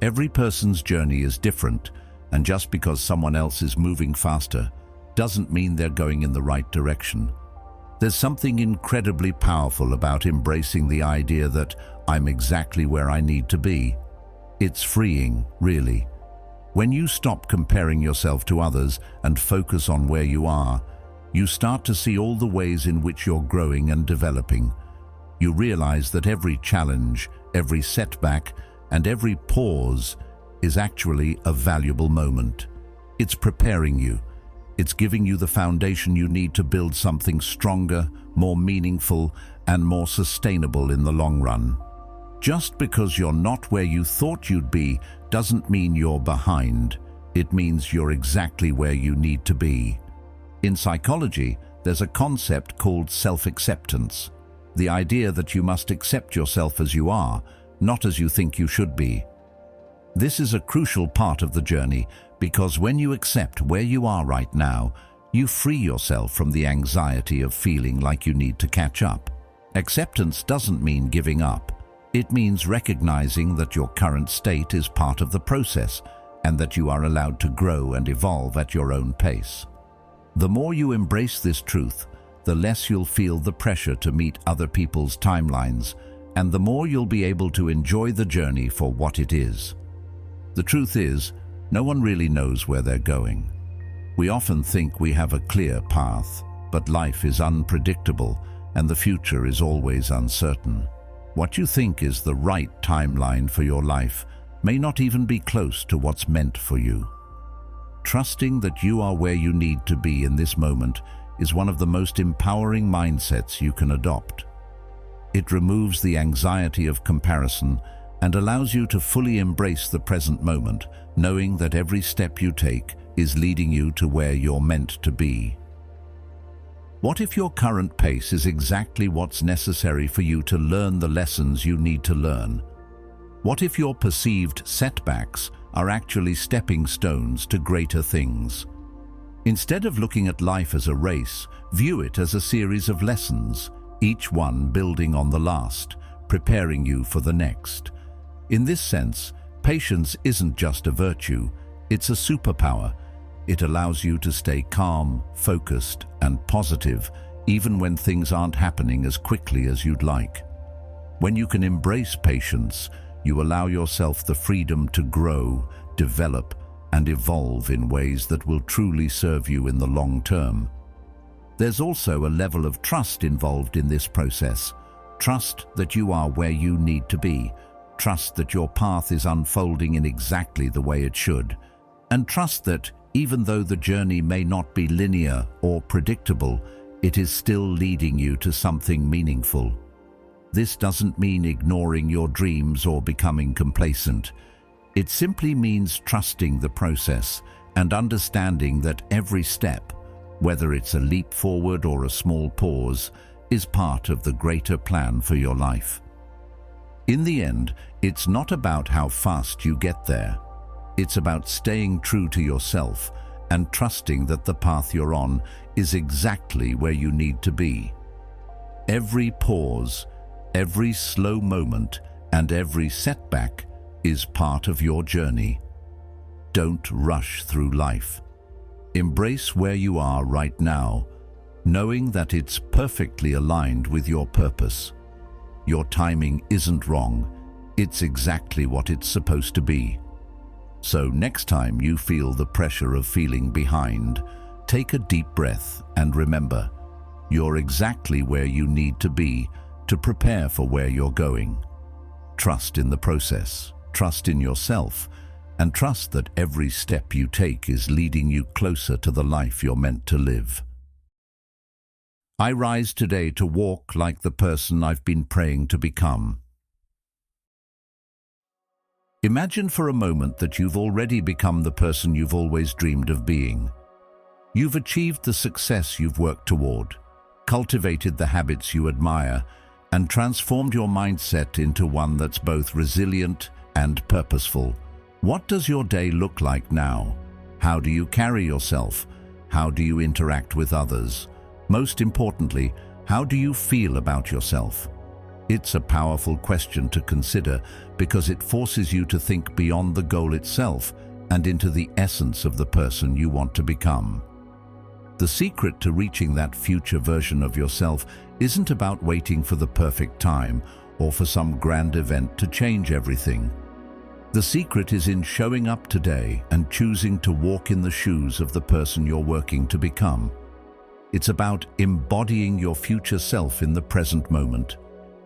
Speaker 1: Every person's journey is different, and just because someone else is moving faster doesn't mean they're going in the right direction. There's something incredibly powerful about embracing the idea that I'm exactly where I need to be. It's freeing, really. When you stop comparing yourself to others and focus on where you are, you start to see all the ways in which you're growing and developing. You realize that every challenge, every setback, and every pause is actually a valuable moment. It's preparing you. It's giving you the foundation you need to build something stronger, more meaningful, and more sustainable in the long run. Just because you're not where you thought you'd be doesn't mean you're behind. It means you're exactly where you need to be. In psychology, there's a concept called self-acceptance, the idea that you must accept yourself as you are, not as you think you should be. This is a crucial part of the journey because when you accept where you are right now, you free yourself from the anxiety of feeling like you need to catch up. Acceptance doesn't mean giving up. It means recognizing that your current state is part of the process and that you are allowed to grow and evolve at your own pace. The more you embrace this truth, the less you'll feel the pressure to meet other people's timelines, and the more you'll be able to enjoy the journey for what it is. The truth is, no one really knows where they're going. We often think we have a clear path, but life is unpredictable and the future is always uncertain. What you think is the right timeline for your life may not even be close to what's meant for you. Trusting that you are where you need to be in this moment is one of the most empowering mindsets you can adopt. It removes the anxiety of comparison and allows you to fully embrace the present moment, knowing that every step you take is leading you to where you're meant to be. What if your current pace is exactly what's necessary for you to learn the lessons you need to learn? What if your perceived setbacks are actually stepping stones to greater things? Instead of looking at life as a race, view it as a series of lessons, each one building on the last, preparing you for the next. In this sense, patience isn't just a virtue, it's a superpower. It allows you to stay calm, focused, and positive, even when things aren't happening as quickly as you'd like. When you can embrace patience, you allow yourself the freedom to grow, develop, and evolve in ways that will truly serve you in the long term. There's also a level of trust involved in this process. Trust that you are where you need to be. Trust that your path is unfolding in exactly the way it should. And trust that, even though the journey may not be linear or predictable, it is still leading you to something meaningful. This doesn't mean ignoring your dreams or becoming complacent. It simply means trusting the process and understanding that every step, whether it's a leap forward or a small pause, is part of the greater plan for your life. In the end, it's not about how fast you get there. It's about staying true to yourself and trusting that the path you're on is exactly where you need to be. Every pause, every slow moment, and every setback is part of your journey. Don't rush through life. Embrace where you are right now, knowing that it's perfectly aligned with your purpose. Your timing isn't wrong. It's exactly what it's supposed to be. So next time you feel the pressure of feeling behind, take a deep breath and remember, you're exactly where you need to be to prepare for where you're going. Trust in the process, trust in yourself, and trust that every step you take is leading you closer to the life you're meant to live. I rise today to walk like the person I've been praying to become. Imagine for a moment that you've already become the person you've always dreamed of being. You've achieved the success you've worked toward, cultivated the habits you admire, and transformed your mindset into one that's both resilient and purposeful. What does your day look like now? How do you carry yourself? How do you interact with others? Most importantly, how do you feel about yourself? It's a powerful question to consider because it forces you to think beyond the goal itself and into the essence of the person you want to become. The secret to reaching that future version of yourself isn't about waiting for the perfect time or for some grand event to change everything. The secret is in showing up today and choosing to walk in the shoes of the person you're working to become. It's about embodying your future self in the present moment,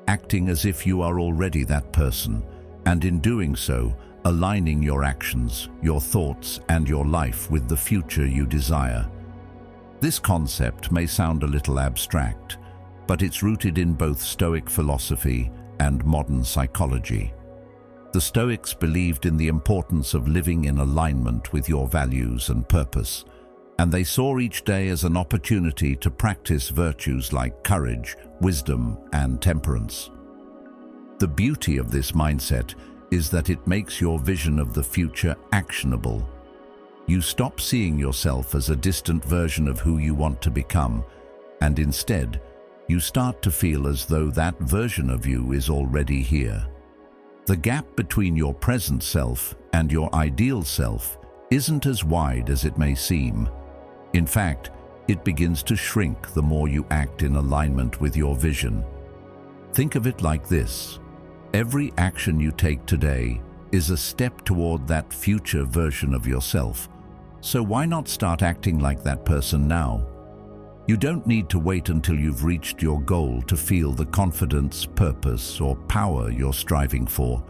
Speaker 1: acting as if you are already that person, and in doing so, aligning your actions, your thoughts, and your life with the future you desire. This concept may sound a little abstract, but it's rooted in both Stoic philosophy and modern psychology. The Stoics believed in the importance of living in alignment with your values and purpose, and they saw each day as an opportunity to practice virtues like courage, wisdom, and temperance. The beauty of this mindset is that it makes your vision of the future actionable. You stop seeing yourself as a distant version of who you want to become, and instead, you start to feel as though that version of you is already here. The gap between your present self and your ideal self isn't as wide as it may seem. In fact, it begins to shrink the more you act in alignment with your vision. Think of it like this. Every action you take today is a step toward that future version of yourself. So why not start acting like that person now? You don't need to wait until you've reached your goal to feel the confidence, purpose, or power you're striving for.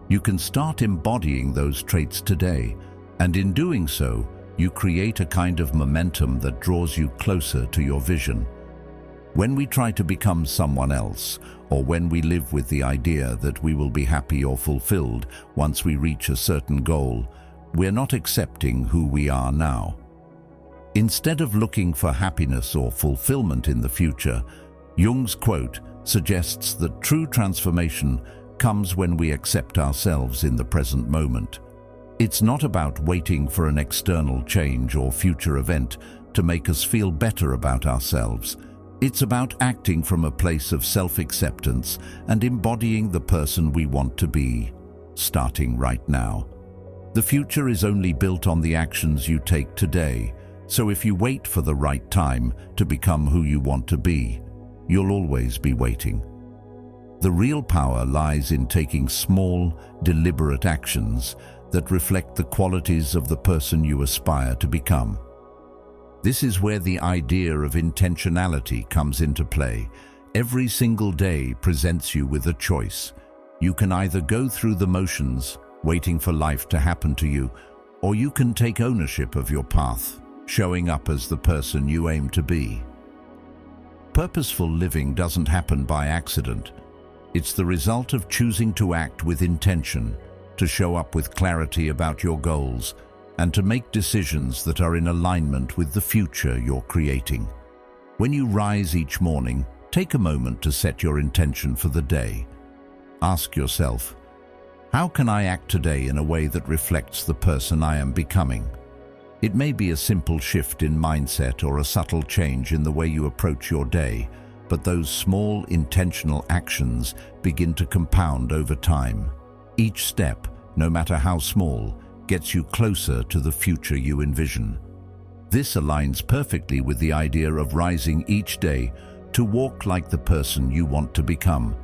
Speaker 1: You can start embodying those traits today, and in doing so, you create a kind of momentum that draws you closer to your vision. When we try to become someone else, or when we live with the idea that we will be happy or fulfilled once we reach a certain goal, we're not accepting who we are now. Instead of looking for happiness or fulfillment in the future, Jung's quote suggests that true transformation comes when we accept ourselves in the present moment. It's not about waiting for an external change or future event to make us feel better about ourselves. It's about acting from a place of self-acceptance and embodying the person we want to be, starting right now. The future is only built on the actions you take today, so if you wait for the right time to become who you want to be, you'll always be waiting. The real power lies in taking small, deliberate actions that reflect the qualities of the person you aspire to become. This is where the idea of intentionality comes into play. Every single day presents you with a choice. You can either go through the motions, waiting for life to happen to you, or you can take ownership of your path, showing up as the person you aim to be. Purposeful living doesn't happen by accident. It's the result of choosing to act with intention, to show up with clarity about your goals, and to make decisions that are in alignment with the future you're creating. When you rise each morning, take a moment to set your intention for the day. Ask yourself, how can I act today in a way that reflects the person I am becoming? It may be a simple shift in mindset or a subtle change in the way you approach your day, but those small, intentional actions begin to compound over time. Each step, no matter how small, gets you closer to the future you envision. This aligns perfectly with the idea of rising each day to walk like the person you want to become.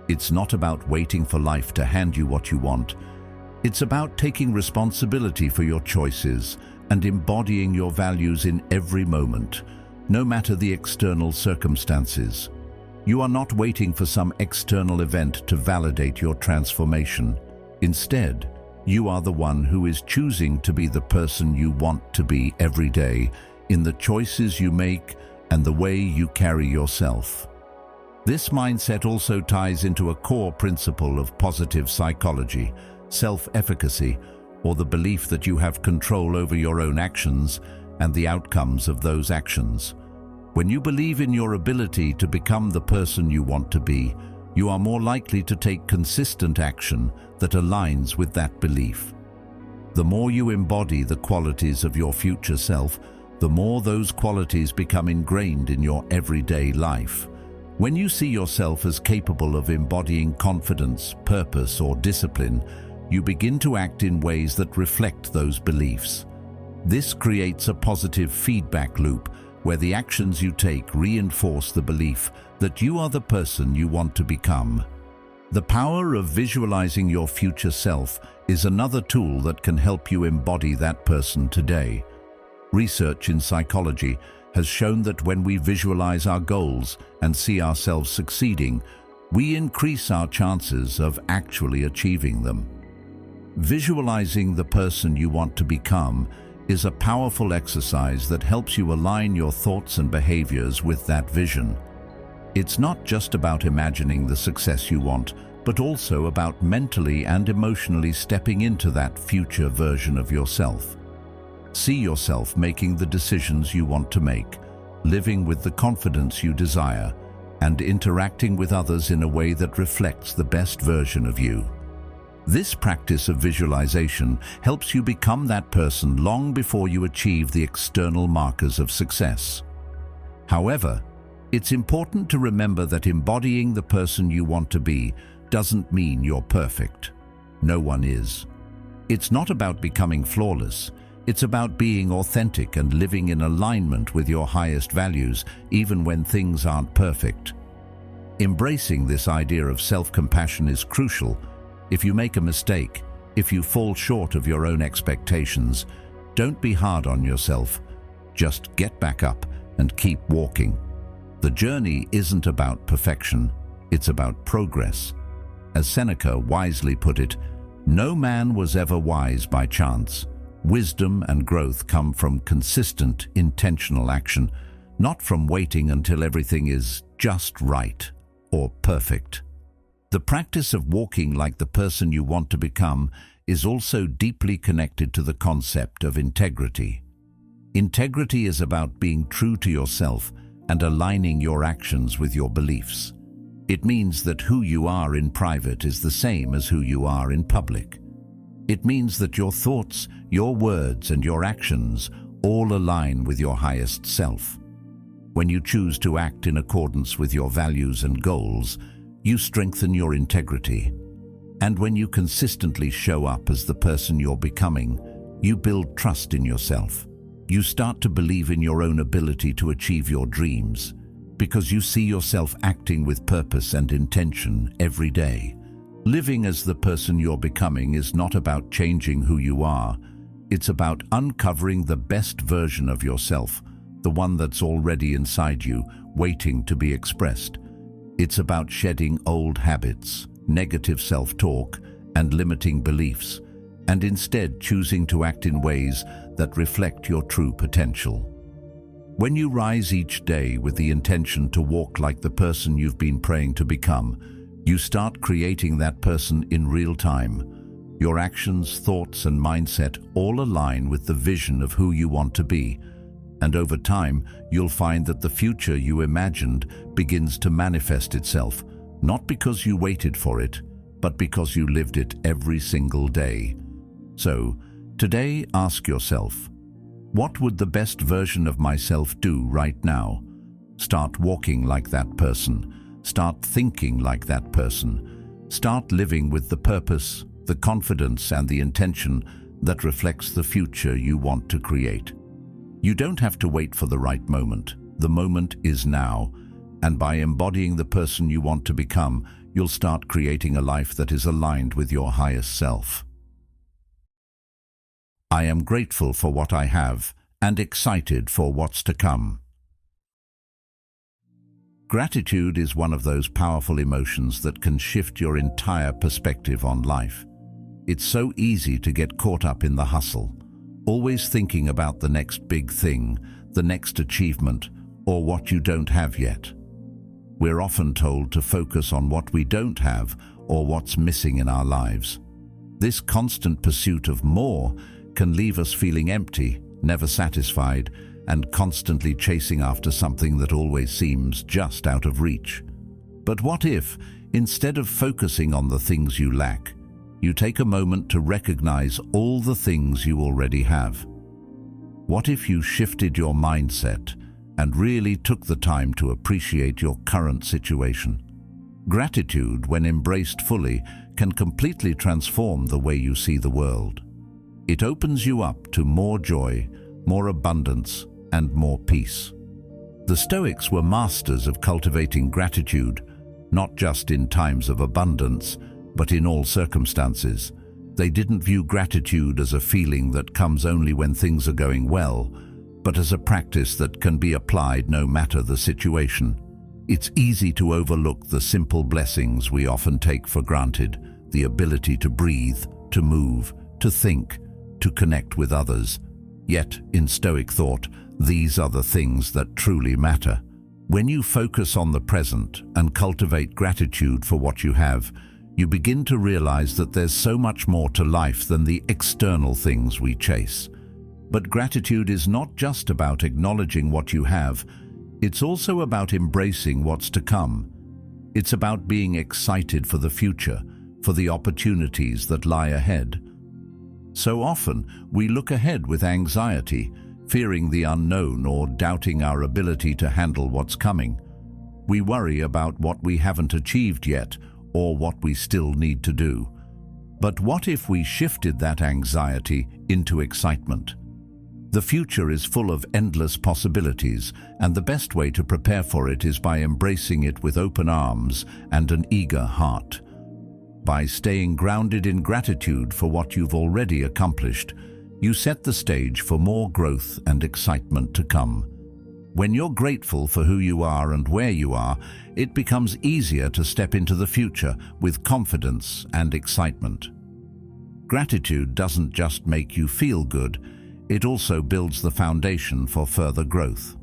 Speaker 1: It's not about waiting for life to hand you what you want. It's about taking responsibility for your choices and embodying your values in every moment, no matter the external circumstances. You are not waiting for some external event to validate your transformation. Instead, you are the one who is choosing to be the person you want to be every day, in the choices you make and the way you carry yourself. This mindset also ties into a core principle of positive psychology, self-efficacy, or the belief that you have control over your own actions and the outcomes of those actions. When you believe in your ability to become the person you want to be, you are more likely to take consistent action that aligns with that belief. The more you embody the qualities of your future self, the more those qualities become ingrained in your everyday life. When you see yourself as capable of embodying confidence, purpose, or discipline, you begin to act in ways that reflect those beliefs. This creates a positive feedback loop where the actions you take reinforce the belief that you are the person you want to become. The power of visualizing your future self is another tool that can help you embody that person today. Research in psychology has shown that when we visualize our goals and see ourselves succeeding, we increase our chances of actually achieving them. Visualizing the person you want to become is a powerful exercise that helps you align your thoughts and behaviors with that vision. It's not just about imagining the success you want, but also about mentally and emotionally stepping into that future version of yourself. See yourself making the decisions you want to make, living with the confidence you desire, and interacting with others in a way that reflects the best version of you. This practice of visualization helps you become that person long before you achieve the external markers of success. However, it's important to remember that embodying the person you want to be doesn't mean you're perfect. No one is. It's not about becoming flawless. It's about being authentic and living in alignment with your highest values, even when things aren't perfect. Embracing this idea of self-compassion is crucial. If you make a mistake, if you fall short of your own expectations, don't be hard on yourself. Just get back up and keep walking. The journey isn't about perfection, it's about progress. As Seneca wisely put it, no man was ever wise by chance. Wisdom and growth come from consistent, intentional action, not from waiting until everything is just right or perfect. The practice of walking like the person you want to become is also deeply connected to the concept of integrity. Integrity is about being true to yourself and aligning your actions with your beliefs. It means that who you are in private is the same as who you are in public. It means that your thoughts, your words, and your actions all align with your highest self. When you choose to act in accordance with your values and goals, you strengthen your integrity. And when you consistently show up as the person you're becoming, you build trust in yourself. You start to believe in your own ability to achieve your dreams, because you see yourself acting with purpose and intention every day. Living as the person you're becoming is not about changing who you are. It's about uncovering the best version of yourself, the one that's already inside you, waiting to be expressed. It's about shedding old habits, negative self-talk, and limiting beliefs, and instead choosing to act in ways that reflect your true potential. When you rise each day with the intention to walk like the person you've been praying to become, you start creating that person in real time. Your actions, thoughts, and mindset all align with the vision of who you want to be. And over time, you'll find that the future you imagined begins to manifest itself, not because you waited for it, but because you lived it every single day. So, today ask yourself, what would the best version of myself do right now? Start walking like that person. Start thinking like that person. Start living with the purpose, the confidence, and the intention that reflects the future you want to create. You don't have to wait for the right moment. The moment is now, and by embodying the person you want to become, you'll start creating a life that is aligned with your highest self. I am grateful for what I have and excited for what's to come. Gratitude is one of those powerful emotions that can shift your entire perspective on life. It's so easy to get caught up in the hustle, always thinking about the next big thing, the next achievement, or what you don't have yet. We're often told to focus on what we don't have or what's missing in our lives. This constant pursuit of more can leave us feeling empty, never satisfied, and constantly chasing after something that always seems just out of reach. But what if, instead of focusing on the things you lack, you take a moment to recognize all the things you already have? What if you shifted your mindset and really took the time to appreciate your current situation? Gratitude, when embraced fully, can completely transform the way you see the world. It opens you up to more joy, more abundance, and more peace. The Stoics were masters of cultivating gratitude, not just in times of abundance, but in all circumstances. They didn't view gratitude as a feeling that comes only when things are going well, but as a practice that can be applied no matter the situation. It's easy to overlook the simple blessings we often take for granted: the ability to breathe, to move, to think, to connect with others. Yet, in Stoic thought, these are the things that truly matter. When you focus on the present and cultivate gratitude for what you have, you begin to realize that there's so much more to life than the external things we chase. But gratitude is not just about acknowledging what you have, it's also about embracing what's to come. It's about being excited for the future, for the opportunities that lie ahead. So often, we look ahead with anxiety, fearing the unknown or doubting our ability to handle what's coming. We worry about what we haven't achieved yet or what we still need to do. But what if we shifted that anxiety into excitement? The future is full of endless possibilities, and the best way to prepare for it is by embracing it with open arms and an eager heart. By staying grounded in gratitude for what you've already accomplished, you set the stage for more growth and excitement to come. When you're grateful for who you are and where you are, it becomes easier to step into the future with confidence and excitement. Gratitude doesn't just make you feel good, it also builds the foundation for further growth.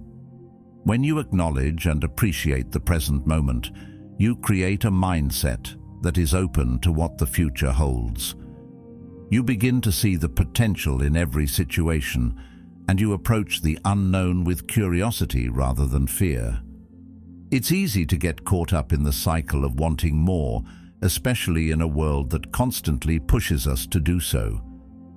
Speaker 1: When you acknowledge and appreciate the present moment, you create a mindset that is open to what the future holds. You begin to see the potential in every situation, and you approach the unknown with curiosity rather than fear. It's easy to get caught up in the cycle of wanting more, especially in a world that constantly pushes us to do so.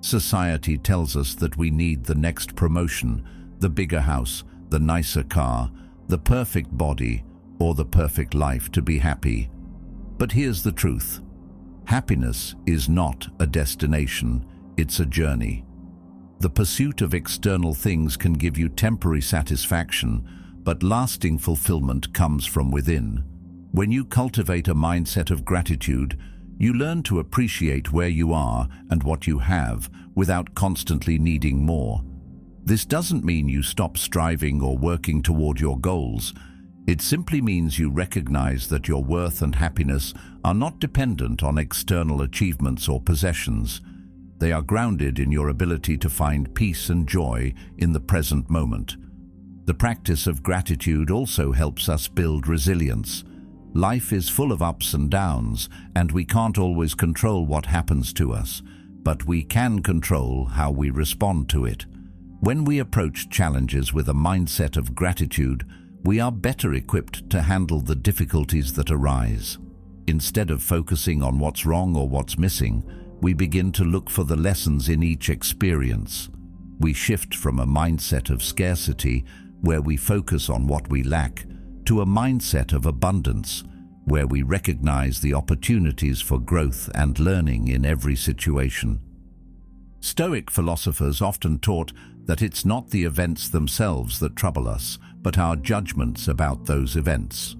Speaker 1: Society tells us that we need the next promotion, the bigger house, the nicer car, the perfect body, or the perfect life to be happy. But here's the truth. Happiness is not a destination, it's a journey. The pursuit of external things can give you temporary satisfaction, but lasting fulfillment comes from within. When you cultivate a mindset of gratitude, you learn to appreciate where you are and what you have without constantly needing more. This doesn't mean you stop striving or working toward your goals. It simply means you recognize that your worth and happiness are not dependent on external achievements or possessions. They are grounded in your ability to find peace and joy in the present moment. The practice of gratitude also helps us build resilience. Life is full of ups and downs, and we can't always control what happens to us, but we can control how we respond to it. When we approach challenges with a mindset of gratitude, we are better equipped to handle the difficulties that arise. Instead of focusing on what's wrong or what's missing, we begin to look for the lessons in each experience. We shift from a mindset of scarcity, where we focus on what we lack, to a mindset of abundance, where we recognize the opportunities for growth and learning in every situation. Stoic philosophers often taught that it's not the events themselves that trouble us, but our judgments about those events.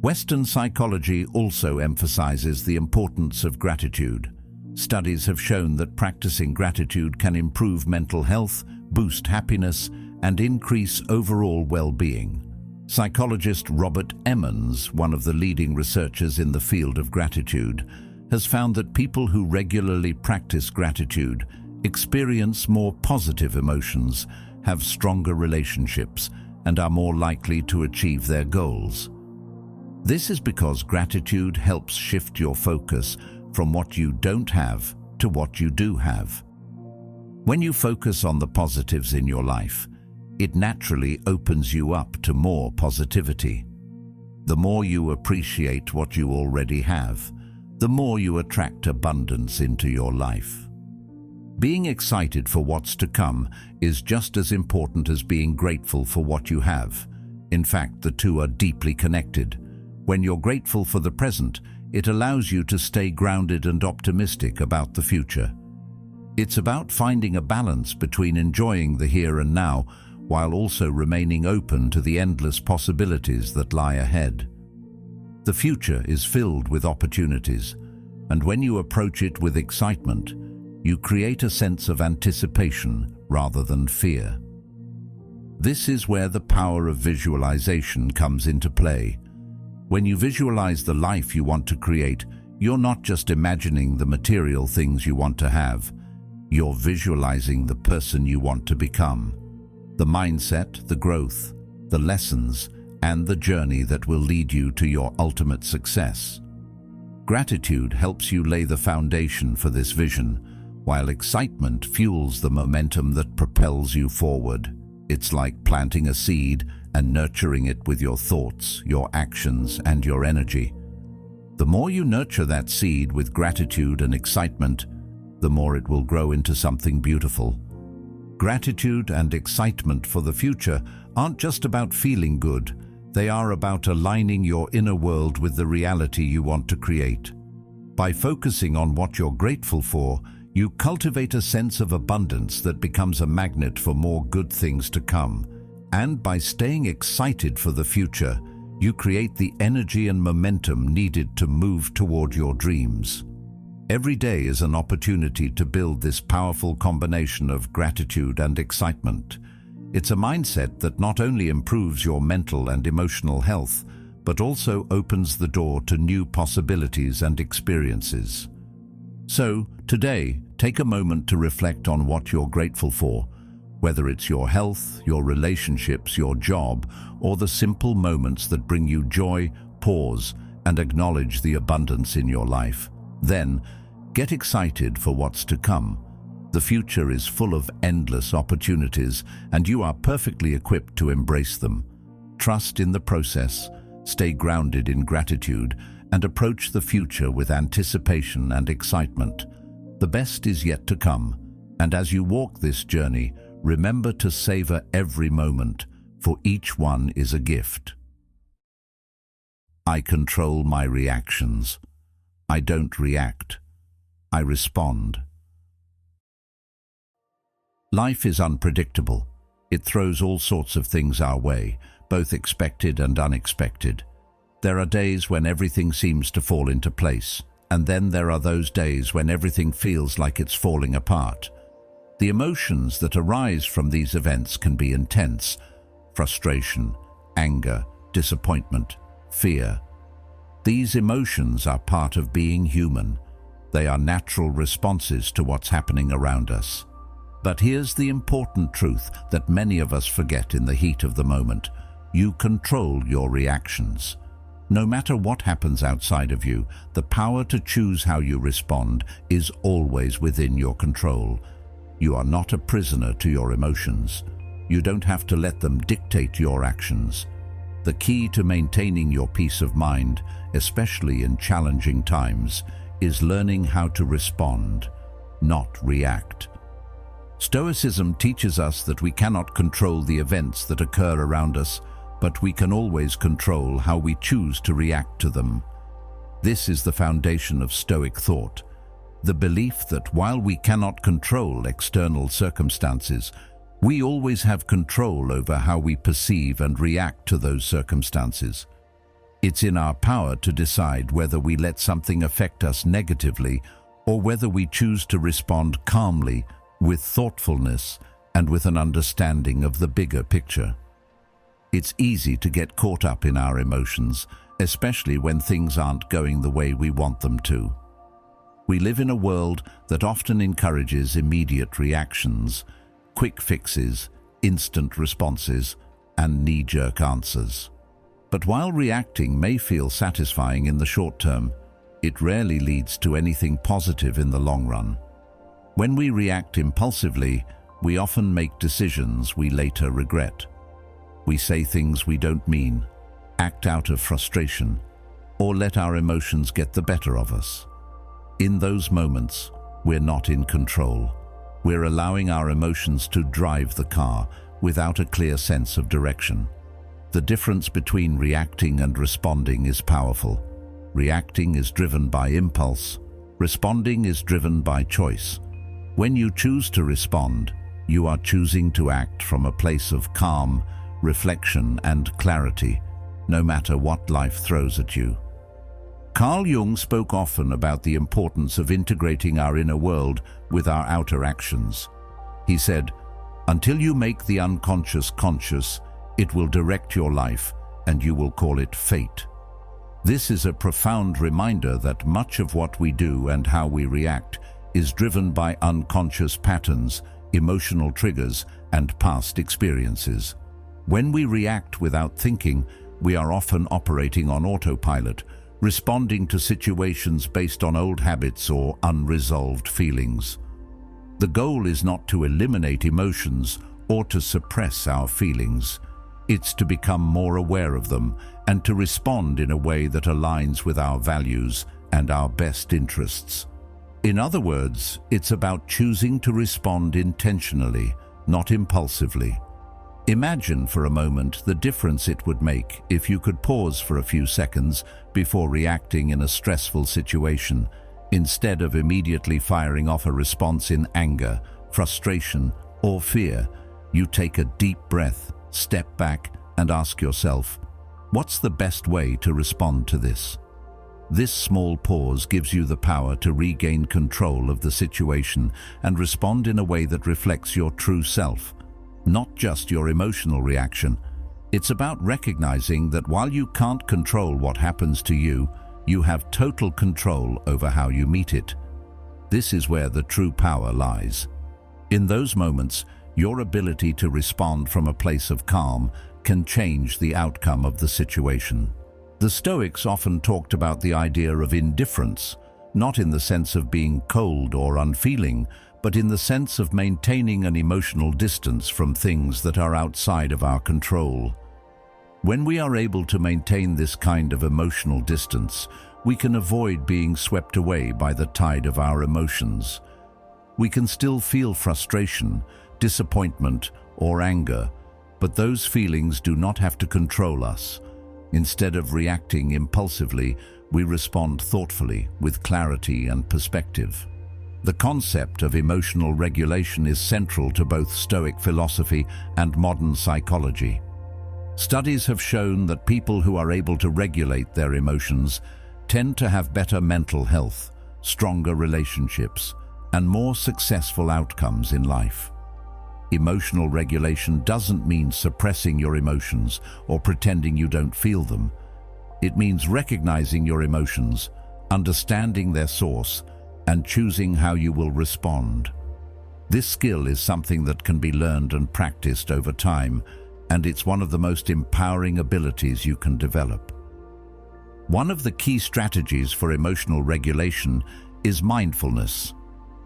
Speaker 1: Western psychology also emphasizes the importance of gratitude. Studies have shown that practicing gratitude can improve mental health, boost happiness, and increase overall well-being. Psychologist Robert Emmons, one of the leading researchers in the field of gratitude, has found that people who regularly practice gratitude experience more positive emotions, have stronger relationships, and are more likely to achieve their goals. This is because gratitude helps shift your focus from what you don't have to what you do have. When you focus on the positives in your life, it naturally opens you up to more positivity. The more you appreciate what you already have, the more you attract abundance into your life. Being excited for what's to come is just as important as being grateful for what you have. In fact, the two are deeply connected. When you're grateful for the present, it allows you to stay grounded and optimistic about the future. It's about finding a balance between enjoying the here and now while also remaining open to the endless possibilities that lie ahead. The future is filled with opportunities, and when you approach it with excitement, you create a sense of anticipation rather than fear. This is where the power of visualization comes into play. When you visualize the life you want to create, you're not just imagining the material things you want to have. You're visualizing the person you want to become, the mindset, the growth, the lessons, and the journey that will lead you to your ultimate success. Gratitude helps you lay the foundation for this vision, while excitement fuels the momentum that propels you forward. It's like planting a seed and nurturing it with your thoughts, your actions, and your energy. The more you nurture that seed with gratitude and excitement, the more it will grow into something beautiful. Gratitude and excitement for the future aren't just about feeling good. They are about aligning your inner world with the reality you want to create. By focusing on what you're grateful for, you cultivate a sense of abundance that becomes a magnet for more good things to come. And by staying excited for the future, you create the energy and momentum needed to move toward your dreams. Every day is an opportunity to build this powerful combination of gratitude and excitement. It's a mindset that not only improves your mental and emotional health, but also opens the door to new possibilities and experiences. So, today, take a moment to reflect on what you're grateful for, whether it's your health, your relationships, your job, or the simple moments that bring you joy. Pause and acknowledge the abundance in your life. Then, get excited for what's to come. The future is full of endless opportunities, and you are perfectly equipped to embrace them. Trust in the process, stay grounded in gratitude, and approach the future with anticipation and excitement. The best is yet to come, and as you walk this journey, remember to savor every moment, for each one is a gift. I control my reactions. I don't react. I respond. Life is unpredictable. It throws all sorts of things our way, both expected and unexpected. There are days when everything seems to fall into place, and then there are those days when everything feels like it's falling apart. The emotions that arise from these events can be intense: frustration, anger, disappointment, fear. These emotions are part of being human. They are natural responses to what's happening around us. But here's the important truth that many of us forget in the heat of the moment. You control your reactions. No matter what happens outside of you, the power to choose how you respond is always within your control. You are not a prisoner to your emotions. You don't have to let them dictate your actions. The key to maintaining your peace of mind, especially in challenging times, is learning how to respond, not react. Stoicism teaches us that we cannot control the events that occur around us, but we can always control how we choose to react to them. This is the foundation of Stoic thought, the belief that while we cannot control external circumstances, we always have control over how we perceive and react to those circumstances. It's in our power to decide whether we let something affect us negatively or whether we choose to respond calmly, with thoughtfulness, and with an understanding of the bigger picture. It's easy to get caught up in our emotions, especially when things aren't going the way we want them to. We live in a world that often encourages immediate reactions, quick fixes, instant responses, and knee-jerk answers. But while reacting may feel satisfying in the short term, it rarely leads to anything positive in the long run. When we react impulsively, we often make decisions we later regret. We say things we don't mean, act out of frustration, or let our emotions get the better of us. In those moments, we're not in control. We're allowing our emotions to drive the car without a clear sense of direction. The difference between reacting and responding is powerful. Reacting is driven by impulse. Responding is driven by choice. When you choose to respond, you are choosing to act from a place of calm, reflection, and clarity, no matter what life throws at you. Carl Jung spoke often about the importance of integrating our inner world with our outer actions. He said, "Until you make the unconscious conscious, it will direct your life, and you will call it fate." This is a profound reminder that much of what we do and how we react is driven by unconscious patterns, emotional triggers, and past experiences. When we react without thinking, we are often operating on autopilot, responding to situations based on old habits or unresolved feelings. The goal is not to eliminate emotions or to suppress our feelings. It's to become more aware of them and to respond in a way that aligns with our values and our best interests. In other words, it's about choosing to respond intentionally, not impulsively. Imagine for a moment the difference it would make if you could pause for a few seconds before reacting in a stressful situation, instead of immediately firing off a response in anger, frustration, or fear. You take a deep breath, step back, and ask yourself, what's the best way to respond to this? This small pause gives you the power to regain control of the situation and respond in a way that reflects your true self, not just your emotional reaction. It's about recognizing that while you can't control what happens to you, you have total control over how you meet it. This is where the true power lies. In those moments, your ability to respond from a place of calm can change the outcome of the situation. The Stoics often talked about the idea of indifference, not in the sense of being cold or unfeeling, but in the sense of maintaining an emotional distance from things that are outside of our control. When we are able to maintain this kind of emotional distance, we can avoid being swept away by the tide of our emotions. We can still feel frustration, disappointment, or anger, but those feelings do not have to control us. Instead of reacting impulsively, we respond thoughtfully, with clarity and perspective. The concept of emotional regulation is central to both Stoic philosophy and modern psychology. Studies have shown that people who are able to regulate their emotions tend to have better mental health, stronger relationships, and more successful outcomes in life. Emotional regulation doesn't mean suppressing your emotions or pretending you don't feel them. It means recognizing your emotions, understanding their source, and choosing how you will respond. This skill is something that can be learned and practiced over time, and it's one of the most empowering abilities you can develop. One of the key strategies for emotional regulation is mindfulness.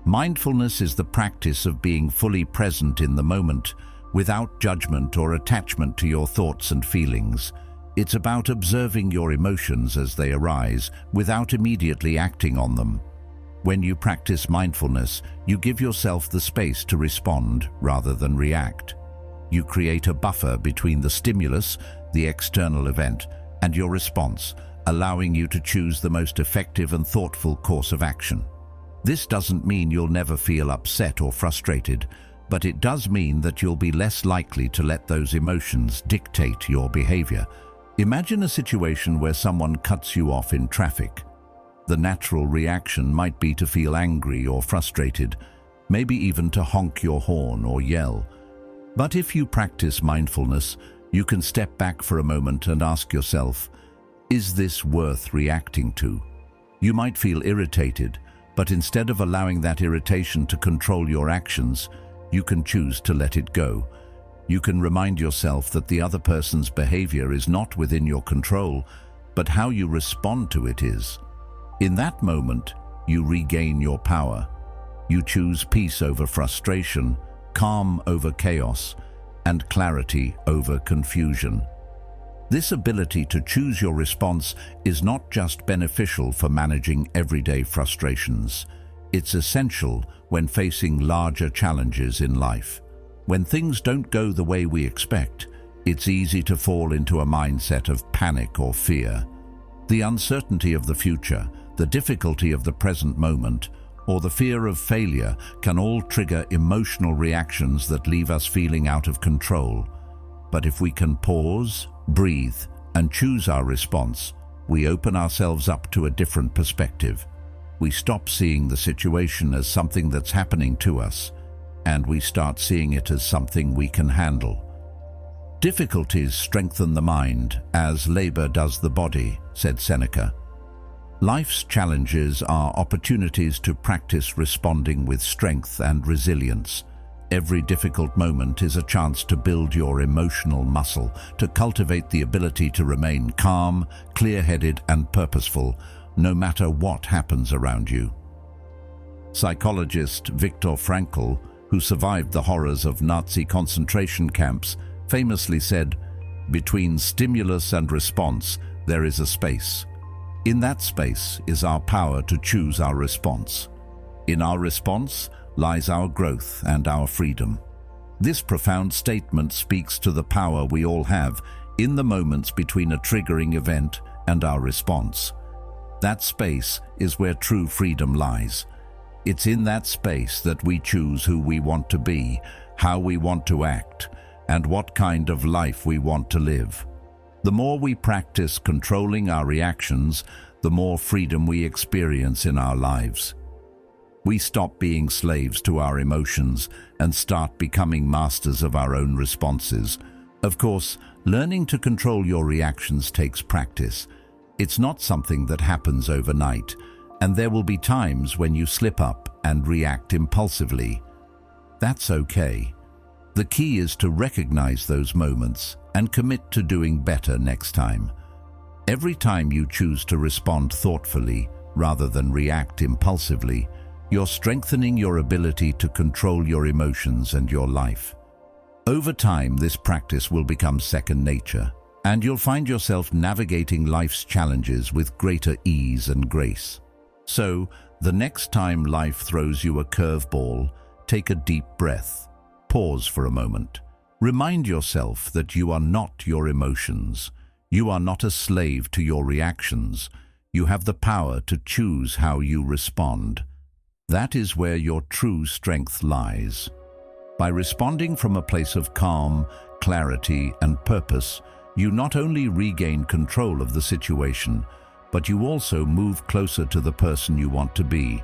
Speaker 1: Mindfulness is the practice of being fully present in the moment, without judgment or attachment to your thoughts and feelings. It's about observing your emotions as they arise, without immediately acting on them. When you practice mindfulness, you give yourself the space to respond rather than react. You create a buffer between the stimulus, the external event, and your response, allowing you to choose the most effective and thoughtful course of action. This doesn't mean you'll never feel upset or frustrated, but it does mean that you'll be less likely to let those emotions dictate your behavior. Imagine a situation where someone cuts you off in traffic. The natural reaction might be to feel angry or frustrated, maybe even to honk your horn or yell. But if you practice mindfulness, you can step back for a moment and ask yourself, is this worth reacting to? You might feel irritated, but instead of allowing that irritation to control your actions, you can choose to let it go. You can remind yourself that the other person's behavior is not within your control, but how you respond to it is. In that moment, you regain your power. You choose peace over frustration, calm over chaos, and clarity over confusion. This ability to choose your response is not just beneficial for managing everyday frustrations. It's essential when facing larger challenges in life. When things don't go the way we expect, it's easy to fall into a mindset of panic or fear. The uncertainty of the future, the difficulty of the present moment, or the fear of failure can all trigger emotional reactions that leave us feeling out of control. But if we can pause, breathe, and choose our response, we open ourselves up to a different perspective. We stop seeing the situation as something that's happening to us, and we start seeing it as something we can handle. Difficulties strengthen the mind, as labor does the body, said Seneca. Life's challenges are opportunities to practice responding with strength and resilience. Every difficult moment is a chance to build your emotional muscle, to cultivate the ability to remain calm, clear-headed, and purposeful, no matter what happens around you. Psychologist Viktor Frankl, who survived the horrors of Nazi concentration camps, famously said, "Between stimulus and response, there is a space. In that space is our power to choose our response. In our response lies our growth and our freedom." This profound statement speaks to the power we all have in the moments between a triggering event and our response. That space is where true freedom lies. It's in that space that we choose who we want to be, how we want to act, and what kind of life we want to live. The more we practice controlling our reactions, the more freedom we experience in our lives. We stop being slaves to our emotions and start becoming masters of our own responses. Of course, learning to control your reactions takes practice. It's not something that happens overnight, and there will be times when you slip up and react impulsively. That's okay. The key is to recognize those moments and commit to doing better next time. Every time you choose to respond thoughtfully rather than react impulsively, you're strengthening your ability to control your emotions and your life. Over time, this practice will become second nature, and you'll find yourself navigating life's challenges with greater ease and grace. So, the next time life throws you a curveball, take a deep breath. Pause for a moment. Remind yourself that you are not your emotions. You are not a slave to your reactions. You have the power to choose how you respond. That is where your true strength lies. By responding from a place of calm, clarity, and purpose, you not only regain control of the situation, but you also move closer to the person you want to be,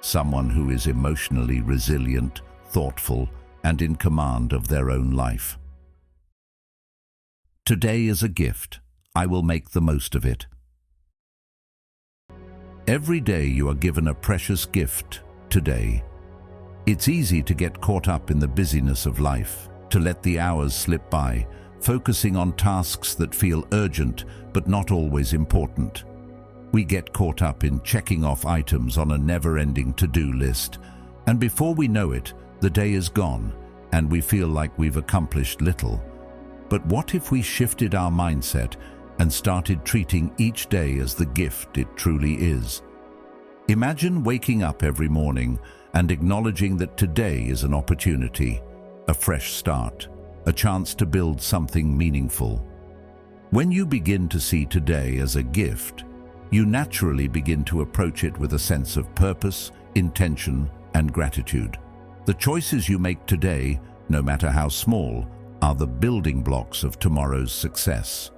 Speaker 1: someone who is emotionally resilient, thoughtful, and in command of their own life. Today is a gift. I will make the most of it. Every day you are given a precious gift today. It's easy to get caught up in the busyness of life, to let the hours slip by, focusing on tasks that feel urgent but not always important. We get caught up in checking off items on a never-ending to-do list, and before we know it, the day is gone and we feel like we've accomplished little. But what if we shifted our mindset and started treating each day as the gift it truly is? Imagine waking up every morning and acknowledging that today is an opportunity, a fresh start, a chance to build something meaningful. When you begin to see today as a gift, you naturally begin to approach it with a sense of purpose, intention, and gratitude. The choices you make today, no matter how small, are the building blocks of tomorrow's success.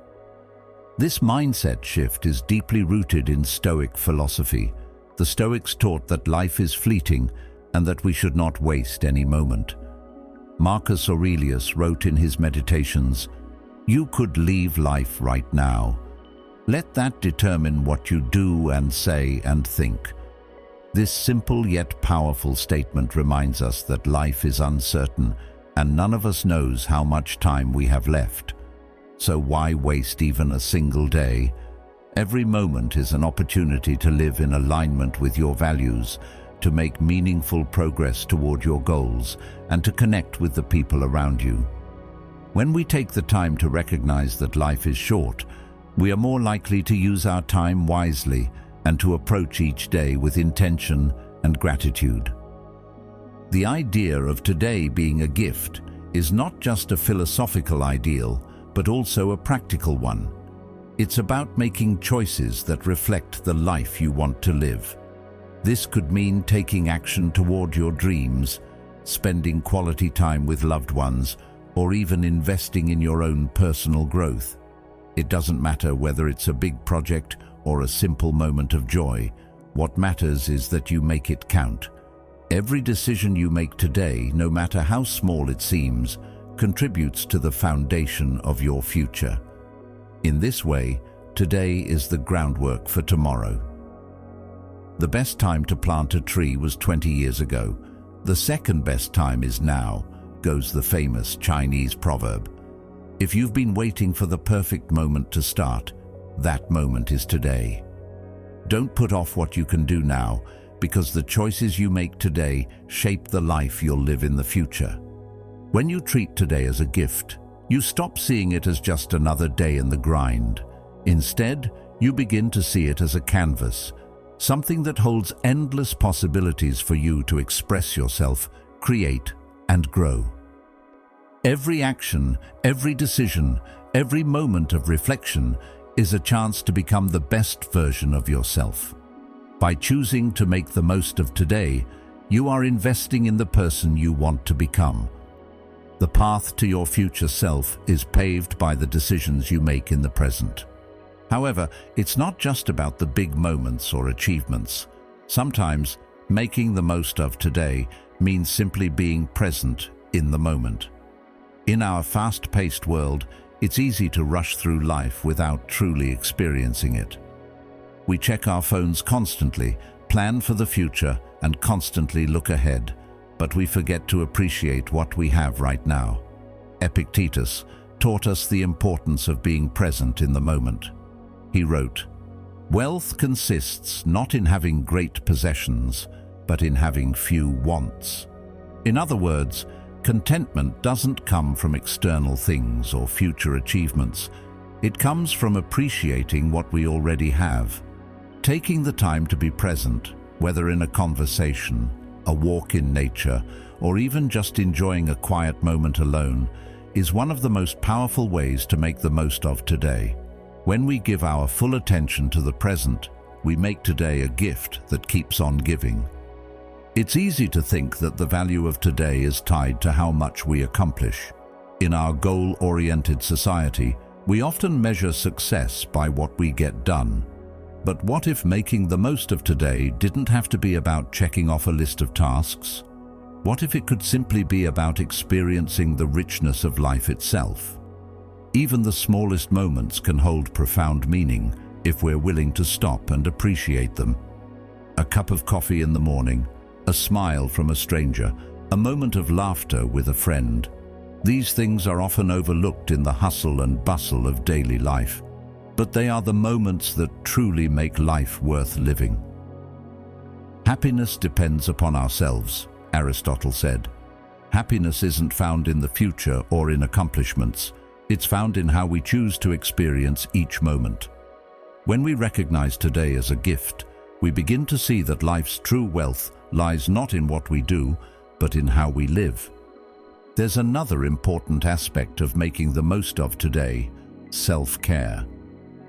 Speaker 1: This mindset shift is deeply rooted in Stoic philosophy. The Stoics taught that life is fleeting and that we should not waste any moment. Marcus Aurelius wrote in his Meditations, "You could leave life right now. Let that determine what you do and say and think." This simple yet powerful statement reminds us that life is uncertain and none of us knows how much time we have left. So why waste even a single day? Every moment is an opportunity to live in alignment with your values, to make meaningful progress toward your goals, and to connect with the people around you. When we take the time to recognize that life is short, we are more likely to use our time wisely and to approach each day with intention and gratitude. The idea of today being a gift is not just a philosophical ideal, but also a practical one. It's about making choices that reflect the life you want to live. This could mean taking action toward your dreams, spending quality time with loved ones, or even investing in your own personal growth. It doesn't matter whether it's a big project or a simple moment of joy. What matters is that you make it count. Every decision you make today, no matter how small it seems, contributes to the foundation of your future. In this way, today is the groundwork for tomorrow. The best time to plant a tree was 20 years ago. The second best time is now, goes the famous Chinese proverb. If you've been waiting for the perfect moment to start, that moment is today. Don't put off what you can do now, because the choices you make today shape the life you'll live in the future. When you treat today as a gift, you stop seeing it as just another day in the grind. Instead, you begin to see it as a canvas, something that holds endless possibilities for you to express yourself, create, and grow. Every action, every decision, every moment of reflection is a chance to become the best version of yourself. By choosing to make the most of today, you are investing in the person you want to become. The path to your future self is paved by the decisions you make in the present. However, it's not just about the big moments or achievements. Sometimes, making the most of today means simply being present in the moment. In our fast-paced world, it's easy to rush through life without truly experiencing it. We check our phones constantly, plan for the future, and constantly look ahead, but we forget to appreciate what we have right now. Epictetus taught us the importance of being present in the moment. He wrote, "Wealth consists not in having great possessions, but in having few wants." In other words, contentment doesn't come from external things or future achievements. It comes from appreciating what we already have. Taking the time to be present, whether in a conversation, a walk in nature, or even just enjoying a quiet moment alone, is one of the most powerful ways to make the most of today. When we give our full attention to the present, we make today a gift that keeps on giving. It's easy to think that the value of today is tied to how much we accomplish. In our goal-oriented society, we often measure success by what we get done. But what if making the most of today didn't have to be about checking off a list of tasks? What if it could simply be about experiencing the richness of life itself? Even the smallest moments can hold profound meaning if we're willing to stop and appreciate them. A cup of coffee in the morning, a smile from a stranger, a moment of laughter with a friend. These things are often overlooked in the hustle and bustle of daily life, but they are the moments that truly make life worth living. Happiness depends upon ourselves, Aristotle said. Happiness isn't found in the future or in accomplishments. It's found in how we choose to experience each moment. When we recognize today as a gift, we begin to see that life's true wealth lies not in what we do, but in how we live. There's another important aspect of making the most of today: self-care.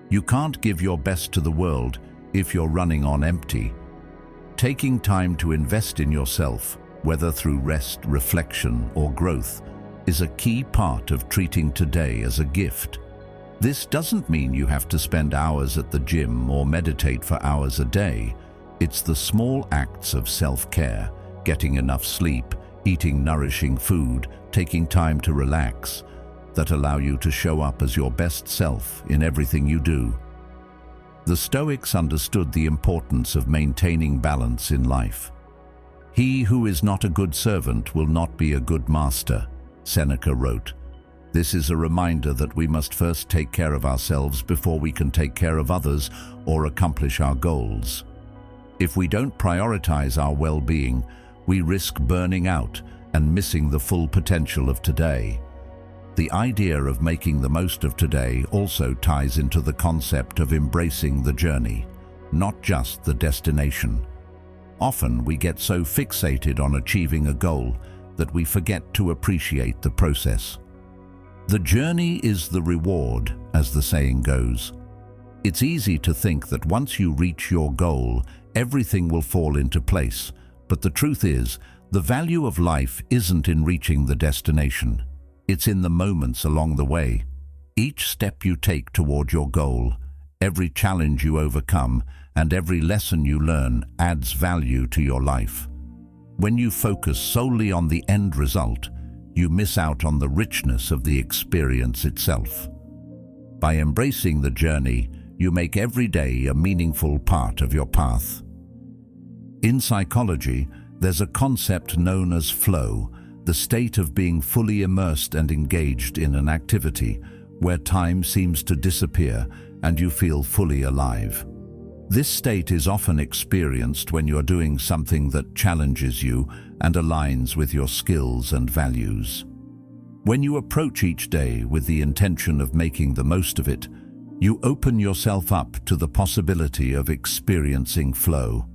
Speaker 1: You can't give your best to the world if you're running on empty. Taking time to invest in yourself, whether through rest, reflection, or growth, is a key part of treating today as a gift. This doesn't mean you have to spend hours at the gym or meditate for hours a day. It's the small acts of self-care, getting enough sleep, eating nourishing food, taking time to relax, that allow you to show up as your best self in everything you do. The Stoics understood the importance of maintaining balance in life. "He who is not a good servant will not be a good master," Seneca wrote. This is a reminder that we must first take care of ourselves before we can take care of others or accomplish our goals. If we don't prioritize our well-being, we risk burning out and missing the full potential of today. The idea of making the most of today also ties into the concept of embracing the journey, not just the destination. Often we get so fixated on achieving a goal that we forget to appreciate the process. The journey is the reward, as the saying goes. It's easy to think that once you reach your goal, everything will fall into place, but the truth is, the value of life isn't in reaching the destination. It's in the moments along the way. Each step you take toward your goal, every challenge you overcome, and every lesson you learn adds value to your life. When you focus solely on the end result, you miss out on the richness of the experience itself. By embracing the journey, you make every day a meaningful part of your path. In psychology, there's a concept known as flow, the state of being fully immersed and engaged in an activity where time seems to disappear and you feel fully alive. This state is often experienced when you're doing something that challenges you and aligns with your skills and values. When you approach each day with the intention of making the most of it, you open yourself up to the possibility of experiencing flow.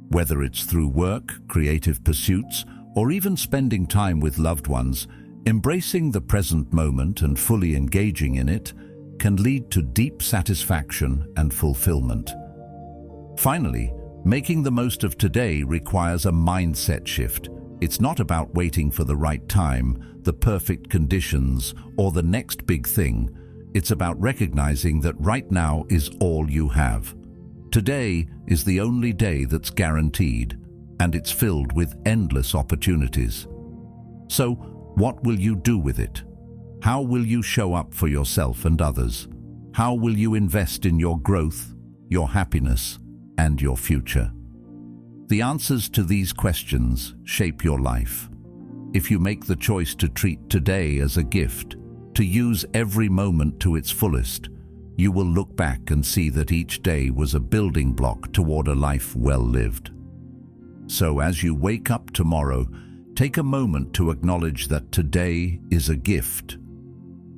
Speaker 1: Whether it's through work, creative pursuits, or even spending time with loved ones, embracing the present moment and fully engaging in it can lead to deep satisfaction and fulfillment. Finally, making the most of today requires a mindset shift. It's not about waiting for the right time, the perfect conditions, or the next big thing. It's about recognizing that right now is all you have. Today is the only day that's guaranteed, and it's filled with endless opportunities. So, what will you do with it? How will you show up for yourself and others? How will you invest in your growth, your happiness, and your future? The answers to these questions shape your life. If you make the choice to treat today as a gift, to use every moment to its fullest, you will look back and see that each day was a building block toward a life well lived. So as you wake up tomorrow, take a moment to acknowledge that today is a gift.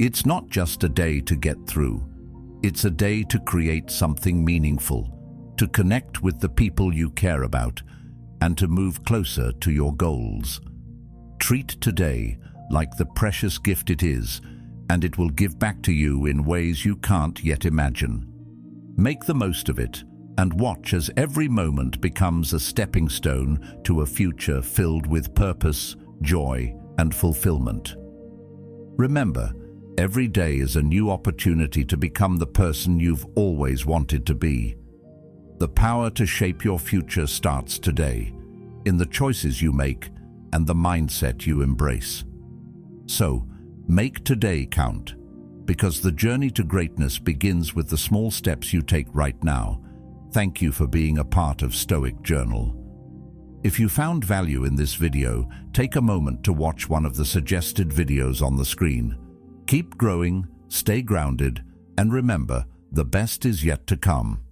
Speaker 1: It's not just a day to get through. It's a day to create something meaningful, to connect with the people you care about, and to move closer to your goals. Treat today like the precious gift it is, and it will give back to you in ways you can't yet imagine. Make the most of it, and watch as every moment becomes a stepping stone to a future filled with purpose, joy, and fulfillment. Remember, every day is a new opportunity to become the person you've always wanted to be. The power to shape your future starts today, in the choices you make and the mindset you embrace. So, make today count, because the journey to greatness begins with the small steps you take right now. Thank you for being a part of Stoic Journal. If you found value in this video, take a moment to watch one of the suggested videos on the screen. Keep growing, stay grounded, and remember, the best is yet to come.